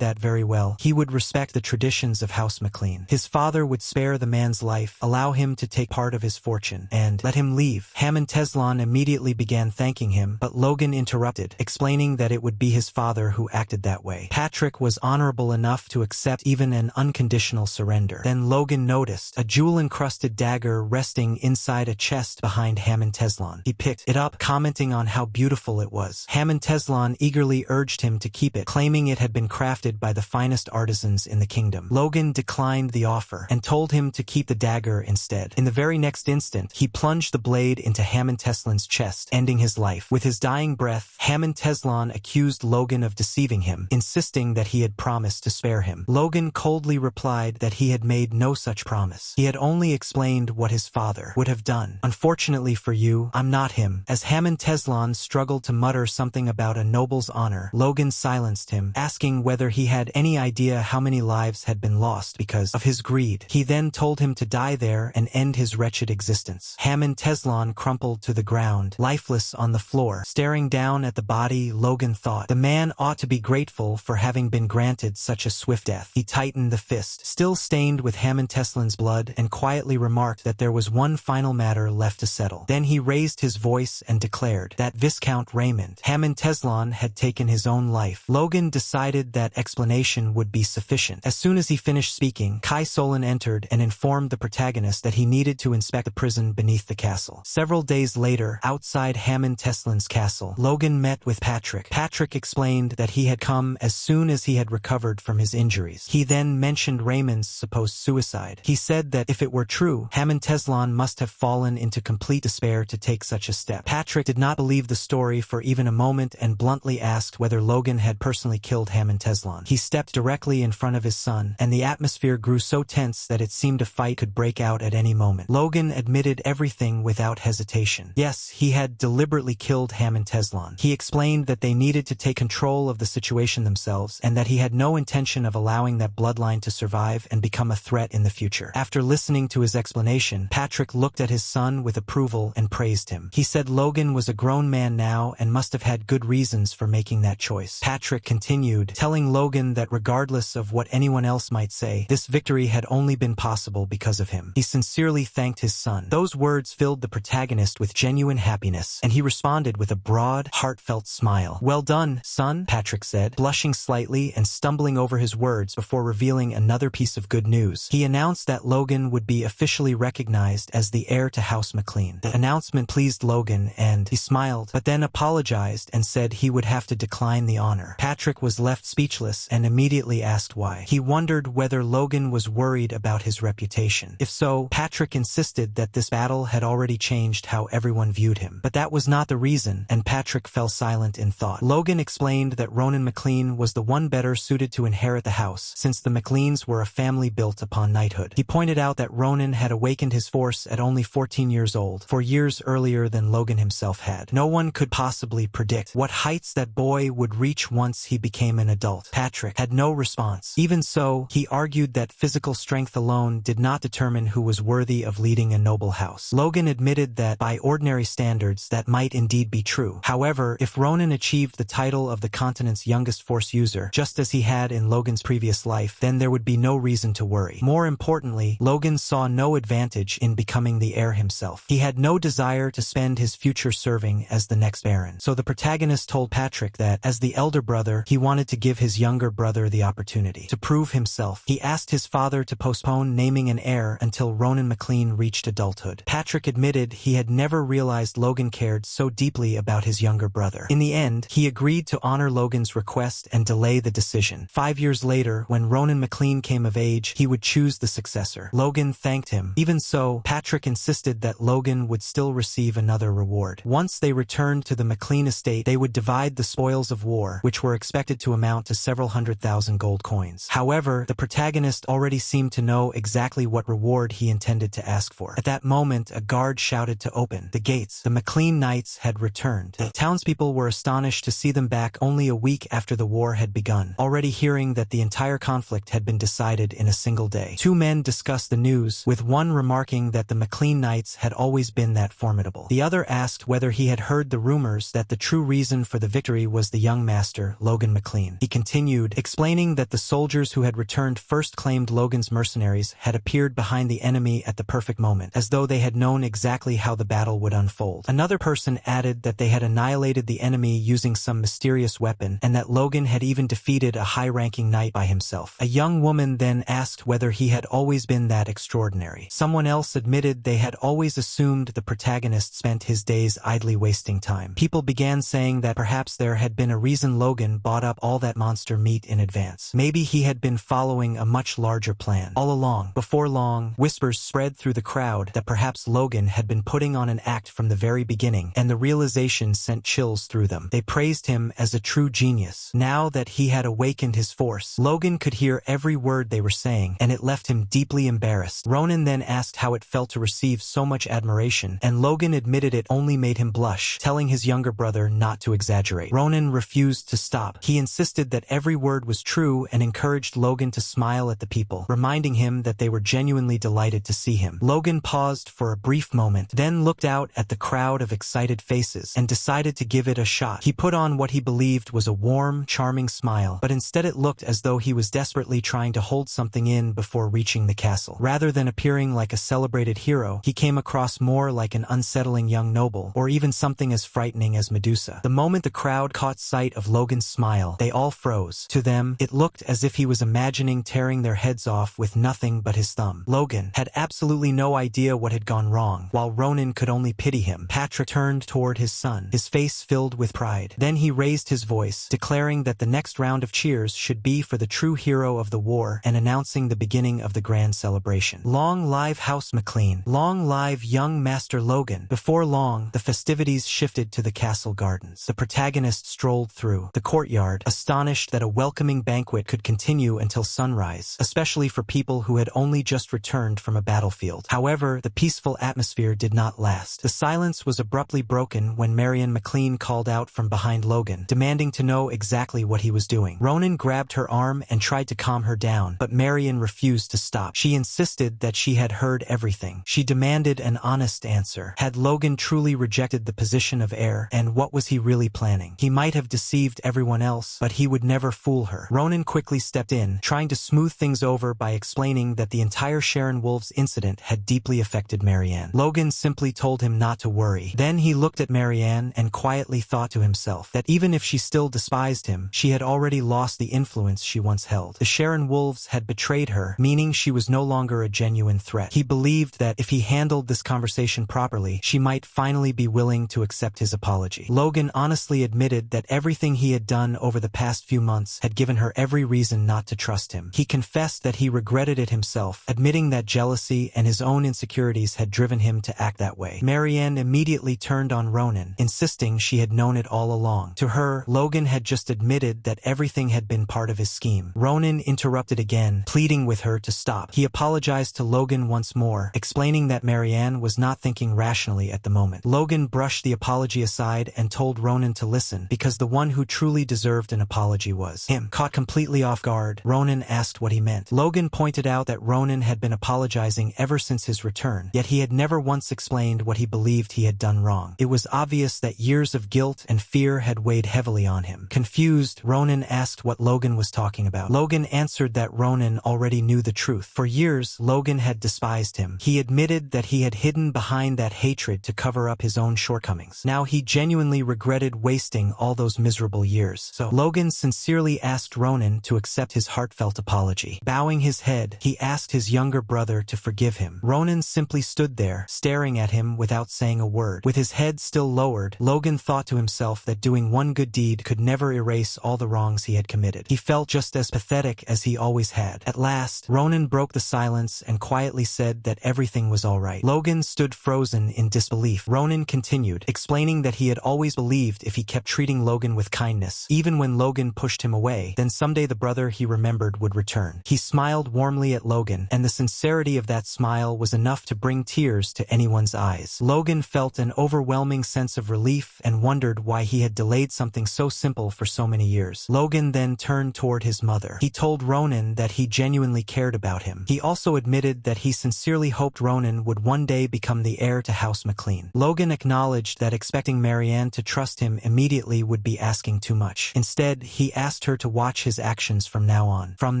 that very well, he would respect the traditions of House McLean. His father would spare the man's life, allow him to take part of his fortune, and let him leave. Hammond Teslan immediately began thanking him, but Logan interrupted, explaining that it would be his father who acted that way. Patrick was honorable enough to accept even an unconditional surrender. Then Logan noticed a jewel-encrusted dagger resting inside a chest behind Hammond Teslan. He picked it up, commenting on how beautiful it was. Hammond Teslan eagerly urged him to keep it, claiming it had been crafted by the finest artisans in the kingdom. Logan declined the offer and told him to keep the dagger instead. In the very next instant, he plunged the blade into Hammond Teslan's chest, ending his life. With his dying breath, Hammond Teslan accused Logan of deceiving him, insisting that he had promised to spare him. Logan coldly replied that he had made no such promise. He had only explained what his father would have done. Unfortunately for you, I'm not him. As Hammond Teslan struggled to mutter something about a noble's honor, Logan silenced him, asking whether he had any idea how many lives had been lost because of his greed. He then told him to die there and end his wretched existence. Hammond Teslan crumpled to the ground, lifeless on the floor. Staring down at the body, Logan thought, the man ought to be grateful for having been granted such a swift death. He tightened the fist, still stained with Hammond Teslan's blood, and quietly remarked that there was one final matter left to settle. Then he raised his voice and declared that Viscount Raymond Hammond Teslan had taken his own life. Logan decided that explanation would be sufficient. As soon as he finished speaking, Kai Solon entered and informed the protagonist that he needed to inspect the prison beneath the castle. Several days later, outside Hammond Teslan's castle, Logan met with Patrick. Patrick explained that he had come as soon as he had recovered from his injuries. He then mentioned Raymond's supposed suicide. He said that if it were true, Hammond Teslan must have fallen into complete despair to take such a step. Patrick did not believe the story for even a moment and bluntly asked whether Logan had personally killed Hammond Teslan. He stepped directly in front of his son, and the atmosphere grew so tense that it seemed a fight could break out at any moment. Logan admitted everything without hesitation. Yes, he had deliberately killed Hammond Teslan. He explained that they needed to take control of the situation themselves and that he had no intention of allowing that bloodline to survive and become a threat in the future. After listening to his explanation, Patrick looked at his son with approval and praised him. He said Logan was a grown man now and must have had good reasons for making that choice. Patrick continued, telling Logan that regardless of what anyone else might say, this victory had only been possible because of him. He sincerely thanked his son. Those words filled the protagonist with genuine happiness, and he responded with a broad, heartfelt smile. "Well done, son," Patrick said, blushing slightly and stumbling over his words before revealing another piece of good news. He announced that Logan would be officially recognized as the heir to House McLean. The announcement pleased Logan, and he smiled, but then apologized and said he would have to decline the honor. Patrick was left speechless and immediately asked why. He wondered whether Logan was worried about his reputation. If so, Patrick insisted that this battle had already changed how everyone viewed him. But that was not the reason, and Patrick fell silent in thought. Logan explained that Ronan McLean was the one better suited to inherit the house, since the McLeans were a family built upon knighthood. He pointed out that Ronan had awakened his force at only 14 years old, 4 years earlier than Logan himself had. No one could possibly predict what heights that boy would reach once he became an adult. Patrick had no response. Even so, he argued that physical strength alone did not determine who was worthy of leading a noble house. Logan admitted that, by ordinary standards, that might indeed be true. However, if Ronan achieved the title of the continent's youngest force user, just as he had in Logan's previous life, then there would be no reason to worry. More importantly, Logan saw no advantage in becoming the heir himself. He had no desire to spend his future serving as the next Baron. So the protagonist told Patrick that, as the elder brother, he wanted to give his younger brother the opportunity to prove himself. He asked his father to postpone naming an heir until Ronan McLean reached adulthood. Patrick admitted he had never realized Logan cared so deeply about his younger brother. In the end, he agreed to honor Logan's request and delay the decision. 5 years later, when Ronan McLean came of age, he would choose the successor. Logan thanked him. Even so, Patrick insisted that Logan would still receive another reward. Once they returned to the McLean estate, they would divide the spoils of war, which were expected to amount to several 100,000 gold coins. However, the protagonist already seemed to know exactly what reward he intended to ask for. At that moment, a guard shouted to open the gates. The McLean Knights had returned. The townspeople were astonished to see them back only a week after the war had begun, already hearing that the entire conflict had been decided in a single day. Two men discussed the news, with one remarking that the McLean Knights had always been that formidable. The other asked whether he had heard the rumors that the true reason for the victory was the young master, Logan McLean. He continued, explaining that the soldiers who had returned first claimed Logan's mercenaries had appeared behind the enemy at the perfect moment, as though they had known exactly how the battle would unfold. Another person added that they had annihilated the enemy using some mysterious weapon, and that Logan had even defeated a high-ranking knight by himself. A young woman then asked whether he had always been that extraordinary. Someone else admitted they had always assumed the protagonist spent his days idly wasting time. People began saying that perhaps there had been a reason Logan bought up all that monster meat in advance. Maybe he had been following a much larger plan all along. Before long, whispers spread through the crowd that perhaps Logan had been putting on an act from the very beginning, and the realization sent chills through them. They praised him as a true genius. Now that he had awakened his force, Logan could hear every word they were saying, and it left him deeply embarrassed. Ronan then asked how it felt to receive so much admiration, and Logan admitted it only made him blush, telling his younger brother not to exaggerate. Ronan refused to stop. He insisted that every word was true and encouraged Logan to smile at the people, reminding him that they were genuinely delighted to see him. Logan paused for a brief moment, then looked out at the crowd of excited faces and decided to give it a shot. He put on what he believed was a warm, charming smile, but instead it looked as though he was desperately trying to hold something in before reaching the castle. Rather than appearing like a celebrated hero, he came across more like an unsettling young noble, or even something as frightening as Medusa. The moment the crowd caught sight of Logan's smile, they all froze. To them, it looked as if he was imagining tearing their heads off with nothing but his thumb. Logan had absolutely no idea what had gone wrong, while Ronan could only pity him. Patrick turned toward his son, his face filled with pride. Then he raised his voice, declaring that the next round of cheers should be for the true hero of the war and announcing the beginning of the grand celebration. Long live House McLean. Long live young Master Logan. Before long, the festivities shifted to the castle gardens. The protagonist strolled through the courtyard, astonished that a welcoming banquet could continue until sunrise, especially for people who had only just returned from a battlefield. However, the peaceful atmosphere did not last. The silence was abruptly broken when Marion McLean called out from behind Logan, demanding to know exactly what he was doing. Ronan grabbed her arm and tried to calm her down, but Marion refused to stop. She insisted that she had heard everything. She demanded an honest answer. Had Logan truly rejected the position of heir, and what was he really planning? He might have deceived everyone else, but he would never fool her. Ronan quickly stepped in, trying to smooth things over by explaining that the entire Sharon Wolves incident had deeply affected Marianne. Logan simply told him not to worry. Then he looked at Marianne and quietly thought to himself that even if she still despised him, she had already lost the influence she once held. The Sharon Wolves had betrayed her, meaning she was no longer a genuine threat. He believed that if he handled this conversation properly, she might finally be willing to accept his apology. Logan honestly admitted that everything he had done over the past few months had given her every reason not to trust him. He confessed that he regretted it himself, admitting that jealousy and his own insecurities had driven him to act that way. Marianne immediately turned on Ronan, insisting she had known it all along. To her, Logan had just admitted that everything had been part of his scheme. Ronan interrupted again, pleading with her to stop. He apologized to Logan once more, explaining that Marianne was not thinking rationally at the moment. Logan brushed the apology aside and told Ronan to listen, because the one who truly deserved an apology was him. Caught completely off guard, Ronan asked what he meant. Logan pointed out that Ronan had been apologizing ever since his return, yet he had never once explained what he believed he had done wrong. It was obvious that years of guilt and fear had weighed heavily on him. Confused, Ronan asked what Logan was talking about. Logan answered that Ronan already knew the truth. For years, Logan had despised him. He admitted that he had hidden behind that hatred to cover up his own shortcomings. Now he genuinely regretted wasting all those miserable years. So Logan sincerely asked Ronan to accept his heartfelt apology. Bowing his head, he asked his younger brother to forgive him. Ronan simply stood there, staring at him without saying a word. With his head still lowered, Logan thought to himself that doing one good deed could never erase all the wrongs he had committed. He felt just as pathetic as he always had. At last, Ronan broke the silence and quietly said that everything was all right. Logan stood frozen in disbelief. Ronan continued, explaining that he had always believed if he kept treating Logan with kindness, even when Logan pushed him away, then someday the brother he remembered would return. He smiled warmly at Logan, and the sincerity of that smile was enough to bring tears to anyone's eyes. Logan felt an overwhelming sense of relief and wondered why he had delayed something so simple for so many years. Logan then turned toward his mother. He told Ronan that he genuinely cared about him. He also admitted that he sincerely hoped Ronan would one day become the heir to House McLean. Logan acknowledged that expecting Marianne to trust him immediately would be asking too much. Instead, he asked her to watch his actions from now on. From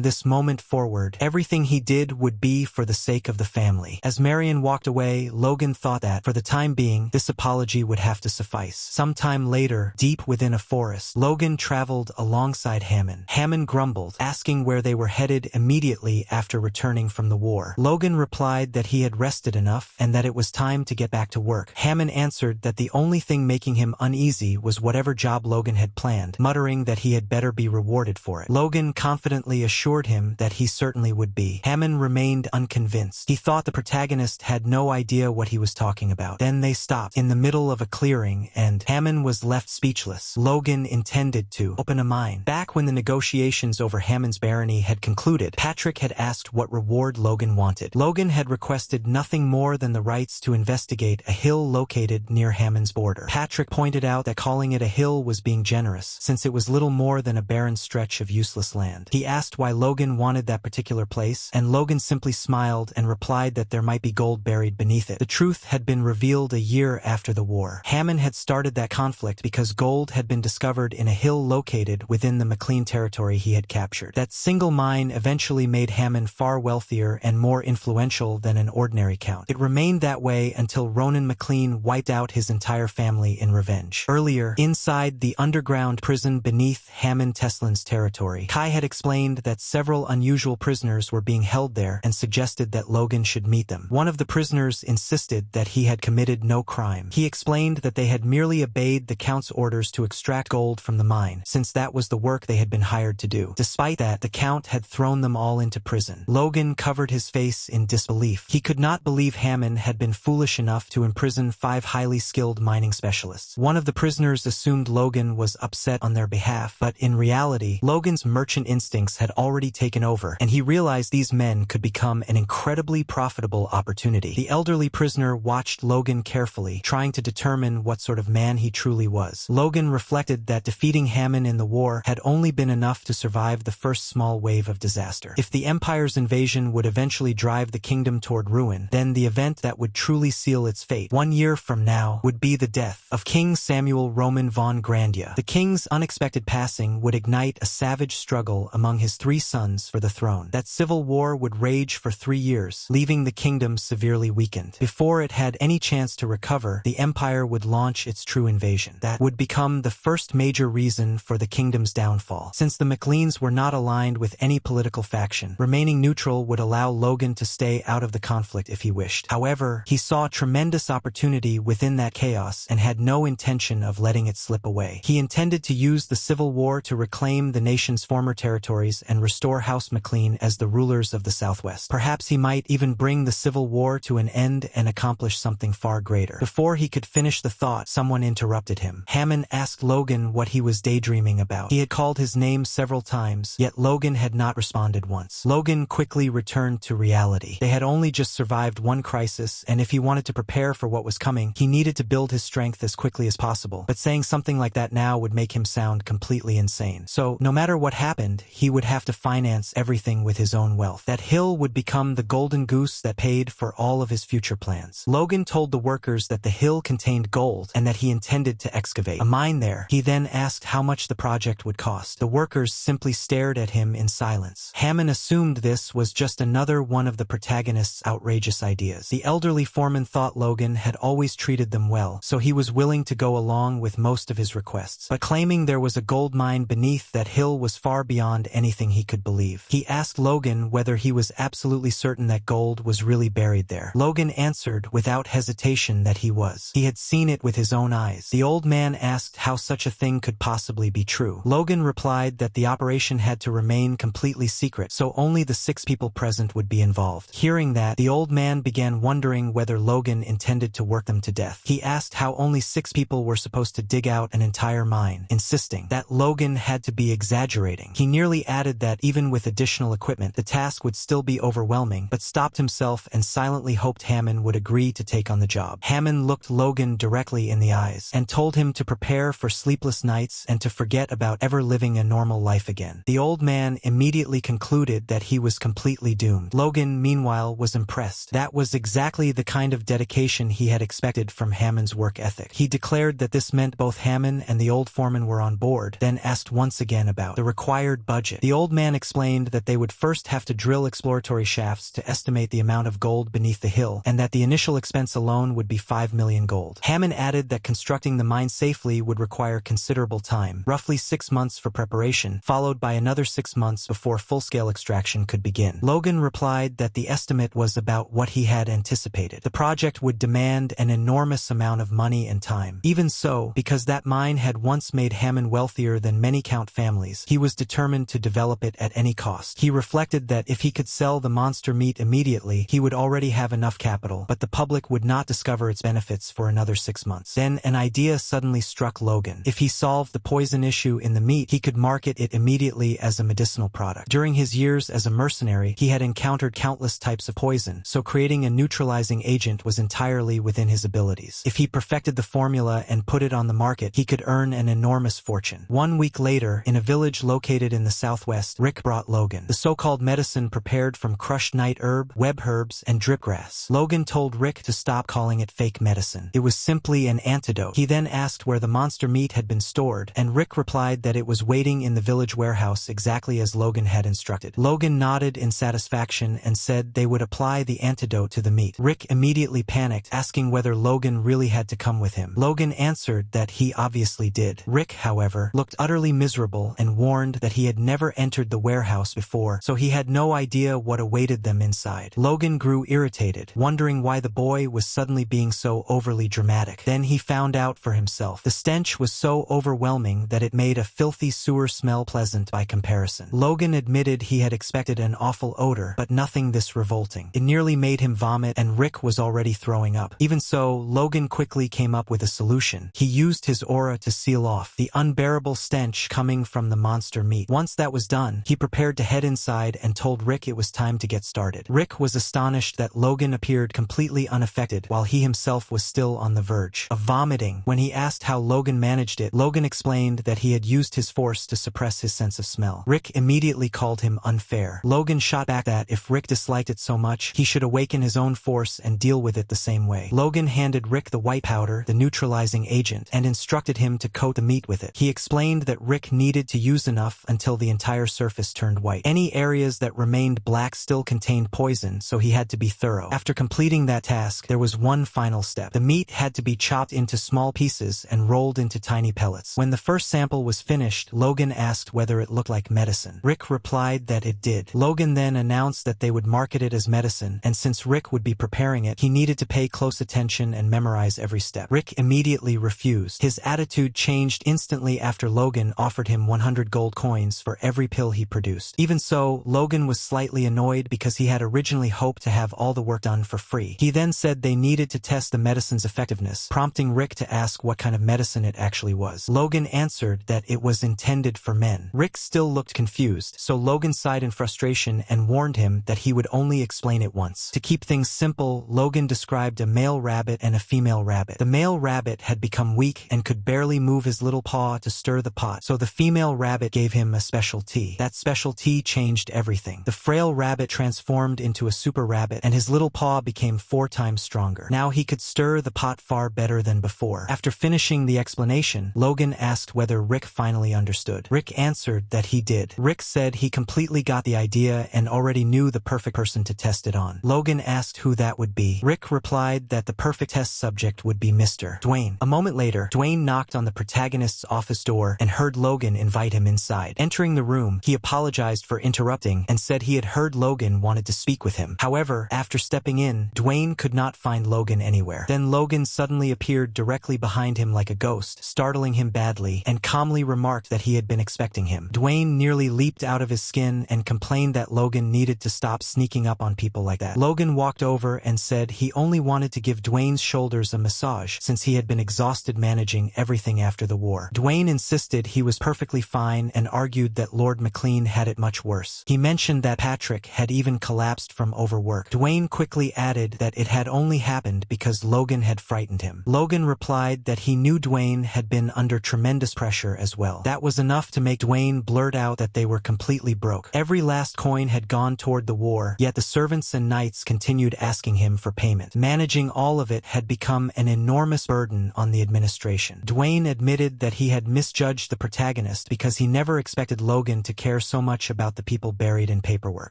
this moment forward, everything he did would be for the sake of the family. As Marianne walked away, Logan thought that, for the time being, this apology would have to suffice. Sometime later, deep within a forest, Logan traveled alongside Hammond. Hammond grumbled, asking where they were headed immediately after returning from the war. Logan replied that he had rested enough and that it was time to get back to work. Hammond answered that the only thing making him uneasy was whatever job Logan had planned, muttering that he had better be rewarded for it. Logan confidently assured him that he certainly would be. Hammond remained unconvinced. He thought the protagonist had no idea what he was talking about. Then they stopped in the middle of a clearing and Hammond was left speechless. Logan intended to open a mine. Back when the negotiations over Hammond's barony had concluded, Patrick had asked what reward Logan wanted. Logan had requested nothing more than the rights to investigate a hill located near Hammond's border. Patrick pointed out that calling it a hill was being generous, since it was little more than a barren stretch of useless land. He asked why Logan wanted that particular place, and Logan simply smiled and replied that there might be gold buried beneath it. The truth had been revealed a year after the war. Hammond had started that conflict because gold had been discovered in a hill located within the McLean territory he had captured. That single mine eventually made Hammond far wealthier and more influential than an ordinary count. It remained that way until Ronan McLean wiped out his entire family in revenge. Earlier, inside the underground prison beneath Hammond Teslin's territory, Kai had explained that several unusual prisoners were being held there and suggested that Logan should meet them. One of the prisoners insisted that he had committed no crime. He explained that they had merely obeyed the Count's orders to extract gold from the mine, since that was the work they had been hired to do. Despite that, the Count had thrown them all into prison. Logan covered his face in disbelief. He could not believe Hammond had been foolish enough to imprison 5 highly skilled mining specialists. One of the prisoners assumed Logan was upset on their behalf, but in reality, Logan's merchant instincts had already taken over, and he realized these men could become an incredibly profitable opportunity. The elderly prisoner watched Logan carefully, trying to determine what sort of man he truly was. Logan reflected that defeating Hammond in the war had only been enough to survive the first small wave of disaster. If the Empire's invasion would eventually drive the kingdom toward ruin, then the event that would truly seal its fate, 1 year from now, would be the death of King Samuel Roman von Grandia. The king's unexpected passing would ignite a savage struggle among his 3 sons for the throne. That civil war would rage for 3 years, leaving the kingdom severely weakened. Before it had any chance to recover, the Empire would launch its true invasion. That would become the first major reason for the kingdom's downfall. Since the McLeans were not aligned with any political faction, remaining neutral would allow Logan to stay out of the conflict if he wished. However, he saw tremendous opportunity within that chaos and had no intention of letting it slip away. He intended to use the Civil War to reclaim the nation's former territories and restore House McLean as the rulers of the Southwest. Perhaps he might even bring the Civil War to an end and accomplish something far greater. Before he could finish the thought, someone interrupted him. Hammond asked Logan what he was daydreaming about. He had called his name several times, yet Logan had not responded once. Logan quickly returned to reality. They had only just survived one crisis, and if he wanted to prepare for what was coming, he needed to build his strength as quickly as possible. But saying something like that now would make him sound completely insane. So, no matter what happened, he would have to finance everything with his own wealth. That hill would become the golden goose that paid for all of his future plans. Logan told the workers that the hill contained gold and that he intended to excavate a mine there. He then asked how much the project would cost. The workers simply stared at him in silence. Hammond assumed this was just another one of the protagonist's outrageous ideas. The elderly foreman thought Logan had always treated them well, so he was willing to go along with most of his requests. But claiming there was a gold mine beneath that hill was far beyond anything he could believe. He asked Logan whether he was absolutely certain that gold was really buried there. Logan answered without hesitation that he was. He had seen it with his own eyes. The old man asked how such a thing could possibly be true. Logan replied that the operation had to remain completely secret, so only the 6 people present would be involved. Hearing that, the old man began wondering whether Logan intended to work them to death. He asked how only 6 people were supposed to dig out an entire mine, insisting that Logan had to be exaggerating. He nearly added that even with additional equipment, the task would still be overwhelming, but stopped himself and silently hoped Hammond would agree to take on the job. Hammond looked Logan directly in the eyes and told him to prepare for sleepless nights and to forget about ever living a normal life again. The old man immediately concluded that he was completely doomed. Logan, meanwhile, was impressed. That was exactly the kind of dedication he had expected from Hammond's work ethic. He declared that this meant both Hammond and the old foreman were on board, then asked once again about the required budget. The old man explained that they would first have to drill exploratory shafts to estimate the amount of gold beneath the hill, and that the initial expense alone would be 5 million gold. Hammond added that constructing the mine safely would require considerable time, roughly 6 months for preparation, followed by another 6 months before full-scale extraction could begin. Logan replied that the estimate was about what he had anticipated. The project would demand an enormous amount of money and time. Even so, because that mine had once made Hammond wealthier than many Count families, he was determined to develop it at any cost. He reflected that if he could sell the monster meat immediately, he would already have enough capital, but the public would not discover its benefits for another 6 months. Then an idea suddenly struck Logan. If he solved the poison issue in the meat, he could market it immediately as a medicinal product. During his years as a mercenary, he had encountered countless types of poison, so creating a neutralizing agent was entirely within his abilities. If he perfected the formula and put it on the market, he could earn an enormous fortune. 1 week later, in a village located in the southwest, Rick brought Logan the so-called medicine prepared from crushed night herb, web herbs, and dripgrass. Logan told Rick to stop calling it fake medicine. It was simply an antidote. He then asked where the monster meat had been stored, and Rick replied that it was waiting in the village warehouse exactly as Logan had instructed. Logan nodded in satisfaction and said they would apply the antidote to the meat. Rick immediately panicked, asking whether Logan really had to come with him. Logan answered that he obviously did. Rick, however, looked utterly miserable and warned that he had never entered the warehouse before, so he had no idea what awaited them inside. Logan grew irritated, wondering why the boy was suddenly being so overly dramatic. Then he found out for himself. The stench was so overwhelming that it made a filthy sewer smell pleasant by comparison. Logan admitted he had expected an awful odor, but nothing this revolting. It nearly made him vomit, and Rick was already throwing up. Even so, Logan quickly came up with a solution. He used his aura to seal off the unbearable stench coming from the monster meat. Once that was done, he prepared to head inside and told Rick it was time to get started. Rick was astonished that Logan appeared completely unaffected while he himself was still on the verge of vomiting. When he asked how Logan managed it, Logan explained that he had used his force to suppress his sense of smell. Rick immediately called him unfair. Logan shot back that if Rick disliked it so much, he should awaken his own force and deal with it the same way. Logan handed Rick the white powder, the neutralizing agent, and instructed him to coat the meat with it. He explained that Rick needed to use enough until the entire surface turned white. Any areas that remained black still contained poison, so he had to be thorough. After completing that task, there was one final step. The meat had to be chopped into small pieces and rolled into tiny pellets. When the first sample was finished, Logan asked whether it looked like medicine. Rick replied that it did. Logan then announced that they would market it as medicine, and since Rick would be preparing it, he needed to pay close attention and memorize every step. Rick immediately refused. His attitude changed instantly after Logan offered him 100 gold coins for every pill he produced. Even so, Logan was slightly annoyed because he had originally hoped to have all the work done for free. He then said they needed to test the medicine's effectiveness, prompting Rick to ask what kind of medicine it actually was. Logan answered that it was intended for men. Rick still looked confused, so Logan sighed in frustration and warned him that he would only explain it once. To keep things simple, Logan described a male rabbit and a female rabbit. The male rabbit had become weak and could barely move his little paw to stir the pot, so the female rabbit gave him a special tea. That special tea changed everything. The frail rabbit transformed into a super rabbit, and his little paw became 4 times stronger. Now he could stir the pot far better than before. After finishing the explanation, Logan asked whether Rick finally understood. Rick answered that he did. Rick said he completely got the idea and already knew the perfect person to test it on. Logan asked who that would be. Rick replied that the perfect test subject would be Mr. Dwayne. A moment later, Dwayne knocked on the protagonist's office door and heard Logan invite him inside. Entering the room, he apologized for interrupting and said he had heard Logan wanted to speak with him. However, after stepping in, Dwayne could not find Logan anywhere. Then Logan suddenly appeared directly behind him like a ghost, startling him badly, and calmly remarked that he had been expecting him. Dwayne nearly leaped out of his skin and complained that Logan needed to stop sneaking up on people like that. Logan walked over and said he only wanted to give Dwayne's shoulders a massage since he had been exhausted managing everything after the war. Dwayne insisted he was perfectly fine and argued that Lord McLean had it much worse. He mentioned that Patrick had even collapsed from overwork. Dwayne quickly added that it had only happened mind because Logan had frightened him. Logan replied that he knew Dwayne had been under tremendous pressure as well. That was enough to make Dwayne blurt out that they were completely broke. Every last coin had gone toward the war, yet the servants and knights continued asking him for payment. Managing all of it had become an enormous burden on the administration. Dwayne admitted that he had misjudged the protagonist because he never expected Logan to care so much about the people buried in paperwork.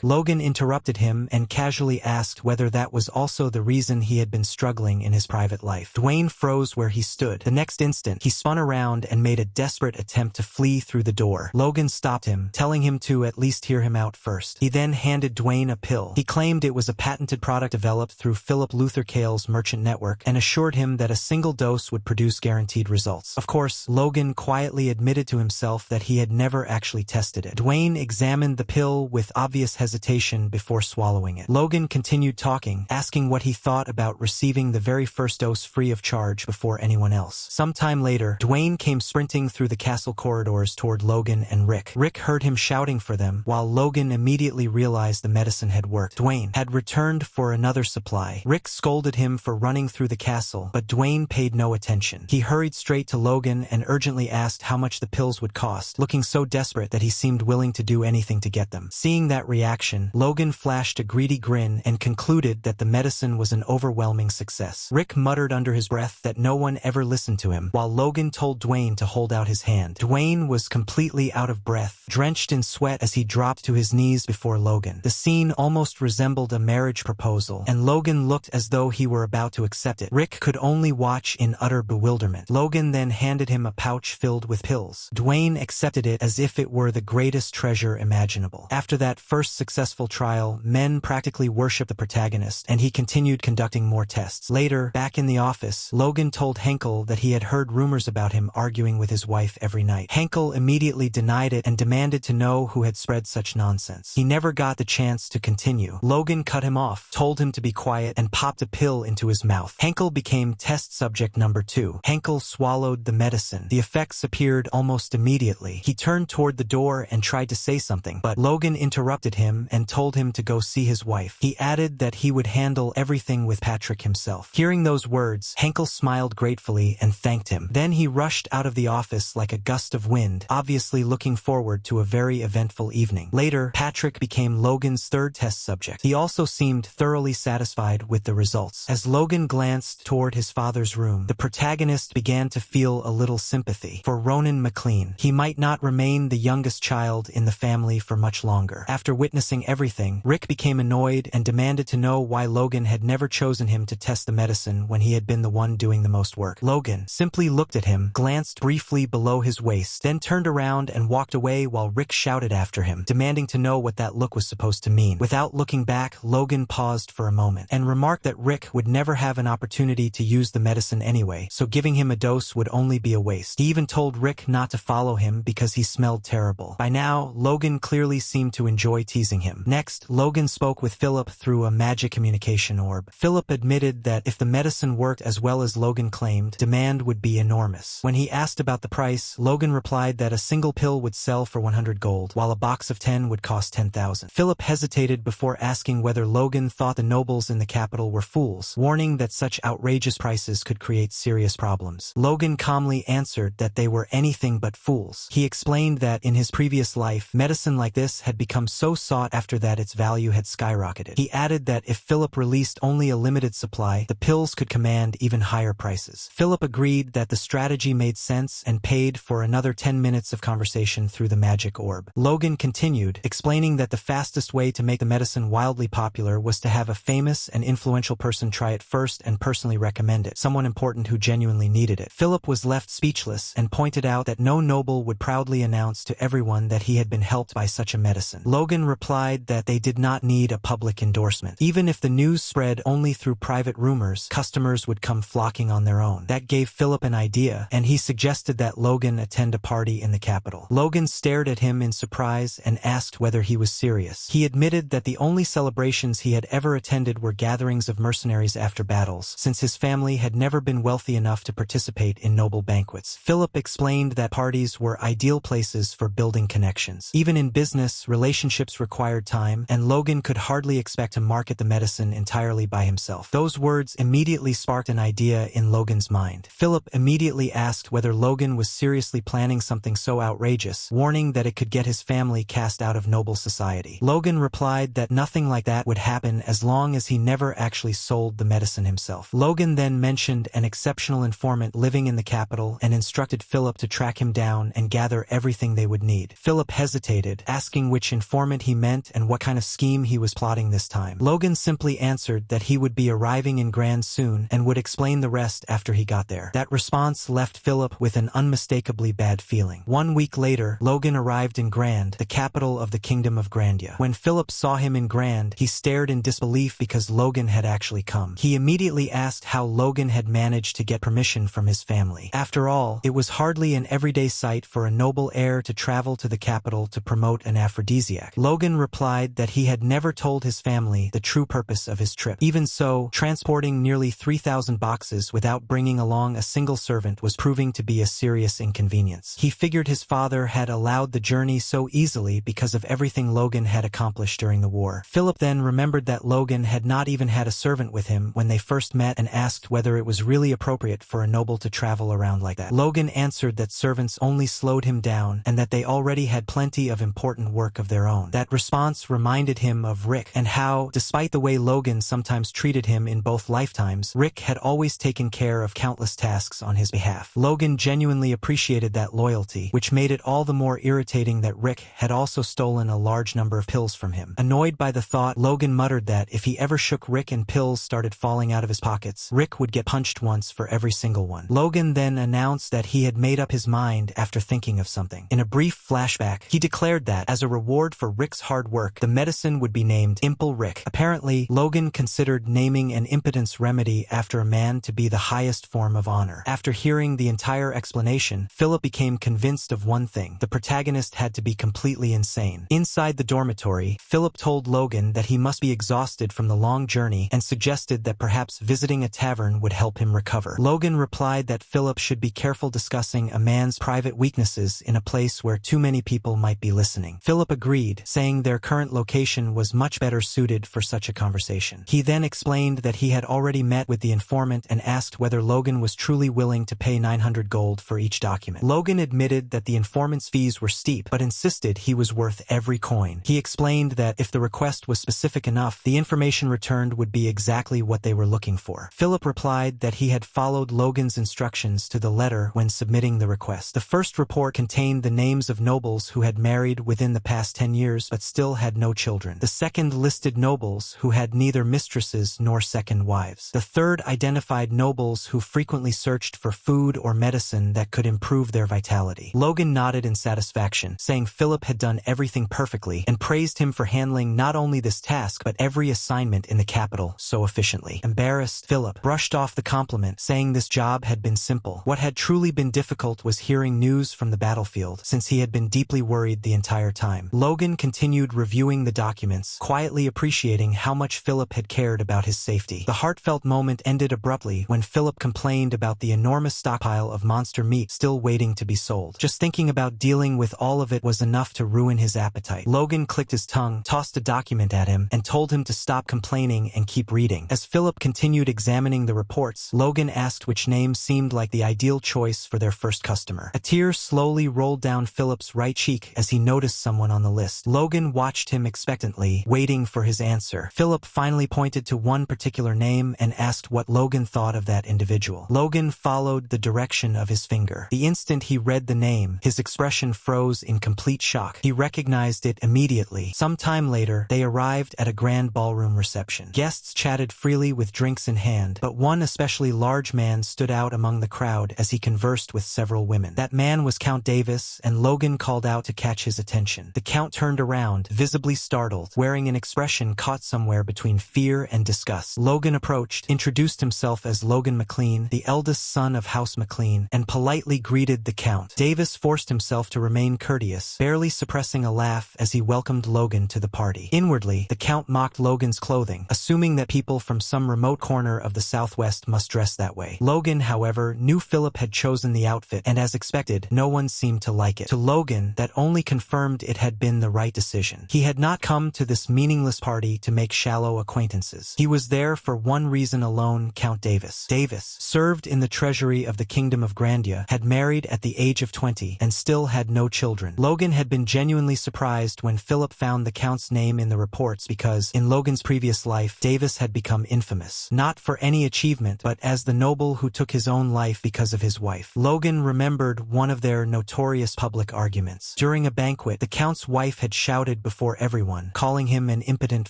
Logan interrupted him and casually asked whether that was also the reason he had been struggling in his private life. Dwayne froze where he stood. The next instant, he spun around and made a desperate attempt to flee through the door. Logan stopped him, telling him to at least hear him out first. He then handed Dwayne a pill. He claimed it was a patented product developed through Philip Luther Cale's merchant network and assured him that a single dose would produce guaranteed results. Of course, Logan quietly admitted to himself that he had never actually tested it. Dwayne examined the pill with obvious hesitation before swallowing it. Logan continued talking, asking what he thought about receiving the very first dose free of charge before anyone else. Sometime later, Dwayne came sprinting through the castle corridors toward Logan and Rick. Rick heard him shouting for them, while Logan immediately realized the medicine had worked. Dwayne had returned for another supply. Rick scolded him for running through the castle, but Dwayne paid no attention. He hurried straight to Logan and urgently asked how much the pills would cost, looking so desperate that he seemed willing to do anything to get them. Seeing that reaction, Logan flashed a greedy grin and concluded that the medicine was an overwhelming success. Rick muttered under his breath that no one ever listened to him, while Logan told Dwayne to hold out his hand. Dwayne was completely out of breath, drenched in sweat as he dropped to his knees before Logan. The scene almost resembled a marriage proposal, and Logan looked as though he were about to accept it. Rick could only watch in utter bewilderment. Logan then handed him a pouch filled with pills. Dwayne accepted it as if it were the greatest treasure imaginable. After that first successful trial, men practically worshipped the protagonist, and he continued conducting more tests. Later, back in the office, Logan told Henkel that he had heard rumors about him arguing with his wife every night. Henkel immediately denied it and demanded to know who had spread such nonsense. He never got the chance to continue. Logan cut him off, told him to be quiet, and popped a pill into his mouth. Henkel became test subject number 2. Henkel swallowed the medicine. The effects appeared almost immediately. He turned toward the door and tried to say something, but Logan interrupted him and told him to go see his wife. He added that he would handle everything with Patrick himself. Hearing those words, Henkel smiled gratefully and thanked him. Then he rushed out of the office like a gust of wind, obviously looking forward to a very eventful evening. Later, Patrick became Logan's third test subject. He also seemed thoroughly satisfied with the results. As Logan glanced toward his father's room, the protagonist began to feel a little sympathy for Ronan McLean. He might not remain the youngest child in the family for much longer. After witnessing everything, Rick became annoyed and demanded to know why Logan had never chosen him to test the medicine when he had been the one doing the most work. Logan simply looked at him, glanced briefly below his waist, then turned around and walked away while Rick shouted after him, demanding to know what that look was supposed to mean. Without looking back, Logan paused for a moment and remarked that Rick would never have an opportunity to use the medicine anyway, so giving him a dose would only be a waste. He even told Rick not to follow him because he smelled terrible. By now, Logan clearly seemed to enjoy teasing him. Next, Logan spoke with Philip through a magic communication orb. Philip admitted that if the medicine worked as well as Logan claimed, demand would be enormous. When he asked about the price, Logan replied that a single pill would sell for 100 gold, while a box of 10 would cost 10,000. Philip hesitated before asking whether Logan thought the nobles in the capital were fools, warning that such outrageous prices could create serious problems. Logan calmly answered that they were anything but fools. He explained that in his previous life, medicine like this had become so sought after that its value had skyrocketed. He added that if Philip released only a limited supply, the pills could command even higher prices. Philip agreed that the strategy made sense and paid for another 10 minutes of conversation through the magic orb. Logan continued, explaining that the fastest way to make the medicine wildly popular was to have a famous and influential person try it first and personally recommend it, someone important who genuinely needed it. Philip was left speechless and pointed out that no noble would proudly announce to everyone that he had been helped by such a medicine. Logan replied that they did not need a public endorsement. Even if the news spread only through private rumors, customers would come flocking on their own. That gave Philip an idea, and he suggested that Logan attend a party in the capital. Logan stared at him in surprise and asked whether he was serious. He admitted that the only celebrations he had ever attended were gatherings of mercenaries after battles, since his family had never been wealthy enough to participate in noble banquets. Philip explained that parties were ideal places for building connections. Even in business, relationships required time, and Logan could hardly expect to market the medicine entirely by himself. Those words immediately sparked an idea in Logan's mind. Philip immediately asked whether Logan was seriously planning something so outrageous, warning that it could get his family cast out of noble society. Logan replied that nothing like that would happen as long as he never actually sold the medicine himself. Logan then mentioned an exceptional informant living in the capital and instructed Philip to track him down and gather everything they would need. Philip hesitated, asking which informant he meant and what kind of scheme he was plotting this time. Logan simply answered that he would be arriving in Grand soon and would explain the rest after he got there. That response left Philip with an unmistakably bad feeling. 1 week later, Logan arrived in Grand, the capital of the Kingdom of Grandia. When Philip saw him in Grand, he stared in disbelief because Logan had actually come. He immediately asked how Logan had managed to get permission from his family. After all, it was hardly an everyday sight for a noble heir to travel to the capital to promote an aphrodisiac. Logan replied that he had never told his family the true purpose of his trip. Even so, transporting nearly 3,000 boxes without bringing along a single servant was proving to be a serious inconvenience. He figured his father had allowed the journey so easily because of everything Logan had accomplished during the war. Philip then remembered that Logan had not even had a servant with him when they first met and asked whether it was really appropriate for a noble to travel around like that. Logan answered that servants only slowed him down and that they already had plenty of important work of their own. That response reminded him of Rick and how, despite the way Logan sometimes treated him in both lifetimes, Rick had always taken care of countless tasks on his behalf. Logan genuinely appreciated that loyalty, which made it all the more irritating that Rick had also stolen a large number of pills from him. Annoyed by the thought, Logan muttered that if he ever shook Rick and pills started falling out of his pockets, Rick would get punched once for every single one. Logan then announced that he had made up his mind after thinking of something. In a brief flashback, he declared that, as a reward for Rick's hard work, the medicine would be named Imple Rick. Apparently, Logan considered naming an impotence remedy after a man to be the highest form of honor. After hearing the entire explanation, Philip became convinced of one thing: the protagonist had to be completely insane. Inside the dormitory, Philip told Logan that he must be exhausted from the long journey and suggested that perhaps visiting a tavern would help him recover. Logan replied that Philip should be careful discussing a man's private weaknesses in a place where too many people might be listening. Philip agreed, saying their current location was much better suited for such a conversation. He then explained that he had already met with the informant and asked whether Logan was truly willing to pay 900 gold for each document. Logan admitted that the informant's fees were steep, but insisted he was worth every coin. He explained that if the request was specific enough, the information returned would be exactly what they were looking for. Philip replied that he had followed Logan's instructions to the letter when submitting the request. The first report contained the names of nobles who had married within the past 10 years but still had no children. The second listed nobles who had neither mistresses nor second wives. The third identified nobles who frequently searched for food or medicine that could improve their vitality. Logan nodded in satisfaction, saying Philip had done everything perfectly and praised him for handling not only this task but every assignment in the capital so efficiently. Embarrassed, Philip brushed off the compliment, saying this job had been simple. What had truly been difficult was hearing news from the battlefield, since he had been deeply worried the entire time. Logan continued reviewing the documents, quietly appreciating how much Philip had cared about his safety. The heartfelt moment ended abruptly when Philip complained about the enormous stockpile of monster meat still waiting to be sold. Just thinking about dealing with all of it was enough to ruin his appetite. Logan clicked his tongue, tossed a document at him, and told him to stop complaining and keep reading. As Philip continued examining the reports, Logan asked which name seemed like the ideal choice for their first customer. A tear slowly rolled down Philip's right cheek as he noticed someone on the list. Logan watched him expectantly, waiting for his answer. Philip finally pointed to one particular name and asked what Logan thought of that individual. Logan followed the direction of his finger. The instant he read the name, his expression froze in complete shock. He recognized it immediately. Some time later, they arrived at a grand ballroom reception. Guests chatted freely with drinks in hand, but one especially large man stood out among the crowd as he conversed with several women. That man was Count Davis, and Logan called out to catch his attention. The Count turned around, visibly startled, wearing an expression caught somewhere between fear and disgust. Logan approached, introduced himself as Logan McLean, the eldest son of House McLean, and politely greeted the Count. Davis forced himself to remain courteous, barely suppressing a laugh as he welcomed Logan to the party. Inwardly, the Count mocked Logan's clothing, assuming that people from some remote corner of the Southwest must dress that way. Logan, however, knew Philip had chosen the outfit, and as expected, no one seemed to like it. To Logan, that only confirmed it had been the right decision. He had not come to this meaningless party to make shallow acquaintances. He was there for for one reason alone: Count Davis. Davis, served in the treasury of the Kingdom of Grandia, had married at the age of 20 and still had no children. Logan had been genuinely surprised when Philip found the Count's name in the reports because, in Logan's previous life, Davis had become infamous, not for any achievement but as the noble who took his own life because of his wife. Logan remembered one of their notorious public arguments. During a banquet, the Count's wife had shouted before everyone, calling him an impotent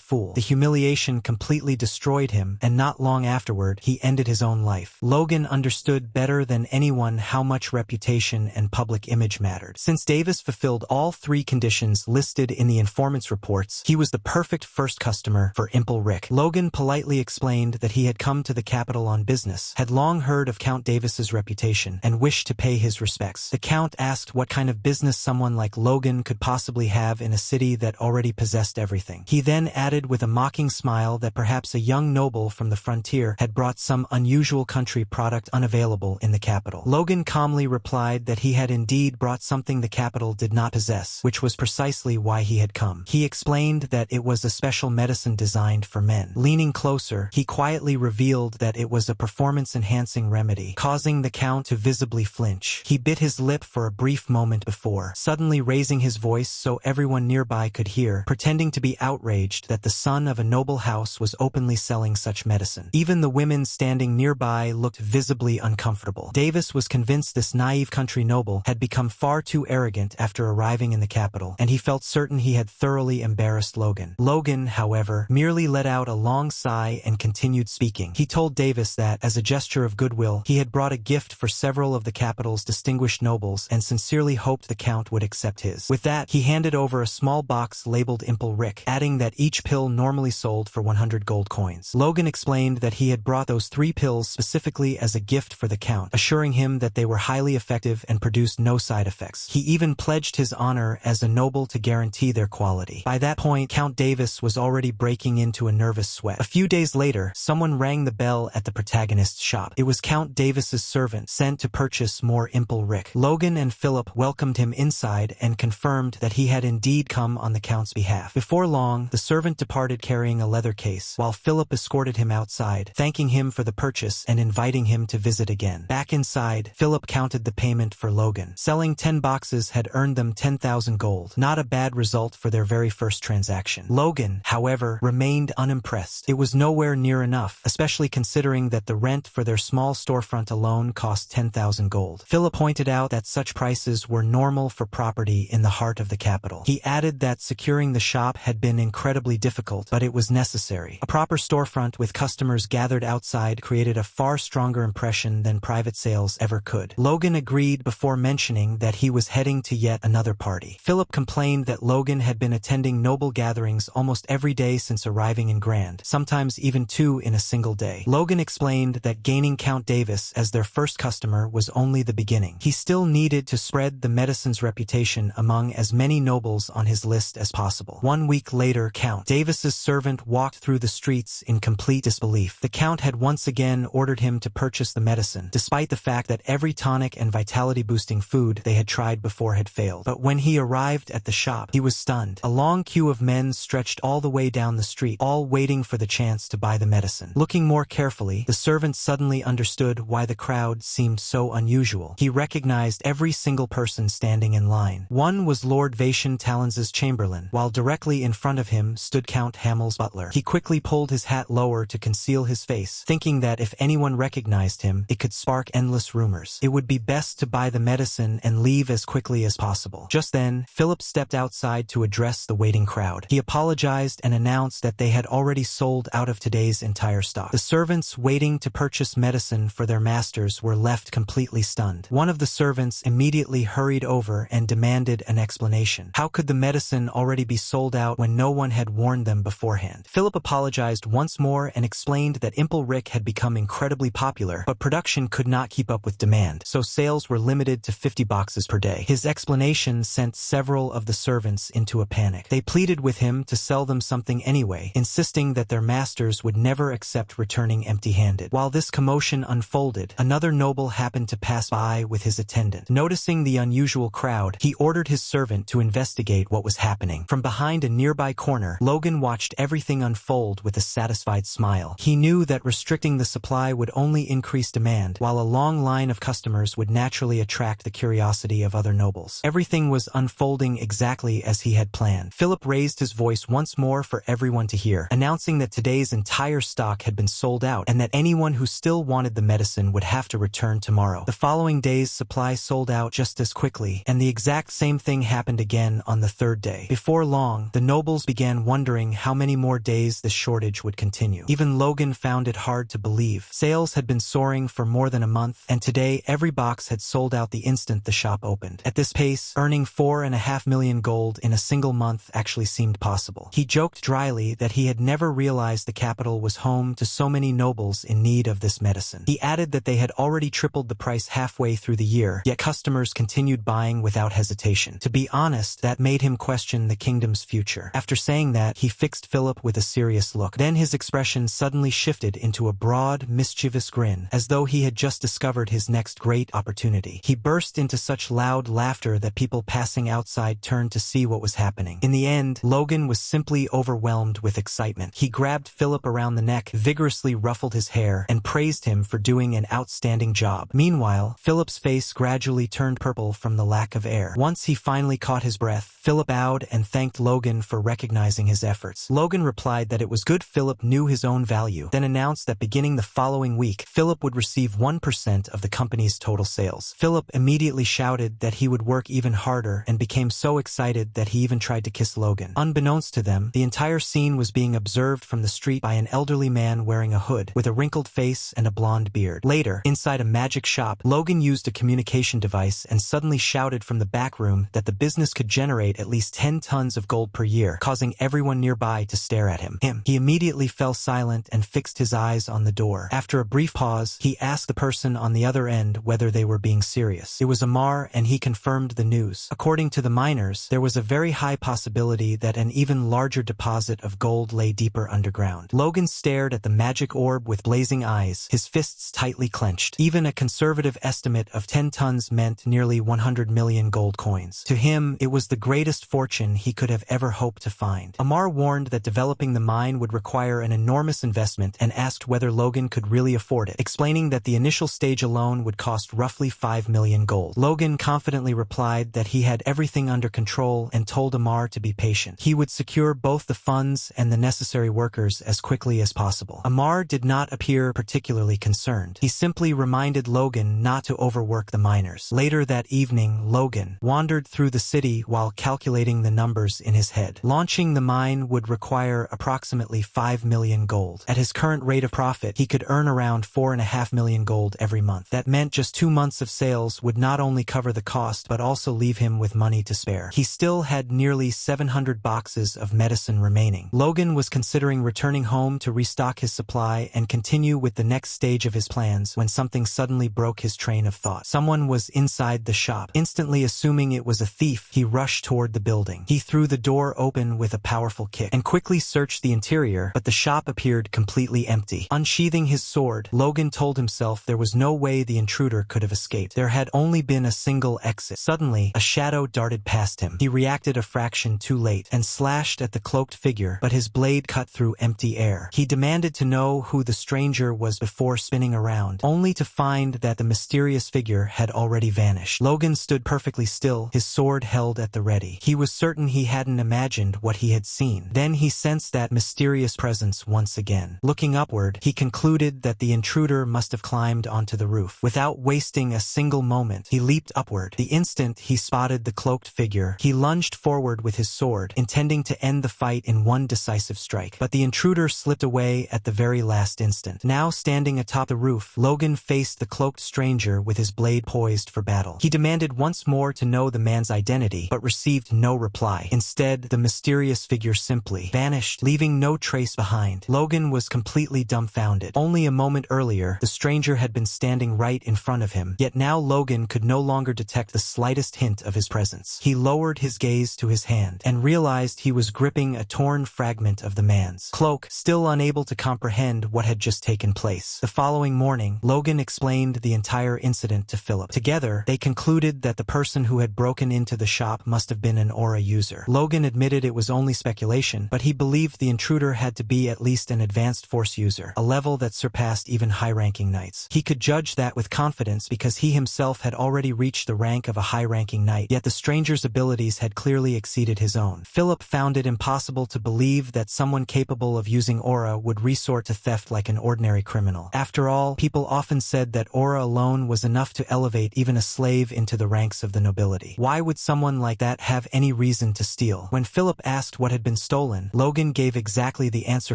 fool. The humiliation completely destroyed him, and not long afterward, he ended his own life. Logan understood better than anyone how much reputation and public image mattered. Since Davis fulfilled all 3 conditions listed in the informant's reports, he was the perfect first customer for Imple Rick. Logan politely explained that he had come to the capital on business, had long heard of Count Davis's reputation, and wished to pay his respects. The Count asked what kind of business someone like Logan could possibly have in a city that already possessed everything. He then added with a mocking smile that perhaps a young noble from the frontier had brought some unusual country product unavailable in the capital. Logan calmly replied that he had indeed brought something the capital did not possess, which was precisely why he had come. He explained that it was a special medicine designed for men. Leaning closer, he quietly revealed that it was a performance-enhancing remedy, causing the Count to visibly flinch. He bit his lip for a brief moment before, suddenly raising his voice so everyone nearby could hear, pretending to be outraged that the son of a noble house was openly selling such medicine. Even the women standing nearby looked visibly uncomfortable. Davis was convinced this naive country noble had become far too arrogant after arriving in the capital, and he felt certain he had thoroughly embarrassed Logan. Logan, however, merely let out a long sigh and continued speaking. He told Davis that, as a gesture of goodwill, he had brought a gift for several of the capital's distinguished nobles and sincerely hoped the Count would accept his. With that, he handed over a small box labeled Imple Rick, adding that each pill normally sold for 100 gold coins. Logan explained that he had brought those 3 pills specifically as a gift for the Count, assuring him that they were highly effective and produced no side effects. He even pledged his honor as a noble to guarantee their quality. By that point, Count Davis was already breaking into a nervous sweat. A few days later, someone rang the bell at the protagonist's shop. It was Count Davis's servant, sent to purchase more Imple Rick. Logan and Philip welcomed him inside and confirmed that he had indeed come on the Count's behalf. Before long, the servant departed carrying a leather case, while Philip escorted him outside, thanking him for the purchase and inviting him to visit again. Back inside, Philip counted the payment for Logan. Selling 10 boxes had earned them 10,000 gold. Not a bad result for their very first transaction. Logan, however, remained unimpressed. It was nowhere near enough, especially considering that the rent for their small storefront alone cost 10,000 gold. Philip pointed out that such prices were normal for property in the heart of the capital. He added that securing the shop had been incredibly difficult, but it was necessary. A proper storefront with customers gathered outside created a far stronger impression than private sales ever could. Logan agreed before mentioning that he was heading to yet another party. Philip complained that Logan had been attending noble gatherings almost every day since arriving in Grand, sometimes even 2 in a single day. Logan explained that gaining Count Davis as their first customer was only the beginning. He still needed to spread the medicine's reputation among as many nobles on his list as possible. 1 week later, Count Davis's servant walked through the streets in complete disbelief. The Count had once again ordered him to purchase the medicine, despite the fact that every tonic and vitality-boosting food they had tried before had failed. But when he arrived at the shop, he was stunned. A long queue of men stretched all the way down the street, all waiting for the chance to buy the medicine. Looking more carefully, the servant suddenly understood why the crowd seemed so unusual. He recognized every single person standing in line. One was Lord Vatian Talons's chamberlain, while directly in front of him stood Count Hamel's butler. He quickly pulled his hat lower to conceal his face, thinking that if anyone recognized him, it could spark endless rumors. It would be best to buy the medicine and leave as quickly as possible. Just then, Philip stepped outside to address the waiting crowd. He apologized and announced that they had already sold out of today's entire stock. The servants waiting to purchase medicine for their masters were left completely stunned. One of the servants immediately hurried over and demanded an explanation. How could the medicine already be sold out when no one had warned them beforehand? Philip apologized once more and explained that Imple Rick had become incredibly popular, but production could not keep up with demand, so sales were limited to 50 boxes per day. His explanation sent several of the servants into a panic. They pleaded with him to sell them something anyway, insisting that their masters would never accept returning empty-handed. While this commotion unfolded, another noble happened to pass by with his attendant. Noticing the unusual crowd, he ordered his servant to investigate what was happening. From behind a nearby corner, Logan watched everything unfold with a satisfied smile. He knew that restricting the supply would only increase demand, while a long line of customers would naturally attract the curiosity of other nobles. Everything was unfolding exactly as he had planned. Philip raised his voice once more for everyone to hear, announcing that today's entire stock had been sold out and that anyone who still wanted the medicine would have to return tomorrow. The following day's supply sold out just as quickly, and the exact same thing happened again on the third day. Before long, the nobles began wondering how many more days this shortage would continue. Even Logan found it hard to believe. Sales had been soaring for more than a month, and today every box had sold out the instant the shop opened. At this pace, earning 4.5 million gold in a single month actually seemed possible. He joked dryly that he had never realized the capital was home to so many nobles in need of this medicine. He added that they had already tripled the price halfway through the year, yet customers continued buying without hesitation. To be honest, that made him question the kingdom's future. After saying that, he fixed Philip with a serious look. Then his expression suddenly shifted into a broad, mischievous grin, as though he had just discovered his next great opportunity. He burst into such loud laughter that people passing outside turned to see what was happening. In the end, Logan was simply overwhelmed with excitement. He grabbed Philip around the neck, vigorously ruffled his hair, and praised him for doing an outstanding job. Meanwhile, Philip's face gradually turned purple from the lack of air. Once he finally caught his breath, Philip bowed and thanked Logan for recognizing his efforts. Logan replied that it was good Philip knew his own value, then announced that beginning the following week, Philip would receive 1% of the company's total sales. Philip immediately shouted that he would work even harder and became so excited that he even tried to kiss Logan. Unbeknownst to them, the entire scene was being observed from the street by an elderly man wearing a hood, with a wrinkled face and a blonde beard. Later, inside a magic shop, Logan used a communication device and suddenly shouted from the back room that the business could generate at least 10 tons of gold per year, causing everyone nearby to stare at him. He immediately fell silent and fixed his eyes on the door. After a brief pause, he asked the person on the other end whether they were being serious. It was Amar, and he confirmed the news. According to the miners, there was a very high possibility that an even larger deposit of gold lay deeper underground. Logan stared at the magic orb with blazing eyes, his fists tightly clenched. Even a conservative estimate of 10 tons meant nearly 100 million gold coins. To him, it was the greatest fortune he could have ever hoped to find. Amar warned that developing the mine would require an enormous investment and asked whether Logan could really afford it, explaining that the initial stage alone would cost roughly 5 million gold. Logan confidently replied that he had everything under control and told Amar to be patient. He would secure both the funds and the necessary workers as quickly as possible. Amar did not appear particularly concerned. He simply reminded Logan not to overwork the miners. Later that evening, Logan wandered through the city while calculating the numbers in his head. Launching the mine would require approximately 5 million gold. At his current rate of profit, he could earn around 4.5 million gold every month. That meant just 2 months of sales would not only cover the cost but also leave him with money to spare. He still had nearly 700 boxes of medicine remaining. Logan was considering returning home to restock his supply and continue with the next stage of his plans when something suddenly broke his train of thought. Someone was inside the shop. Instantly assuming it was a thief, he rushed toward the building. He threw the door open with a powerful kick and quickly searched the interior, but the shop appeared completely empty. Unsheathing his sword, Logan told himself there was no way the intruder could have escaped. There had only been a single exit. Suddenly, a shadow darted past him. He reacted a fraction too late and slashed at the cloaked figure, but his blade cut through empty air. He demanded to know who the stranger was before spinning around, only to find that the mysterious figure had already vanished. Logan stood perfectly still, his sword held at the ready. He was certain he hadn't imagined what he had seen. Then he sensed that mysterious presence once again. Looking upward, he concluded that the intruder must have climbed onto the roof. Without wasting a single moment, he leaped upward. The instant he spotted the cloaked figure, he lunged forward with his sword, intending to end the fight in one decisive strike. But the intruder slipped away at the very last instant. Now standing atop the roof, Logan faced the cloaked stranger with his blade poised for battle. He demanded once more to know the man's identity, but received no reply. Instead, the mysterious figure simply vanished, leaving no trace behind. Logan was completely dumbfounded. Only a moment earlier, the stranger had been standing right in front of him, yet now Logan could no longer detect the slightest hint of his presence. He lowered his gaze to his hand and realized he was gripping a torn fragment of the man's cloak, still unable to comprehend what had just taken place. The following morning, Logan explained the entire incident to Philip. Together, they concluded that the person who had broken into the shop must have been an aura user. Logan admitted it was only speculation, but he believed the intruder had to be at least least an advanced force user, a level that surpassed even high-ranking knights. He could judge that with confidence because he himself had already reached the rank of a high-ranking knight, yet the stranger's abilities had clearly exceeded his own. Philip found it impossible to believe that someone capable of using aura would resort to theft like an ordinary criminal. After all, people often said that aura alone was enough to elevate even a slave into the ranks of the nobility. Why would someone like that have any reason to steal? When Philip asked what had been stolen, Logan gave exactly the answer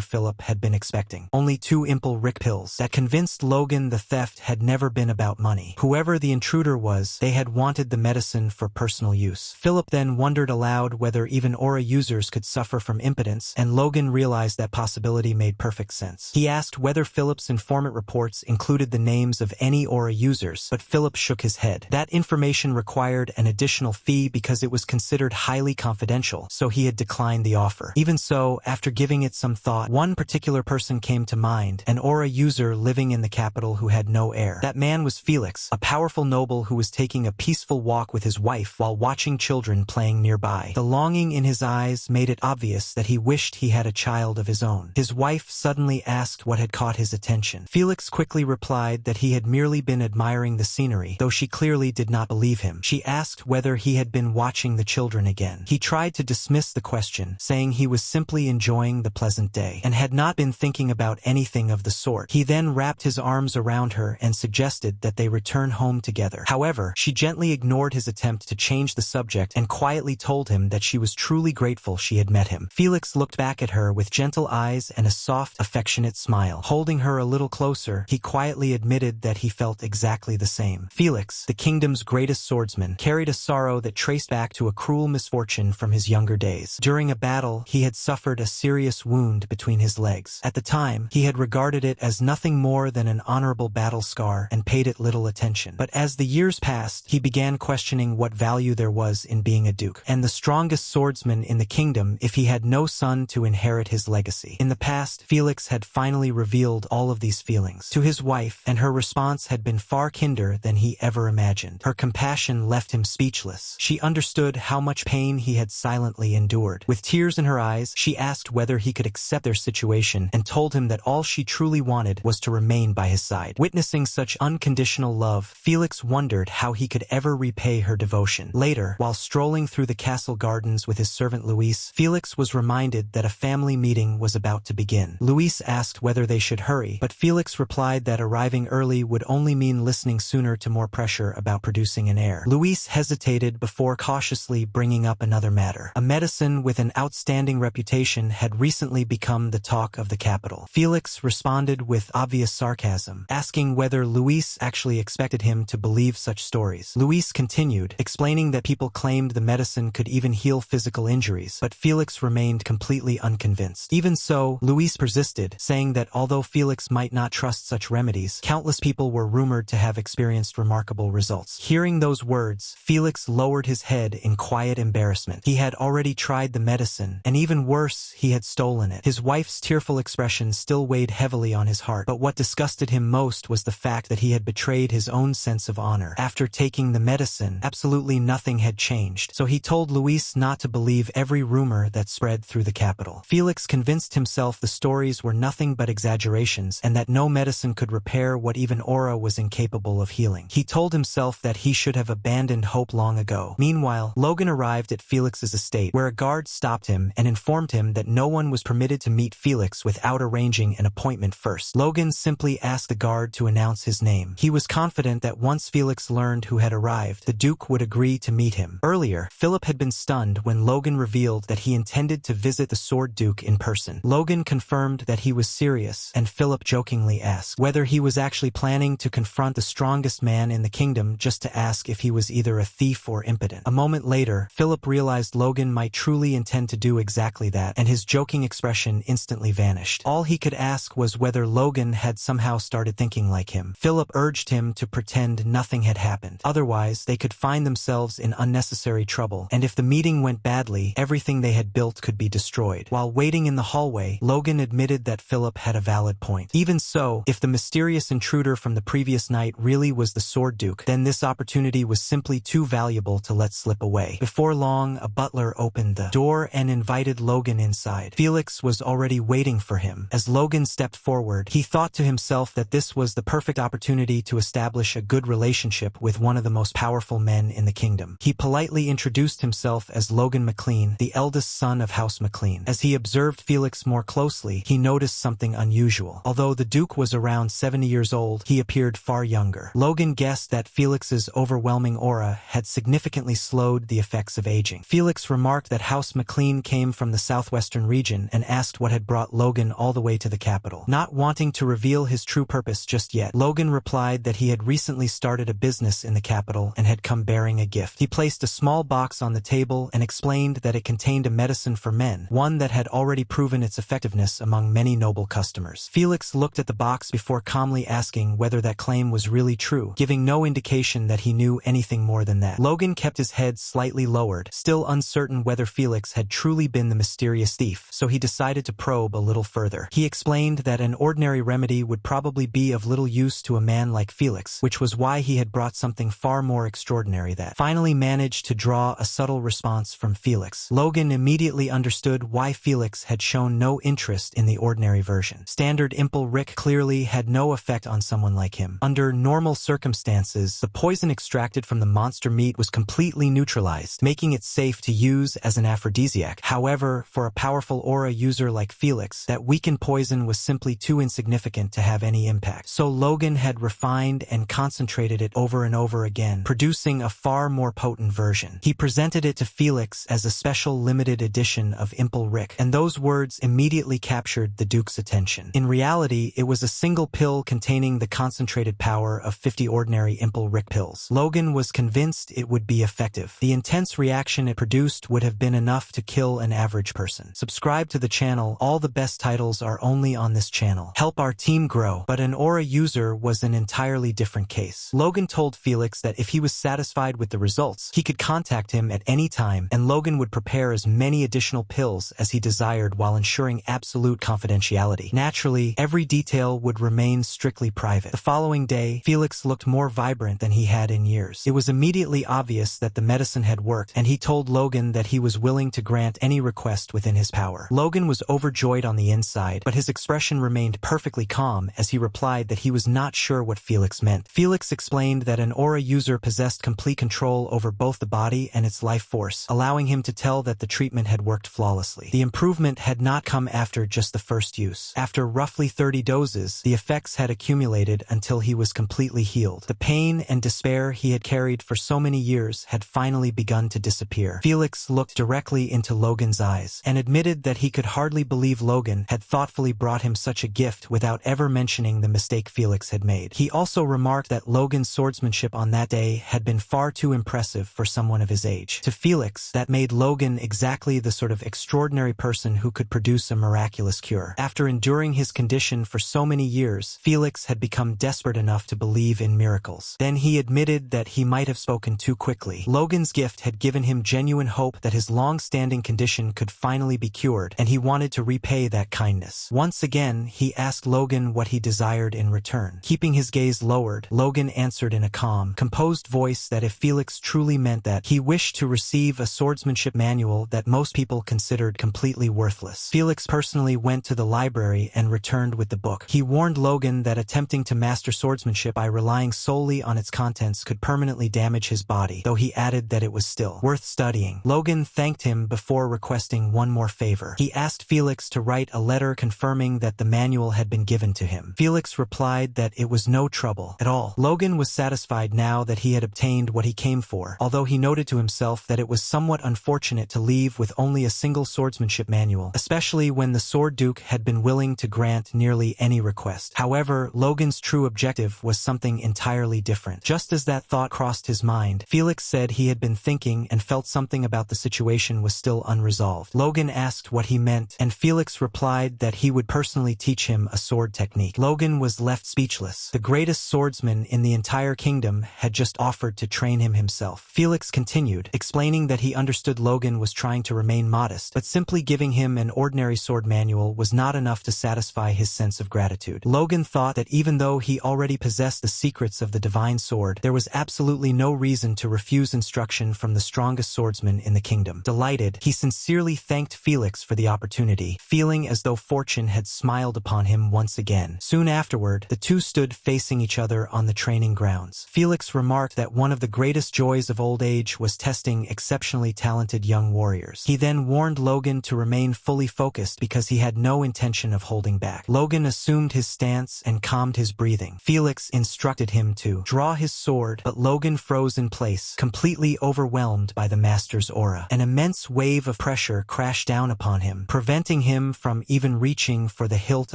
Philip had been expecting. Only 2 Impel Rick pills. That convinced Logan the theft had never been about money. Whoever the intruder was, they had wanted the medicine for personal use. Philip then wondered aloud whether even aura users could suffer from impotence, and Logan realized that possibility made perfect sense. He asked whether Philip's informant reports included the names of any aura users, but Philip shook his head. That information required an additional fee because it was considered highly confidential, so he had declined the offer. Even so, after giving it some thought, one particular person came to mind, an aura user living in the capital who had no heir. That man was Felix, a powerful noble who was taking a peaceful walk with his wife while watching children playing nearby. The longing in his eyes made it obvious that he wished he had a child of his own. His wife suddenly asked what had caught his attention. Felix quickly replied that he had merely been admiring the scenery, though she clearly did not believe him. She asked whether he had been watching the children again. He tried to dismiss the question, saying he was simply enjoying the pleasant day, and had not been thinking about anything of the sort. He then wrapped his arms around her and suggested that they return home together. However, she gently ignored his attempt to change the subject and quietly told him that she was truly grateful she had met him. Felix looked back at her with gentle eyes and a soft, affectionate smile. Holding her a little closer, he quietly admitted that he felt exactly the same. Felix, the kingdom's greatest swordsman, carried a sorrow that traced back to a cruel misfortune from his younger days. During a battle, he had suffered a serious wound between his legs. At the time, he had regarded it as nothing more than an honorable battle scar and paid it little attention. But as the years passed, he began questioning what value there was in being a duke, and the strongest swordsman in the kingdom if he had no son to inherit his legacy. In the past, Felix had finally revealed all of these feelings to his wife, and her response had been far kinder than he ever imagined. Her compassion left him speechless. She understood how much pain he had silently endured. With tears in her eyes, she asked whether he could accept their situation and told him that all she truly wanted was to remain by his side. Witnessing such unconditional love, Felix wondered how he could ever repay her devotion. Later, while strolling through the castle gardens with his servant Luis, Felix was reminded that a family meeting was about to begin. Luis asked whether they should hurry, but Felix replied that arriving early would only mean listening sooner to more pressure about producing an heir. Luis hesitated before cautiously bringing up another matter. A medicine with an outstanding reputation had recently become the talk of the capital. Felix responded with obvious sarcasm, asking whether Luis actually expected him to believe such stories. Luis continued, explaining that people claimed the medicine could even heal physical injuries, but Felix remained completely unconvinced. Even so, Luis persisted, saying that although Felix might not trust such remedies, countless people were rumored to have experienced remarkable results. Hearing those words, Felix lowered his head in quiet embarrassment. He had already tried the medicine, and even worse, he had stolen it. His wife's tearful expression still weighed heavily on his heart, but what disgusted him most was the fact that he had betrayed his own sense of honor. After taking the medicine, absolutely nothing had changed, so he told Luis not to believe every rumor that spread through the capital. Felix convinced himself the stories were nothing but exaggerations and that no medicine could repair what even aura was incapable of healing. He told himself that he should have abandoned hope long ago. Meanwhile, Logan arrived at Felix's estate, where a guard stopped him and informed him that no one was permitted to meet Felix without arranging an appointment first. Logan simply asked the guard to announce his name. He was confident that once Felix learned who had arrived, the Duke would agree to meet him. Earlier, Philip had been stunned when Logan revealed that he intended to visit the Sword Duke in person. Logan confirmed that he was serious, and Philip jokingly asked whether he was actually planning to confront the strongest man in the kingdom just to ask if he was either a thief or impotent. A moment later, Philip realized Logan might truly intend to do exactly that, and his joking expression instantly vanished. All he could ask was whether Logan had somehow started thinking like him. Philip urged him to pretend nothing had happened. Otherwise, they could find themselves in unnecessary trouble, and if the meeting went badly, everything they had built could be destroyed. While waiting in the hallway, Logan admitted that Philip had a valid point. Even so, if the mysterious intruder from the previous night really was the Sword Duke, then this opportunity was simply too valuable to let slip away. Before long, a butler opened the door and invited Logan inside. Felix was already waiting for him. As Logan stepped forward, he thought to himself that this was the perfect opportunity to establish a good relationship with one of the most powerful men in the kingdom. He politely introduced himself as Logan McLean, the eldest son of House McLean. As he observed Felix more closely, he noticed something unusual. Although the Duke was around 70 years old, he appeared far younger. Logan guessed that Felix's overwhelming aura had significantly slowed the effects of aging. Felix remarked that House McLean came from the southwestern region and asked what had brought Logan all the way to the capital. Not wanting to reveal his true purpose just yet, Logan replied that he had recently started a business in the capital and had come bearing a gift. He placed a small box on the table and explained that it contained a medicine for men, one that had already proven its effectiveness among many noble customers. Felix looked at the box before calmly asking whether that claim was really true, giving no indication that he knew anything more than that. Logan kept his head slightly lowered, still uncertain whether Felix had truly been the mysterious thief, so he decided to probe a little further. He explained that an ordinary remedy would probably be of little use to a man like Felix, which was why he had brought something far more extraordinary that finally managed to draw a subtle response from Felix. Logan immediately understood why Felix had shown no interest in the ordinary version. Standard Impel Rick clearly had no effect on someone like him. Under normal circumstances, the poison extracted from the monster meat was completely neutralized, making it safe to use as an aphrodisiac. However, for a powerful aura user like Felix, that weakened poison was simply too insignificant to have any impact. So Logan had refined and concentrated it over and over again, producing a far more potent version. He presented it to Felix as a special limited edition of Impel Rick, and those words immediately captured the Duke's attention. In reality, it was a single pill containing the concentrated power of 50 ordinary Impel Rick pills. Logan was convinced it would be effective. The intense reaction it produced would have been enough to kill an average person. Subscribe to the channel. All the best titles are only on this channel. Help our team grow. But an aura user was an entirely different case. Logan told Felix that if he was satisfied with the results, he could contact him at any time, and Logan would prepare as many additional pills as he desired while ensuring absolute confidentiality. Naturally, every detail would remain strictly private. The following day, Felix looked more vibrant than he had in years. It was immediately obvious that the medicine had worked, and he told Logan that he was willing to grant any request within his power. Logan was overjoyed on the inside, but his expression remained perfectly calm as he replied that he was not sure what Felix meant. Felix explained that an aura user possessed complete control over both the body and its life force, allowing him to tell that the treatment had worked flawlessly. The improvement had not come after just the first use. After roughly 30 doses, the effects had accumulated until he was completely healed. The pain and despair he had carried for so many years had finally begun to disappear. Felix looked directly into Logan's eyes and admitted that he could hardly believe Logan had thoughtfully brought him such a gift without ever mentioning the mistake Felix had made. He also remarked that Logan's swordsmanship on that day had been far too impressive for someone of his age. To Felix, that made Logan exactly the sort of extraordinary person who could produce a miraculous cure. After enduring his condition for so many years, Felix had become desperate enough to believe in miracles. Then he admitted that he might have spoken too quickly. Logan's gift had given him genuine hope that his long-standing condition could finally be cured, and he wanted to repay that kindness. Once again, he asked Logan what he desired in return. Keeping his gaze lowered, Logan answered in a calm, composed voice that if Felix truly meant that, he wished to receive a swordsmanship manual that most people considered completely worthless. Felix personally went to the library and returned with the book. He warned Logan that attempting to master swordsmanship by relying solely on its contents could permanently damage his body, though he added that it was still worth studying. Logan thanked him before requesting one more favor. He asked Felix to write a letter confirming that the manual had been given to him. Felix replied that it was no trouble at all. Logan was satisfied now that he had obtained what he came for, although he noted to himself that it was somewhat unfortunate to leave with only a single swordsmanship manual, especially when the Sword Duke had been willing to grant nearly any request. However, Logan's true objective was something entirely different. Just as that thought crossed his mind, Felix said he had been thinking and felt something about the situation was still unresolved. Logan asked what he meant, and Felix replied that he would personally teach him a sword technique. Logan was left speechless. The greatest swordsman in the entire kingdom had just offered to train him himself. Felix continued, explaining that he understood Logan was trying to remain modest, but simply giving him an ordinary sword manual was not enough to satisfy his sense of gratitude. Logan thought that even though he already possessed the secrets of the divine sword, there was absolutely no reason to refuse instruction from the strongest swordsman in the kingdom. Delighted, he sincerely thanked Felix for the opportunity. Felix feeling as though fortune had smiled upon him once again. Soon afterward, the two stood facing each other on the training grounds. Felix remarked that one of the greatest joys of old age was testing exceptionally talented young warriors. He then warned Logan to remain fully focused because he had no intention of holding back. Logan assumed his stance and calmed his breathing. Felix instructed him to draw his sword, but Logan froze in place, completely overwhelmed by the master's aura. An immense wave of pressure crashed down upon him, preventing him from even reaching for the hilt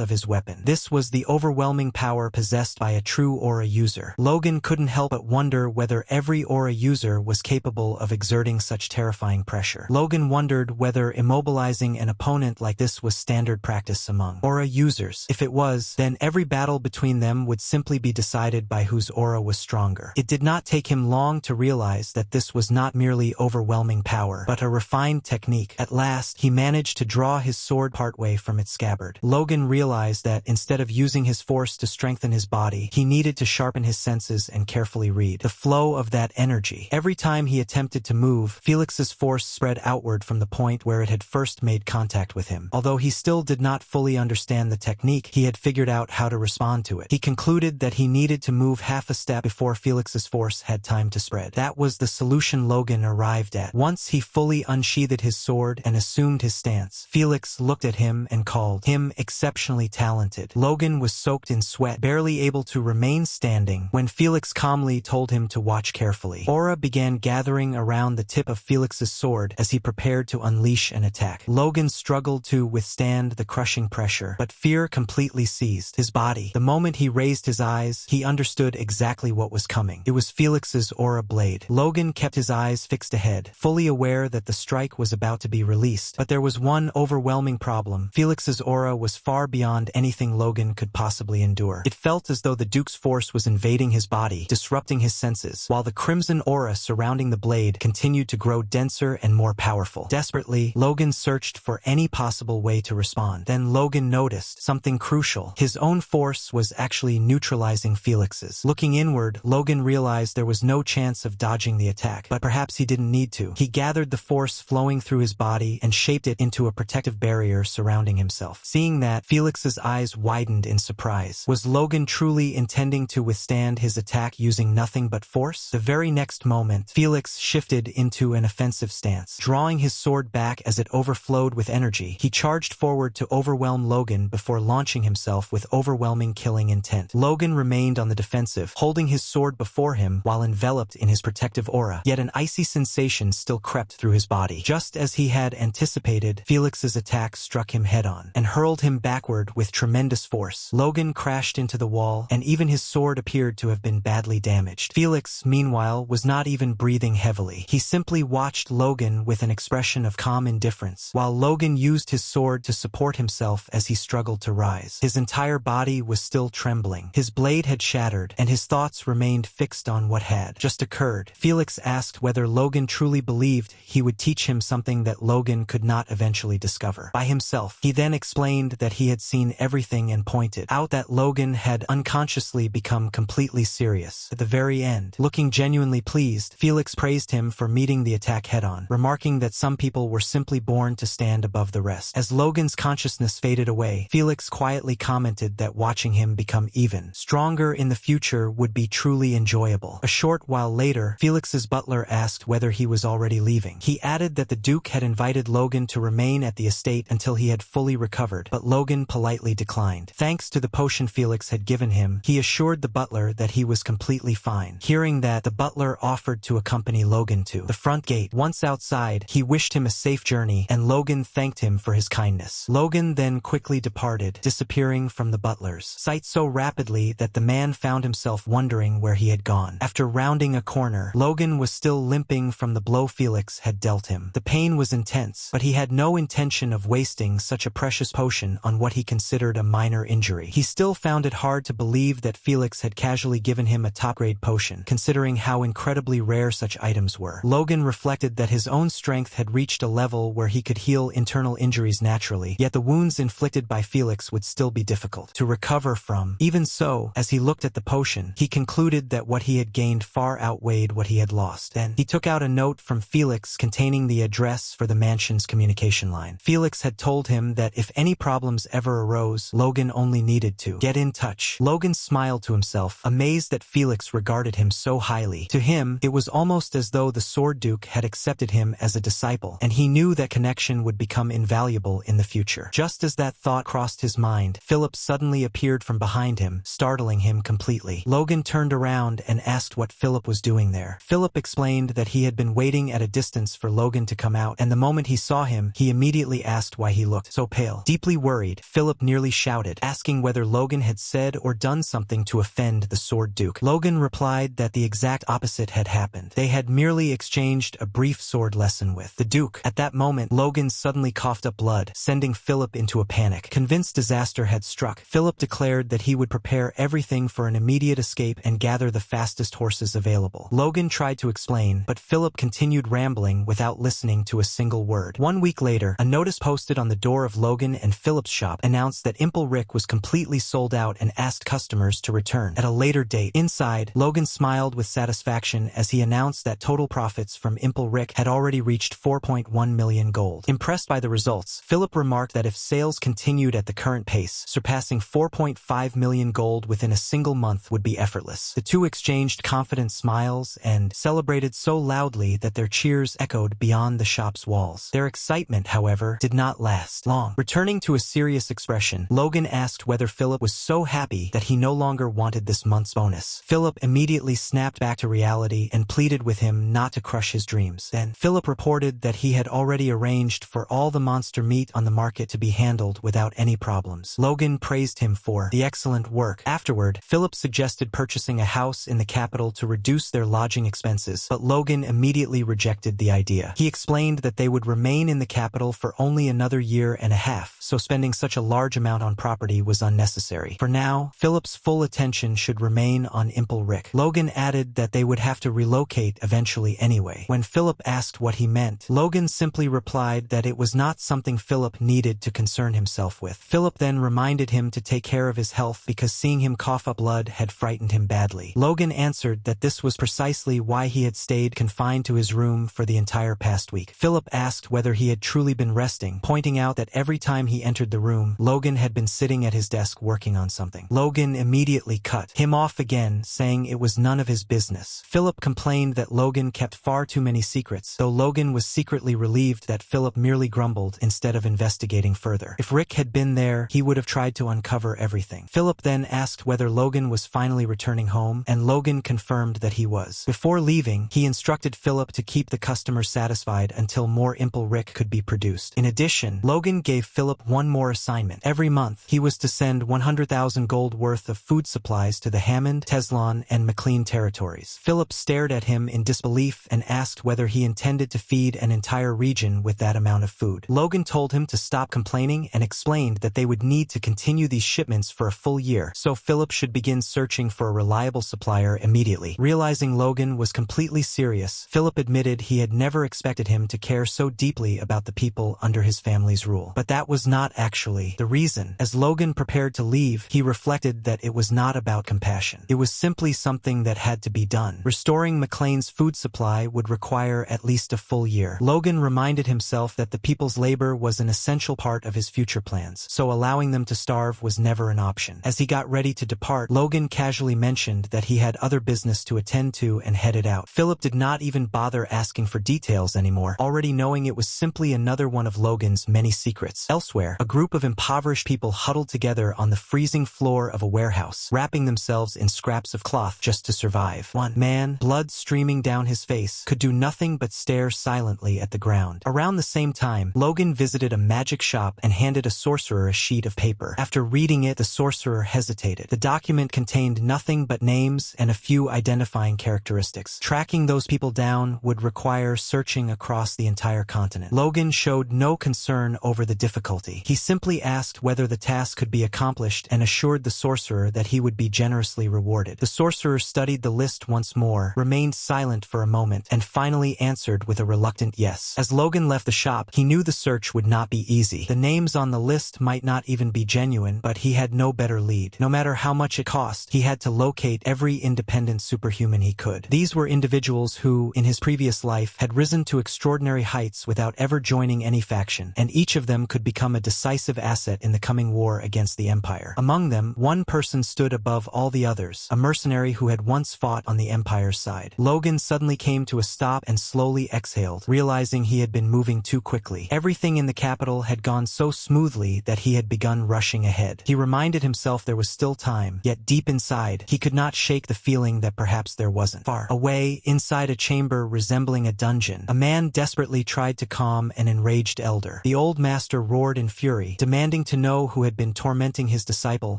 of his weapon. This was the overwhelming power possessed by a true aura user. Logan couldn't help but wonder whether every aura user was capable of exerting such terrifying pressure. Logan wondered whether immobilizing an opponent like this was standard practice among aura users. If it was, then every battle between them would simply be decided by whose aura was stronger. It did not take him long to realize that this was not merely overwhelming power, but a refined technique. At last, he managed to draw his sword partway from its scabbard. Logan realized that instead of using his force to strengthen his body, he needed to sharpen his senses and carefully read the flow of that energy. Every time he attempted to move, Felix's force spread outward from the point where it had first made contact with him. Although he still did not fully understand the technique, he had figured out how to respond to it. He concluded that he needed to move half a step before Felix's force had time to spread. That was the solution Logan arrived at. Once he fully unsheathed his sword and assumed his stance, Felix looked at him and called him exceptionally talented. Logan was soaked in sweat, barely able to remain standing, when Felix calmly told him to watch carefully. Aura began gathering around the tip of Felix's sword as he prepared to unleash an attack. Logan struggled to withstand the crushing pressure, but fear completely seized his body. The moment he raised his eyes, he understood exactly what was coming. It was Felix's aura blade. Logan kept his eyes fixed ahead, fully aware that the strike was about to be released. But there was one overwhelming problem. Felix's aura was far beyond anything Logan could possibly endure. It felt as though the Duke's force was invading his body, disrupting his senses, while the crimson aura surrounding the blade continued to grow denser and more powerful. Desperately, Logan searched for any possible way to respond. Then Logan noticed something crucial. His own force was actually neutralizing Felix's. Looking inward, Logan realized there was no chance of dodging the attack, but perhaps he didn't need to. He gathered the force flowing through his body and shaped it into a protective barrier surrounding himself. Seeing that, Felix's eyes widened in surprise. Was Logan truly intending to withstand his attack using nothing but force? The very next moment, Felix shifted into an offensive stance. Drawing his sword back as it overflowed with energy, he charged forward to overwhelm Logan before launching himself with overwhelming killing intent. Logan remained on the defensive, holding his sword before him while enveloped in his protective aura. Yet an icy sensation still crept through his body. Just as he had anticipated, Felix's attack struck him head-on and hurled him backward with tremendous force. Logan crashed into the wall, and even his sword appeared to have been badly damaged. Felix, meanwhile, was not even breathing heavily. He simply watched Logan with an expression of calm indifference, while Logan used his sword to support himself as he struggled to rise. His entire body was still trembling. His blade had shattered, and his thoughts remained fixed on what had just occurred. Felix asked whether Logan truly believed he would teach him something that Logan could not eventually discover by himself. He then explained that he had seen everything and pointed out that Logan had unconsciously become completely serious. At the very end, looking genuinely pleased, Felix praised him for meeting the attack head-on, remarking that some people were simply born to stand above the rest. As Logan's consciousness faded away, Felix quietly commented that watching him become even stronger in the future would be truly enjoyable. A short while later, Felix's butler asked whether he was already leaving. He added that the Duke had invited Logan to remain at the estate until he had fully recovered, but Logan politely declined. Thanks to the potion Felix had given him, he assured the butler that he was completely fine. Hearing that, the butler offered to accompany Logan to the front gate. Once outside, he wished him a safe journey, and Logan thanked him for his kindness. Logan then quickly departed, disappearing from the butler's sight so rapidly that the man found himself wondering where he had gone. After rounding a corner, Logan was still limping from the blow Felix had dealt him. The pain was intense, but he had no intention of wasting such a precious potion on what he considered a minor injury. He still found it hard to believe that Felix had casually given him a top-grade potion, considering how incredibly rare such items were. Logan reflected that his own strength had reached a level where he could heal internal injuries naturally, yet the wounds inflicted by Felix would still be difficult to recover from. Even so, as he looked at the potion, he concluded that what he had gained far outweighed what he had lost. Then, he took out a note from Felix containing the address for the mansion's communication line. Felix had told told him that if any problems ever arose, Logan only needed to get in touch. Logan smiled to himself, amazed that Felix regarded him so highly. To him, it was almost as though the Sword Duke had accepted him as a disciple, and he knew that connection would become invaluable in the future. Just as that thought crossed his mind, Philip suddenly appeared from behind him, startling him completely. Logan turned around and asked what Philip was doing there. Philip explained that he had been waiting at a distance for Logan to come out, and the moment he saw him, he immediately asked why he looked so pale. Deeply worried, Philip nearly shouted, asking whether Logan had said or done something to offend the Sword Duke. Logan replied that the exact opposite had happened. They had merely exchanged a brief sword lesson with the Duke. At that moment, Logan suddenly coughed up blood, sending Philip into a panic. Convinced disaster had struck, Philip declared that he would prepare everything for an immediate escape and gather the fastest horses available. Logan tried to explain, but Philip continued rambling without listening to a single word. 1 week later, a notice posted on the door of Logan and Philip's shop announced that Imple Rick was completely sold out and asked customers to return at a later date. Inside, Logan smiled with satisfaction as he announced that total profits from Imple Rick had already reached 4.1 million gold. Impressed by the results, Philip remarked that if sales continued at the current pace, surpassing 4.5 million gold within a single month would be effortless. The two exchanged confident smiles and celebrated so loudly that their cheers echoed beyond the shop's walls. Their excitement, however, did not last long. Returning to a serious expression, Logan asked whether Philip was so happy that he no longer wanted this month's bonus. Philip immediately snapped back to reality and pleaded with him not to crush his dreams. Then, Philip reported that he had already arranged for all the monster meat on the market to be handled without any problems. Logan praised him for the excellent work. Afterward, Philip suggested purchasing a house in the capital to reduce their lodging expenses, but Logan immediately rejected the idea. He explained that they would remain in the capital for only another year and a half, so spending such a large amount on property was unnecessary. For now, Philip's full attention should remain on Imple Rick. Logan added that they would have to relocate eventually anyway. When Philip asked what he meant, Logan simply replied that it was not something Philip needed to concern himself with. Philip then reminded him to take care of his health because seeing him cough up blood had frightened him badly. Logan answered that this was precisely why he had stayed confined to his room for the entire past week. Philip asked whether he had truly been resting, pointing out that every time he entered the room, Logan had been sitting at his desk working on something. Logan immediately cut him off again, saying it was none of his business. Philip complained that Logan kept far too many secrets, though Logan was secretly relieved that Philip merely grumbled instead of investigating further. If Rick had been there, he would have tried to uncover everything. Philip then asked whether Logan was finally returning home, and Logan confirmed that he was. Before leaving, he instructed Philip to keep the customer satisfied until more Imple Rick could be produced. In addition, Logan gave Philip one more assignment. Every month, he was to send 100,000 gold worth of food supplies to the Hammond, Teslon, and McLean territories. Philip stared at him in disbelief and asked whether he intended to feed an entire region with that amount of food. Logan told him to stop complaining and explained that they would need to continue these shipments for a full year, so Philip should begin searching for a reliable supplier immediately. Realizing Logan was completely serious, Philip admitted he had never expected him to care so deeply about the people under his family's rule. But that was not actually the reason. As Logan prepared to leave, he reflected that it was not about compassion. It was simply something that had to be done. Restoring McLean's food supply would require at least a full year. Logan reminded himself that the people's labor was an essential part of his future plans, so allowing them to starve was never an option. As he got ready to depart, Logan casually mentioned that he had other business to attend to and headed out. Philip did not even bother asking for details anymore, already knowing it was simply another one of Logan's many secrets. Elsewhere, a group of impoverished people huddled together on the freezing floor of a warehouse, wrapping themselves in scraps of cloth just to survive. One man, blood streaming down his face, could do nothing but stare silently at the ground. Around the same time, Logan visited a magic shop and handed a sorcerer a sheet of paper. After reading it, the sorcerer hesitated. The document contained nothing but names and a few identifying characteristics. Tracking those people down would require searching across the entire continent. Logan showed no concern over the difficulty. He simply asked whether the task could be accomplished and assured the sorcerer that he would be generously rewarded. The sorcerer studied the list once more, remained silent for a moment, and finally answered with a reluctant yes. As Logan left the shop, he knew the search would not be easy. The names on the list might not even be genuine, but he had no better lead. No matter how much it cost, he had to locate every independent superhuman he could. These were individuals who, in his previous life, had risen to extraordinary heights without ever joining any faction, and each each of them could become a decisive asset in the coming war against the Empire. Among them, one person stood above all the others, a mercenary who had once fought on the Empire's side. Logan suddenly came to a stop and slowly exhaled, realizing he had been moving too quickly. Everything in the capital had gone so smoothly that he had begun rushing ahead. He reminded himself there was still time, yet deep inside, he could not shake the feeling that perhaps there wasn't. Far away, inside a chamber resembling a dungeon, a man desperately tried to calm an enraged elder. The old master roared in fury, demanding to know who had been tormenting his disciple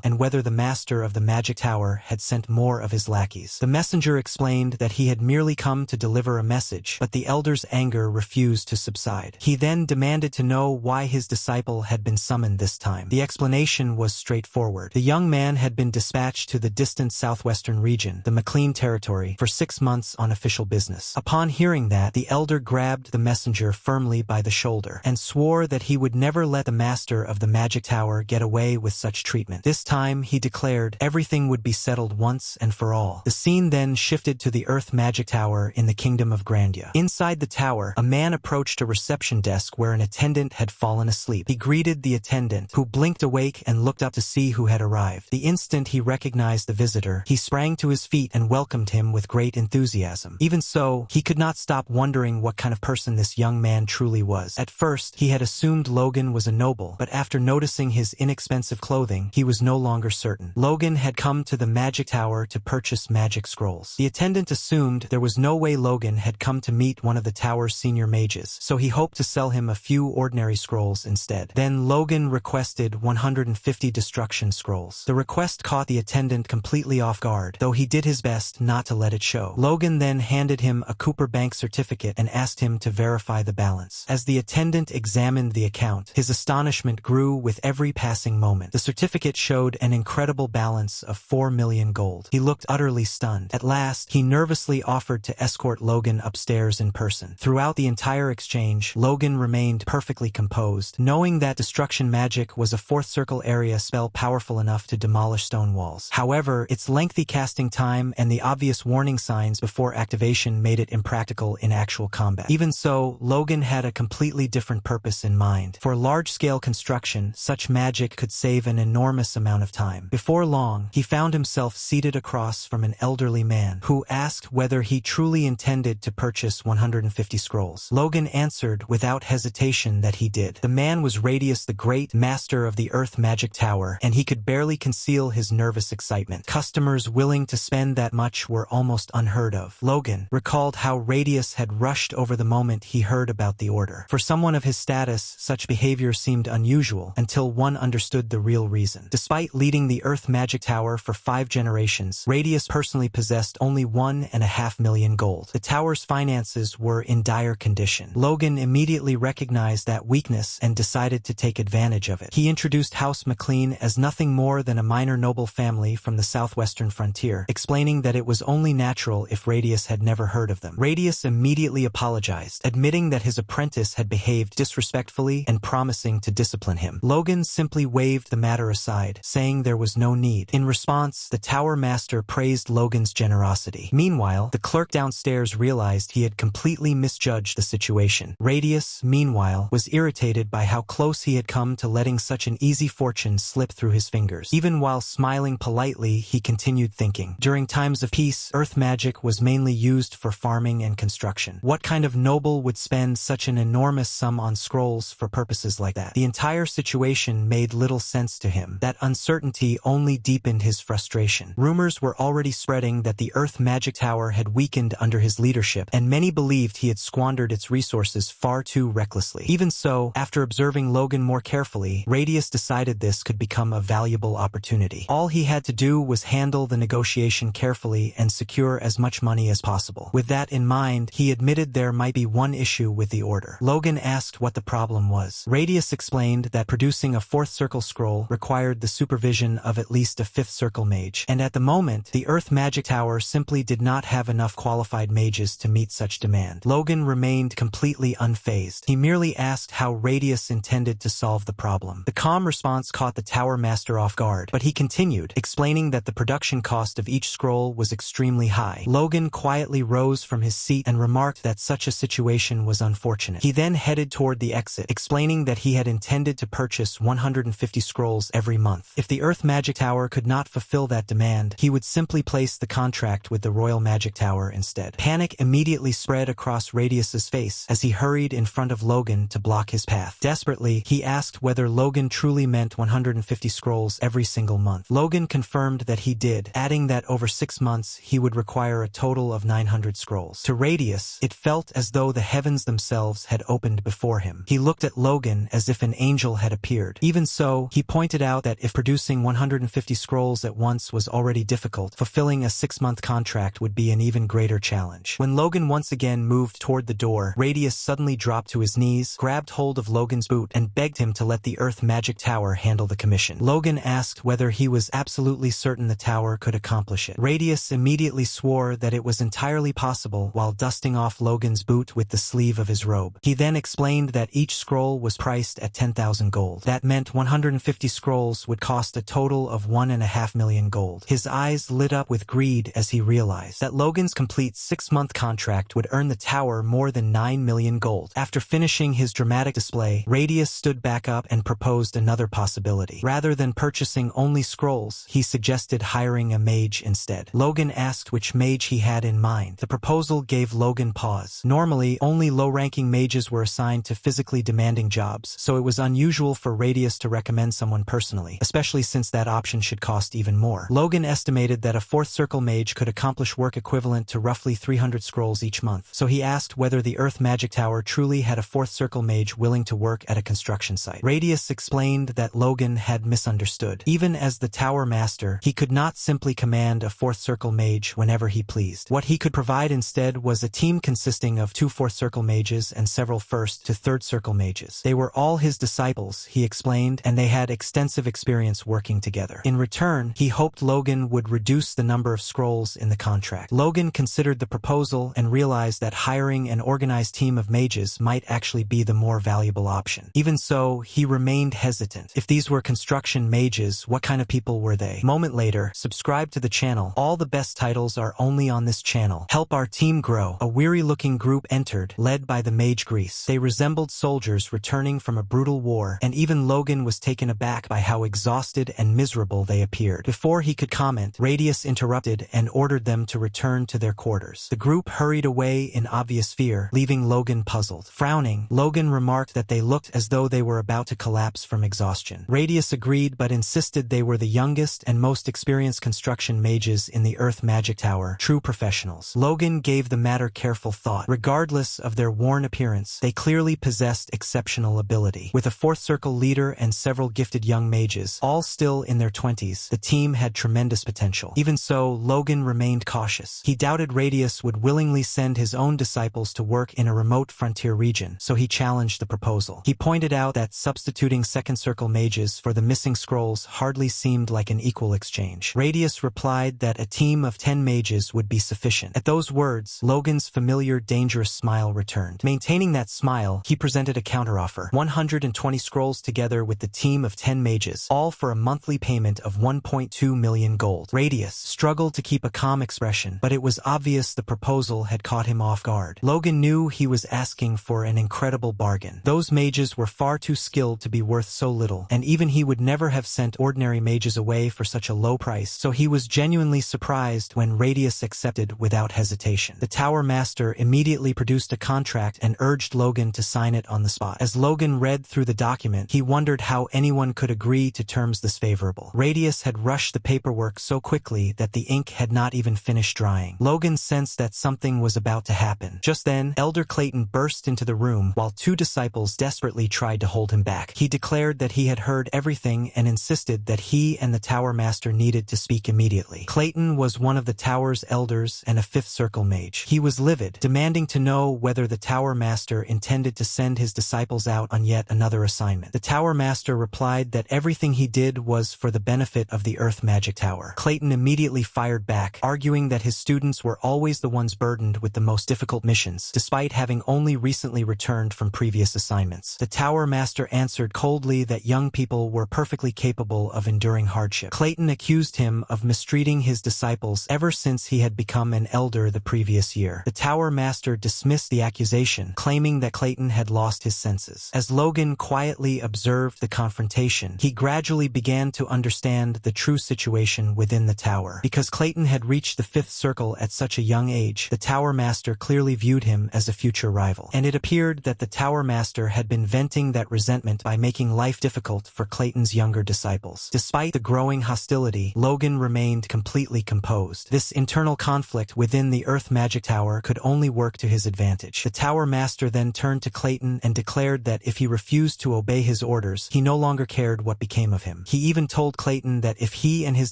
and whether the master of the magic tower had sent more of his lackeys. The messenger explained that he had merely come to deliver a message, but the elder's anger refused to subside. He then demanded to know why his disciple had been summoned this time. The explanation was straightforward. The young man had been dispatched to the distant southwestern region, the McLean territory, for 6 months on official business. Upon hearing that, the elder grabbed the messenger firmly by the shoulder and swore that he would never let the master of the magic tower get away with such treatment. This time, he declared, everything would be settled once and for all. The scene then shifted to the Earth Magic Tower in the Kingdom of Grandia. Inside the tower, a man approached a reception desk where an attendant had fallen asleep. He greeted the attendant, who blinked awake and looked up to see who had arrived. The instant he recognized the visitor, he sprang to his feet and welcomed him with great enthusiasm. Even so, he could not stop wondering what kind of person this young man truly was. At first, he had assumed Logan was a noble, but after noticing his inexpensive clothing, he was no longer certain. Logan had come to the magic tower to purchase magic scrolls. The attendant assumed there was no way Logan had come to meet one of the tower's senior mages, so he hoped to sell him a few ordinary scrolls instead. Then Logan requested 150 destruction scrolls. The request caught the attendant completely off guard, though he did his best not to let it show. Logan then handed him a Cooper Bank certificate and asked him to verify the balance. As the attendant examined the account, his astonishment grew with every passing moment. The certificate showed an incredible balance of 4 million gold. He looked utterly stunned. At last, he nervously offered to escort Logan upstairs in person. Throughout the entire exchange, Logan remained perfectly composed, knowing that destruction magic was a fourth circle area spell powerful enough to demolish stone walls. However, its lengthy casting time and the obvious warning signs before activation made it impractical in actual combat. Even so, Logan had a completely different purpose in mind. For large-scale construction, such magic could save an enormous amount of time. Before long, he found himself seated across from an elderly man, who asked whether he truly intended to purchase 150 scrolls. Logan answered without hesitation that he did. The man was Radius the Great, master of the Earth Magic Tower, and he could barely conceal his nervous excitement. Customers willing to spend that much were almost unheard of. Logan recalled how Radius had rushed over the moment he heard about the order. For someone of his status, such behavior seemed unusual until one understood the real reason. Despite leading the Earth Magic Tower for 5 generations, Radius personally possessed only 1.5 million gold. The tower's finances were in dire condition. Logan immediately recognized that weakness and decided to take advantage of it. He introduced House McLean as nothing more than a minor noble family from the southwestern frontier, explaining that it was only natural if Radius had never heard of them. Radius immediately apologized, admitting that his apprentice had behaved disrespectfully and promising to discipline him. Logan simply waved the matter aside, saying there was no need. In response, the tower master praised Logan's generosity. Meanwhile, the clerk downstairs realized he had completely misjudged the situation. Radius, meanwhile, was irritated by how close he had come to letting such an easy fortune slip through his fingers. Even while smiling politely, he continued thinking. During times of peace, earth magic was mainly used for farming and construction. What kind of noble would spend such an enormous sum on scrolls for purposes like that? The entire situation made little sense to him. That uncertainty only deepened his frustration. Rumors were already spreading that the Earth Magic Tower had weakened under his leadership, and many believed he had squandered its resources far too recklessly. Even so, after observing Logan more carefully, Radius decided this could become a valuable opportunity. All he had to do was handle the negotiation carefully and secure as much money as possible. With that in mind, he admitted there might be one issue with the order. Logan asked what the problem was. Radius explained that producing a 4th circle scroll required the supervision of at least a 5th circle mage, and at the moment, the Earth Magic Tower simply did not have enough qualified mages to meet such demand. Logan remained completely unfazed. He merely asked how Radius intended to solve the problem. The calm response caught the tower master off guard, but he continued, explaining that the production cost of each scroll was extremely high. Logan quietly rose from his seat and remarked that such a situation was unfortunate. He then headed toward the exit, explaining that he had intended to purchase 150 scrolls every month. If the Earth Magic Tower could not fulfill that demand, he would simply place the contract with the Royal Magic Tower instead. Panic immediately spread across Radius's face as he hurried in front of Logan to block his path. Desperately, he asked whether Logan truly meant 150 scrolls every single month. Logan confirmed that he did, adding that over 6 months he would require a total of 900 scrolls. To Radius, it felt as though the heavens themselves had opened before him. He looked at Logan as if an angel had appeared. Even so, he pointed out that if producing 150 scrolls at once was already difficult, fulfilling a 6-month contract would be an even greater challenge. When Logan once again moved toward the door, Radius suddenly dropped to his knees, grabbed hold of Logan's boot, and begged him to let the Earth Magic Tower handle the commission. Logan asked whether he was absolutely certain the tower could accomplish it. Radius immediately swore that it was entirely possible while dusting off Logan's boot with the sleeve of his robe. He then explained that each scroll was priced at 10,000 gold. That meant 150 scrolls would cost a total of 1.5 million gold. His eyes lit up with greed as he realized that Logan's complete 6-month contract would earn the tower more than 9 million gold. After finishing his dramatic display, Radius stood back up and proposed another possibility. Rather than purchasing only scrolls, he suggested hiring a mage instead. Logan asked which mage he had in mind. The proposal gave Logan pause. Normally, only low-ranking mages were assigned to physically demanding jobs, so it was unusual for Radius to recommend someone personally, especially since that option should cost even more. Logan estimated that a 4th circle mage could accomplish work equivalent to roughly 300 scrolls each month, so he asked whether the Earth Magic Tower truly had a 4th circle mage willing to work at a construction site. Radius explained that Logan had misunderstood. Even as the Tower Master, he could not simply command a 4th circle mage whenever he pleased. What he could provide instead was a team consisting of 2 4th circle mages and several 1st to 3rd circle mages. They were all his disciples, he explained, and they had extensive experience working together. In return, he hoped Logan would reduce the number of scrolls in the contract. Logan considered the proposal and realized that hiring an organized team of mages might actually be the more valuable option. Even so, he remained hesitant. If these were construction mages, what kind of people were they? Moment later, subscribe to the channel. All the best titles are only on this channel. Help our team grow. A weary-looking group entered, led by the mage Grease. They resembled soldiers returning from a brutal war, and even Logan was taken aback by how exhausted and miserable they appeared. Before he could comment, Radius interrupted and ordered them to return to their quarters. The group hurried away in obvious fear, leaving Logan puzzled. Frowning, Logan remarked that they looked as though they were about to collapse from exhaustion. Radius agreed but insisted they were the youngest and most experienced construction mages in the Earth Magic Tower, true professionals. Logan gave the matter careful thought. Regardless of their worn appearance, they clearly possessed exceptional ability. With a 4th circle leader and several gifted young mages, all still in their 20s, the team had tremendous potential. Even so, Logan remained cautious. He doubted Radius would willingly send his own disciples to work in a remote frontier region, so he challenged the proposal. He pointed out that substituting 2nd circle mages for the missing scrolls hardly seemed like an equal exchange. Radius replied that a team of 10 mages would be sufficient. At those words, Logan's familiar dangerous smile returned. Maintaining that smile, he presented a counteroffer: 120 scrolls together with the team of 10 mages, all for a monthly payment of 1.2 million gold. Radius struggled to keep a calm expression, but it was obvious the proposal had caught him off guard. Logan knew he was asking for an incredible bargain. Those mages were far too skilled to be worth so little, and even he would never have sent ordinary mages away for such a low price, so he was genuinely surprised when Radius accepted without hesitation. The Tower Master immediately produced a contract and urged Logan to sign it on the spot. As Logan read through the document, he wondered how anyone could agree to terms this favorable. Radius had rushed the paperwork so quickly that the ink had not even finished drying. Logan sensed that something was about to happen. Just then, Elder Clayton burst into the room while 2 disciples desperately tried to hold him back. He declared that he had heard everything and insisted that he and the Tower Master needed to speak immediately. Clayton was one of the Tower's elders and a 5th circle mage. He was livid, demanding to know whether the Tower Master intended to send his disciples out on yet another assignment. The Tower Master replied that everything he did was for the benefit of the Earth Magic Tower. Clayton immediately fired back, arguing that his students were always the ones burdened with the most difficult missions, despite having only recently returned from previous assignments. The Tower Master answered coldly that young people were perfectly capable of enduring hardship. Clayton accused him of mistreating his disciples ever since he had become an elder the previous year. The Tower Master dismissed the accusation, claiming that Clayton had lost his senses. As Logan quietly observed the confrontation, he gradually began to understand the true situation within the tower. Because Clayton had reached the 5th circle at such a young age, the Tower Master clearly viewed him as a future rival. And it appeared that the Tower Master had been venting that resentment by making life difficult for Clayton's younger disciples. Despite the growing hostility, Logan remained completely composed. This internal conflict within the Earth Magic Tower could only work to his advantage. The Tower Master then turned to Clayton and declared that if he refused to obey his orders, he no longer cared what became of him. He even told Clayton that if he and his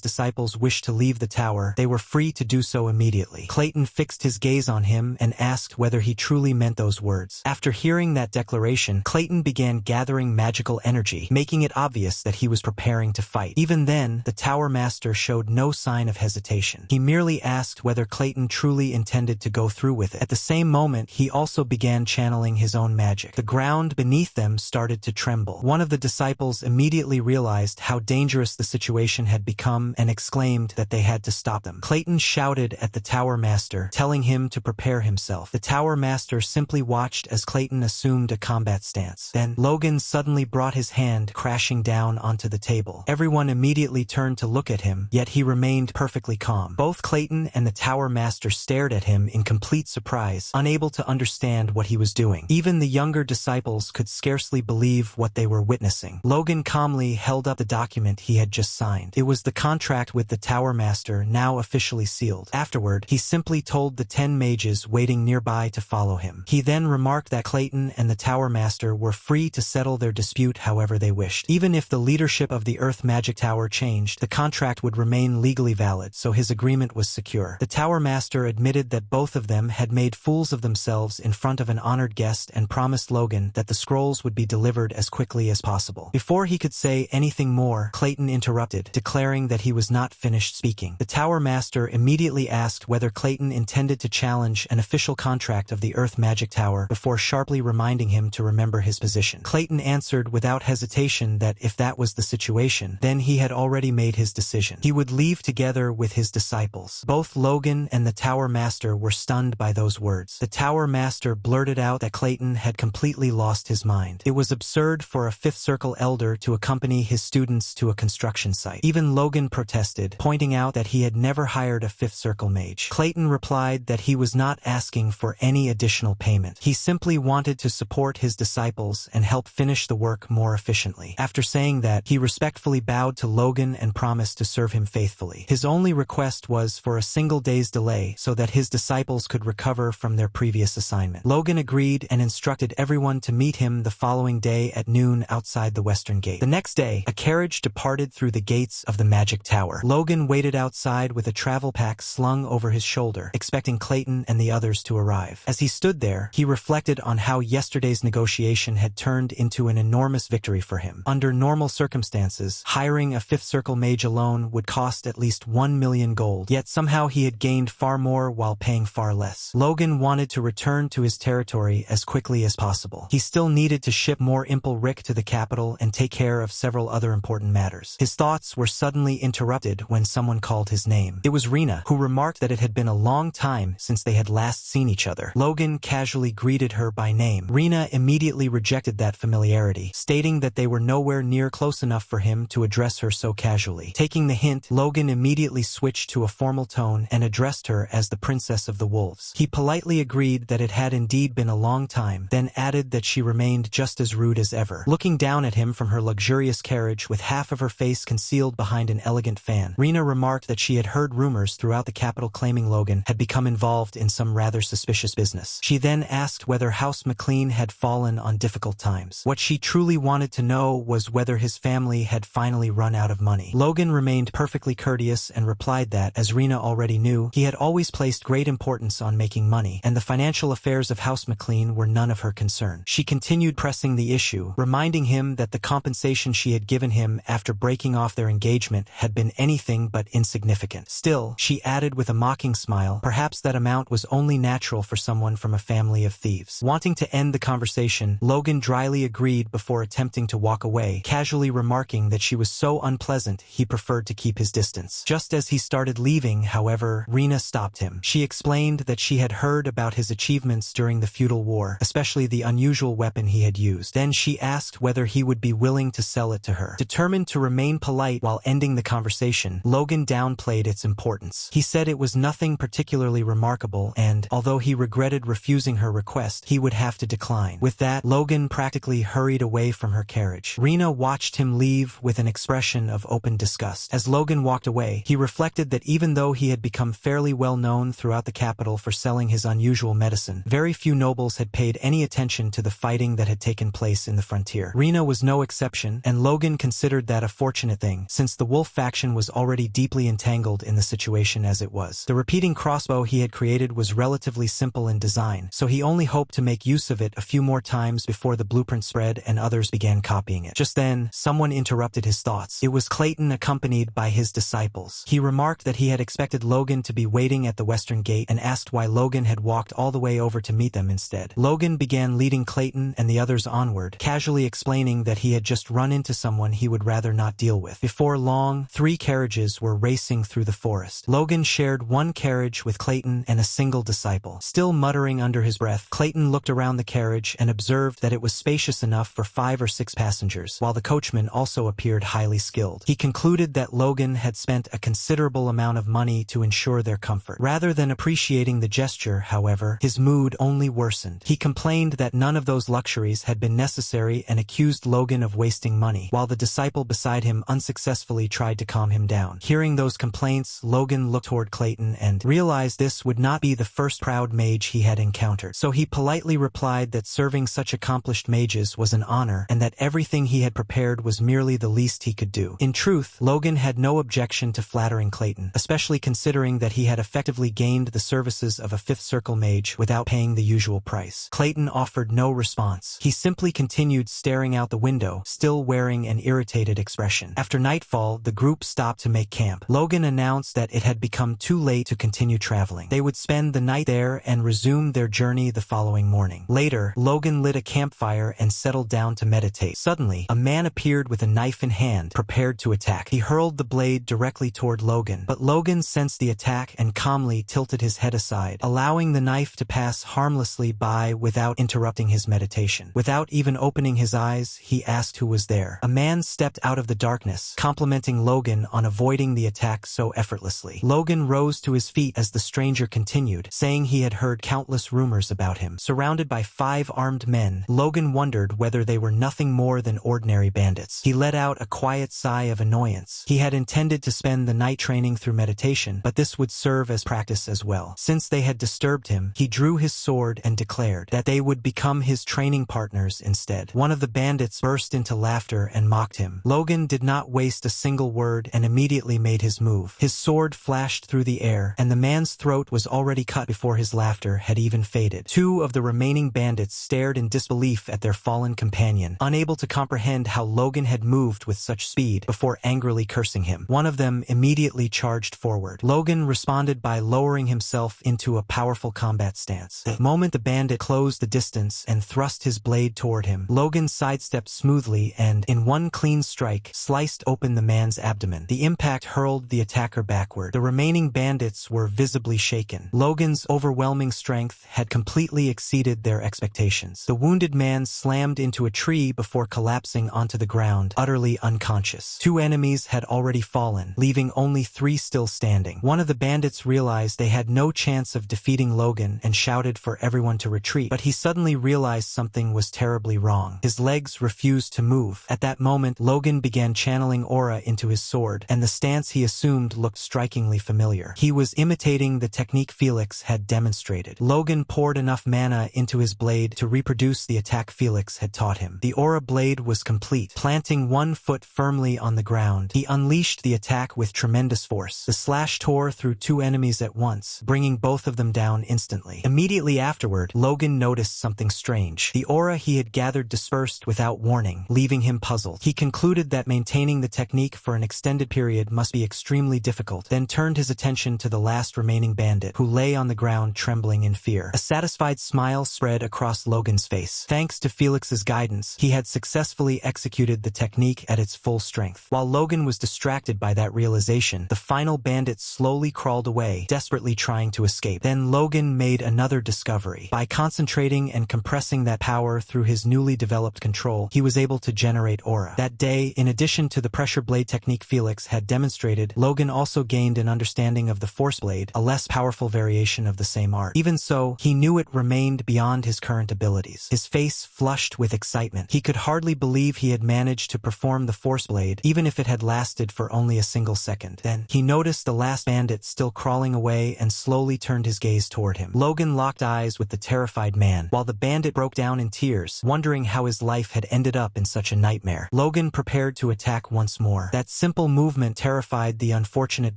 disciples wished to leave the tower, they were free to do so immediately. Clayton fixed his gaze on him and asked whether he truly meant those words. After hearing that declaration, Clayton began gathering magical energy, making it obvious that he was preparing to fight. Even then, the Tower Master showed no sign of hesitation. He merely asked whether Clayton truly intended to go through with it. At the same moment, he also began channeling his own magic. The ground beneath them started to tremble. One of the disciples immediately realized how dangerous the situation had become and exclaimed that they had to stop them. Clayton shouted at the Tower Master, telling him to prepare himself. The Tower Master simply watched as Clayton assumed a combat stance. Then, Logan suddenly brought his hand crashing down onto the table. Everyone immediately turned to look at him, yet he remained perfectly calm. Both Clayton and the Tower Master stared at him in complete surprise, unable to understand what he was doing. Even the younger disciples could scarcely believe what they were witnessing. Logan calmly held up the document he had just signed. It was the contract with the Tower Master, now officially sealed. Afterward, he simply told the 10 mages waiting nearby to follow him. He then remarked that Clayton and the Tower Master were free to settle their dispute however they wished. Even if the leadership of the Earth Magic Tower changed, the contract would remain legally valid, so his agreement was secure. The Tower Master admitted that both of them had made fools of themselves in front of an honored guest and promised Logan that the scrolls would be delivered as quickly as possible. Before he could say anything more, Clayton interrupted, declaring that he was not finished speaking. The Tower Master immediately asked whether Clayton intended to challenge an official contract of the Earth Magic Tower before sharply reminding him to remember his position. Clayton answered without hesitation that if that was the situation, then he had already made his decision. He would leave together with his disciples. Both Logan and the Tower Master were stunned by those words. The Tower Master blurted out that Clayton had completely lost his mind. It was absurd for a 5th Circle elder to accompany his students to a construction site. Even Logan protested, pointing out that he had never hired a 5th Circle mage. Clayton replied that he was not asking for any additional payment. He simply wanted to support his disciples and help finish the work more efficiently. After saying that, he respectfully bowed to Logan and promised to serve him faithfully. His only request was for a single day's delay so that his disciples could recover from their previous assignment. Logan agreed and instructed everyone to meet him the following day at noon outside the western gate. The next day, a carriage departed through the gates of the Magic Tower. Logan waited outside with a travel pack slung over his shoulder, expecting Clayton and the others to arrive. As he stood there, he reflected on how yesterday's negotiation had turned into an enormous victory for him. Under normal circumstances, hiring a 5th Circle mage alone would cost at least 1 million gold, yet somehow he had gained far more while paying far less. Logan wanted to return to his territory as quickly as possible. He still needed to ship more Impel Rick to the capital and take care of several other important matters. His thoughts were suddenly interrupted when someone called his name. It was Rena, who remarked that it had been a long time since they had last seen each other. Logan casually greeted her by name. Rena immediately rejected that familiarity, stating that they were nowhere near close enough for him to address her so casually. Taking the hint, Logan immediately switched to a formal tone and addressed her as the Princess of the Wolves. He politely agreed that it had indeed been a long time, then added that she remained just as rude as ever. Looking down at him from her luxurious carriage with half of her face concealed behind an elegant fan, Rena remarked that she had heard rumors throughout the capital claiming Logan had become involved in some rather suspicious business. She then asked whether House McLean had fallen on difficult times. What she truly wanted to know was whether his family had finally run out of money. Logan remained perfectly courteous and replied that, as Rena already knew, he had always placed great importance on making money, and the financial affairs of House McLean were none of her concern. She continued pressing the issue, reminding him that the compensation she had given him after breaking off their engagement had been anything but insignificant. Still, she added with a mocking smile, perhaps that amount was only natural for someone from a family of thieves. Wanting to end the conversation, Logan dryly agreed before attempting to walk away, casually remarking that she was so unpleasant he preferred to keep his distance. Just as he started leaving, however, Rena stopped him. She explained that she had heard about his achievements during the feudal war, especially the unusual unusual weapon he had used. Then she asked whether he would be willing to sell it to her. Determined to remain polite while ending the conversation, Logan downplayed its importance. He said it was nothing particularly remarkable and, although he regretted refusing her request, he would have to decline. With that, Logan practically hurried away from her carriage. Rena watched him leave with an expression of open disgust. As Logan walked away, he reflected that even though he had become fairly well known throughout the capital for selling his unusual medicine, very few nobles had paid any attention to the fighting that had taken place in the frontier. Rena was no exception, and Logan considered that a fortunate thing, since the wolf faction was already deeply entangled in the situation as it was. The repeating crossbow he had created was relatively simple in design, so he only hoped to make use of it a few more times before the blueprint spread and others began copying it. Just then, someone interrupted his thoughts. It was Clayton, accompanied by his disciples. He remarked that he had expected Logan to be waiting at the western gate and asked why Logan had walked all the way over to meet them instead. Logan began leading Clayton and the others onward, casually explaining that he had just run into someone he would rather not deal with. Before long, 3 carriages were racing through the forest. Logan shared one carriage with Clayton and a single disciple. Still muttering under his breath, Clayton looked around the carriage and observed that it was spacious enough for 5 or 6 passengers, while the coachman also appeared highly skilled. He concluded that Logan had spent a considerable amount of money to ensure their comfort. Rather than appreciating the gesture, however, his mood only worsened. He complained that none of those luxuries had been necessary and accused Logan of wasting money, while the disciple beside him unsuccessfully tried to calm him down. Hearing those complaints, Logan looked toward Clayton and realized this would not be the first proud mage he had encountered. So he politely replied that serving such accomplished mages was an honor and that everything he had prepared was merely the least he could do. In truth, Logan had no objection to flattering Clayton, especially considering that he had effectively gained the services of a 5th circle mage without paying the usual price. Clayton offered no response. He simply continued staring out the window, still wearing an irritated expression. After nightfall, the group stopped to make camp. Logan announced that it had become too late to continue traveling. They would spend the night there and resume their journey the following morning. Later, Logan lit a campfire and settled down to meditate. Suddenly, a man appeared with a knife in hand, prepared to attack. He hurled the blade directly toward Logan, but Logan sensed the attack and calmly tilted his head aside, allowing the knife to pass harmlessly by without interrupting his meditation. Without even opening his eyes, he asked who was there. A man stepped out of the darkness, complimenting Logan on avoiding the attack so effortlessly. Logan rose to his feet as the stranger continued, saying he had heard countless rumors about him. Surrounded by 5 armed men, Logan wondered whether they were nothing more than ordinary bandits. He let out a quiet sigh of annoyance. He had intended to spend the night training through meditation, but this would serve as practice as well. Since they had disturbed him, he drew his sword and declared that they would become his training partners instead. One of the bandits burst into laughter and mocked him. Logan did not waste a single word and immediately made his move. His sword flashed through the air, and the man's throat was already cut before his laughter had even faded. 2 of the remaining bandits stared in disbelief at their fallen companion, unable to comprehend how Logan had moved with such speed, before angrily cursing him. One of them immediately charged forward. Logan responded by lowering himself into a powerful combat stance. The moment the bandit closed the distance and thrust his blade toward him, Logan sidestepped smoothly and, in one clean strike, sliced open the man's abdomen. The impact hurled the attacker backward. The remaining bandits were visibly shaken. Logan's overwhelming strength had completely exceeded their expectations. The wounded man slammed into a tree before collapsing onto the ground, utterly unconscious. 2 enemies had already fallen, leaving only 3 still standing. One of the bandits realized they had no chance of defeating Logan and shouted for everyone to retreat, but he suddenly realized something was terribly wrong. His legs refused to move. At that moment, Logan began channeling aura into his sword, and the stance he assumed looked strikingly familiar. He was imitating the technique Felix had demonstrated. Logan poured enough mana into his blade to reproduce the attack Felix had taught him. The aura blade was complete. Planting one foot firmly on the ground, he unleashed the attack with tremendous force. The slash tore through 2 enemies at once, bringing both of them down instantly. Immediately afterward, Logan noticed something strange. The aura he had gathered dispersed without warning, leaving him puzzled. He concluded that maintaining the technique for an extended period must be extremely difficult, then turned his attention to the last remaining bandit, who lay on the ground trembling in fear. A satisfied smile spread across Logan's face. Thanks to Felix's guidance, he had successfully executed the technique at its full strength. While Logan was distracted by that realization, the final bandit slowly crawled away, desperately trying to escape. Then Logan made another discovery. By concentrating and compressing possessing that power through his newly developed control, he was able to generate aura. That day, in addition to the pressure blade technique Felix had demonstrated, Logan also gained an understanding of the force blade, a less powerful variation of the same art. Even so, he knew it remained beyond his current abilities. His face flushed with excitement. He could hardly believe he had managed to perform the force blade, even if it had lasted for only a single second. Then, he noticed the last bandit still crawling away and slowly turned his gaze toward him. Logan locked eyes with the terrified man, while the bandit broke down in tears, wondering how his life had ended up in such a nightmare. Logan prepared to attack once more. That simple movement terrified the unfortunate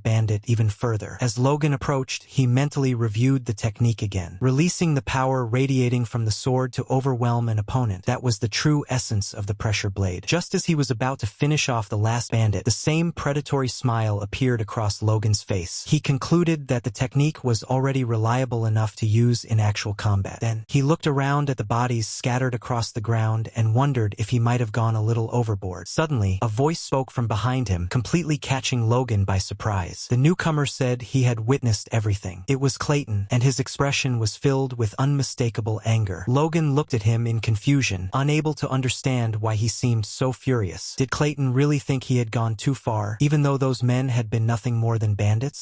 bandit even further. As Logan approached, he mentally reviewed the technique again, releasing the power radiating from the sword to overwhelm an opponent. That was the true essence of the pressure blade. Just as he was about to finish off the last bandit, the same predatory smile appeared across Logan's face. He concluded that the technique was already reliable enough to use in actual combat. Then, he looked around at the bodies scattered across the ground and wondered if he might have gone a little overboard. Suddenly, a voice spoke from behind him, completely catching Logan by surprise. The newcomer said he had witnessed everything. It was Clayton, and his expression was filled with unmistakable anger. Logan looked at him in confusion, unable to understand why he seemed so furious. Did Clayton really think he had gone too far, even though those men had been nothing more than bandits?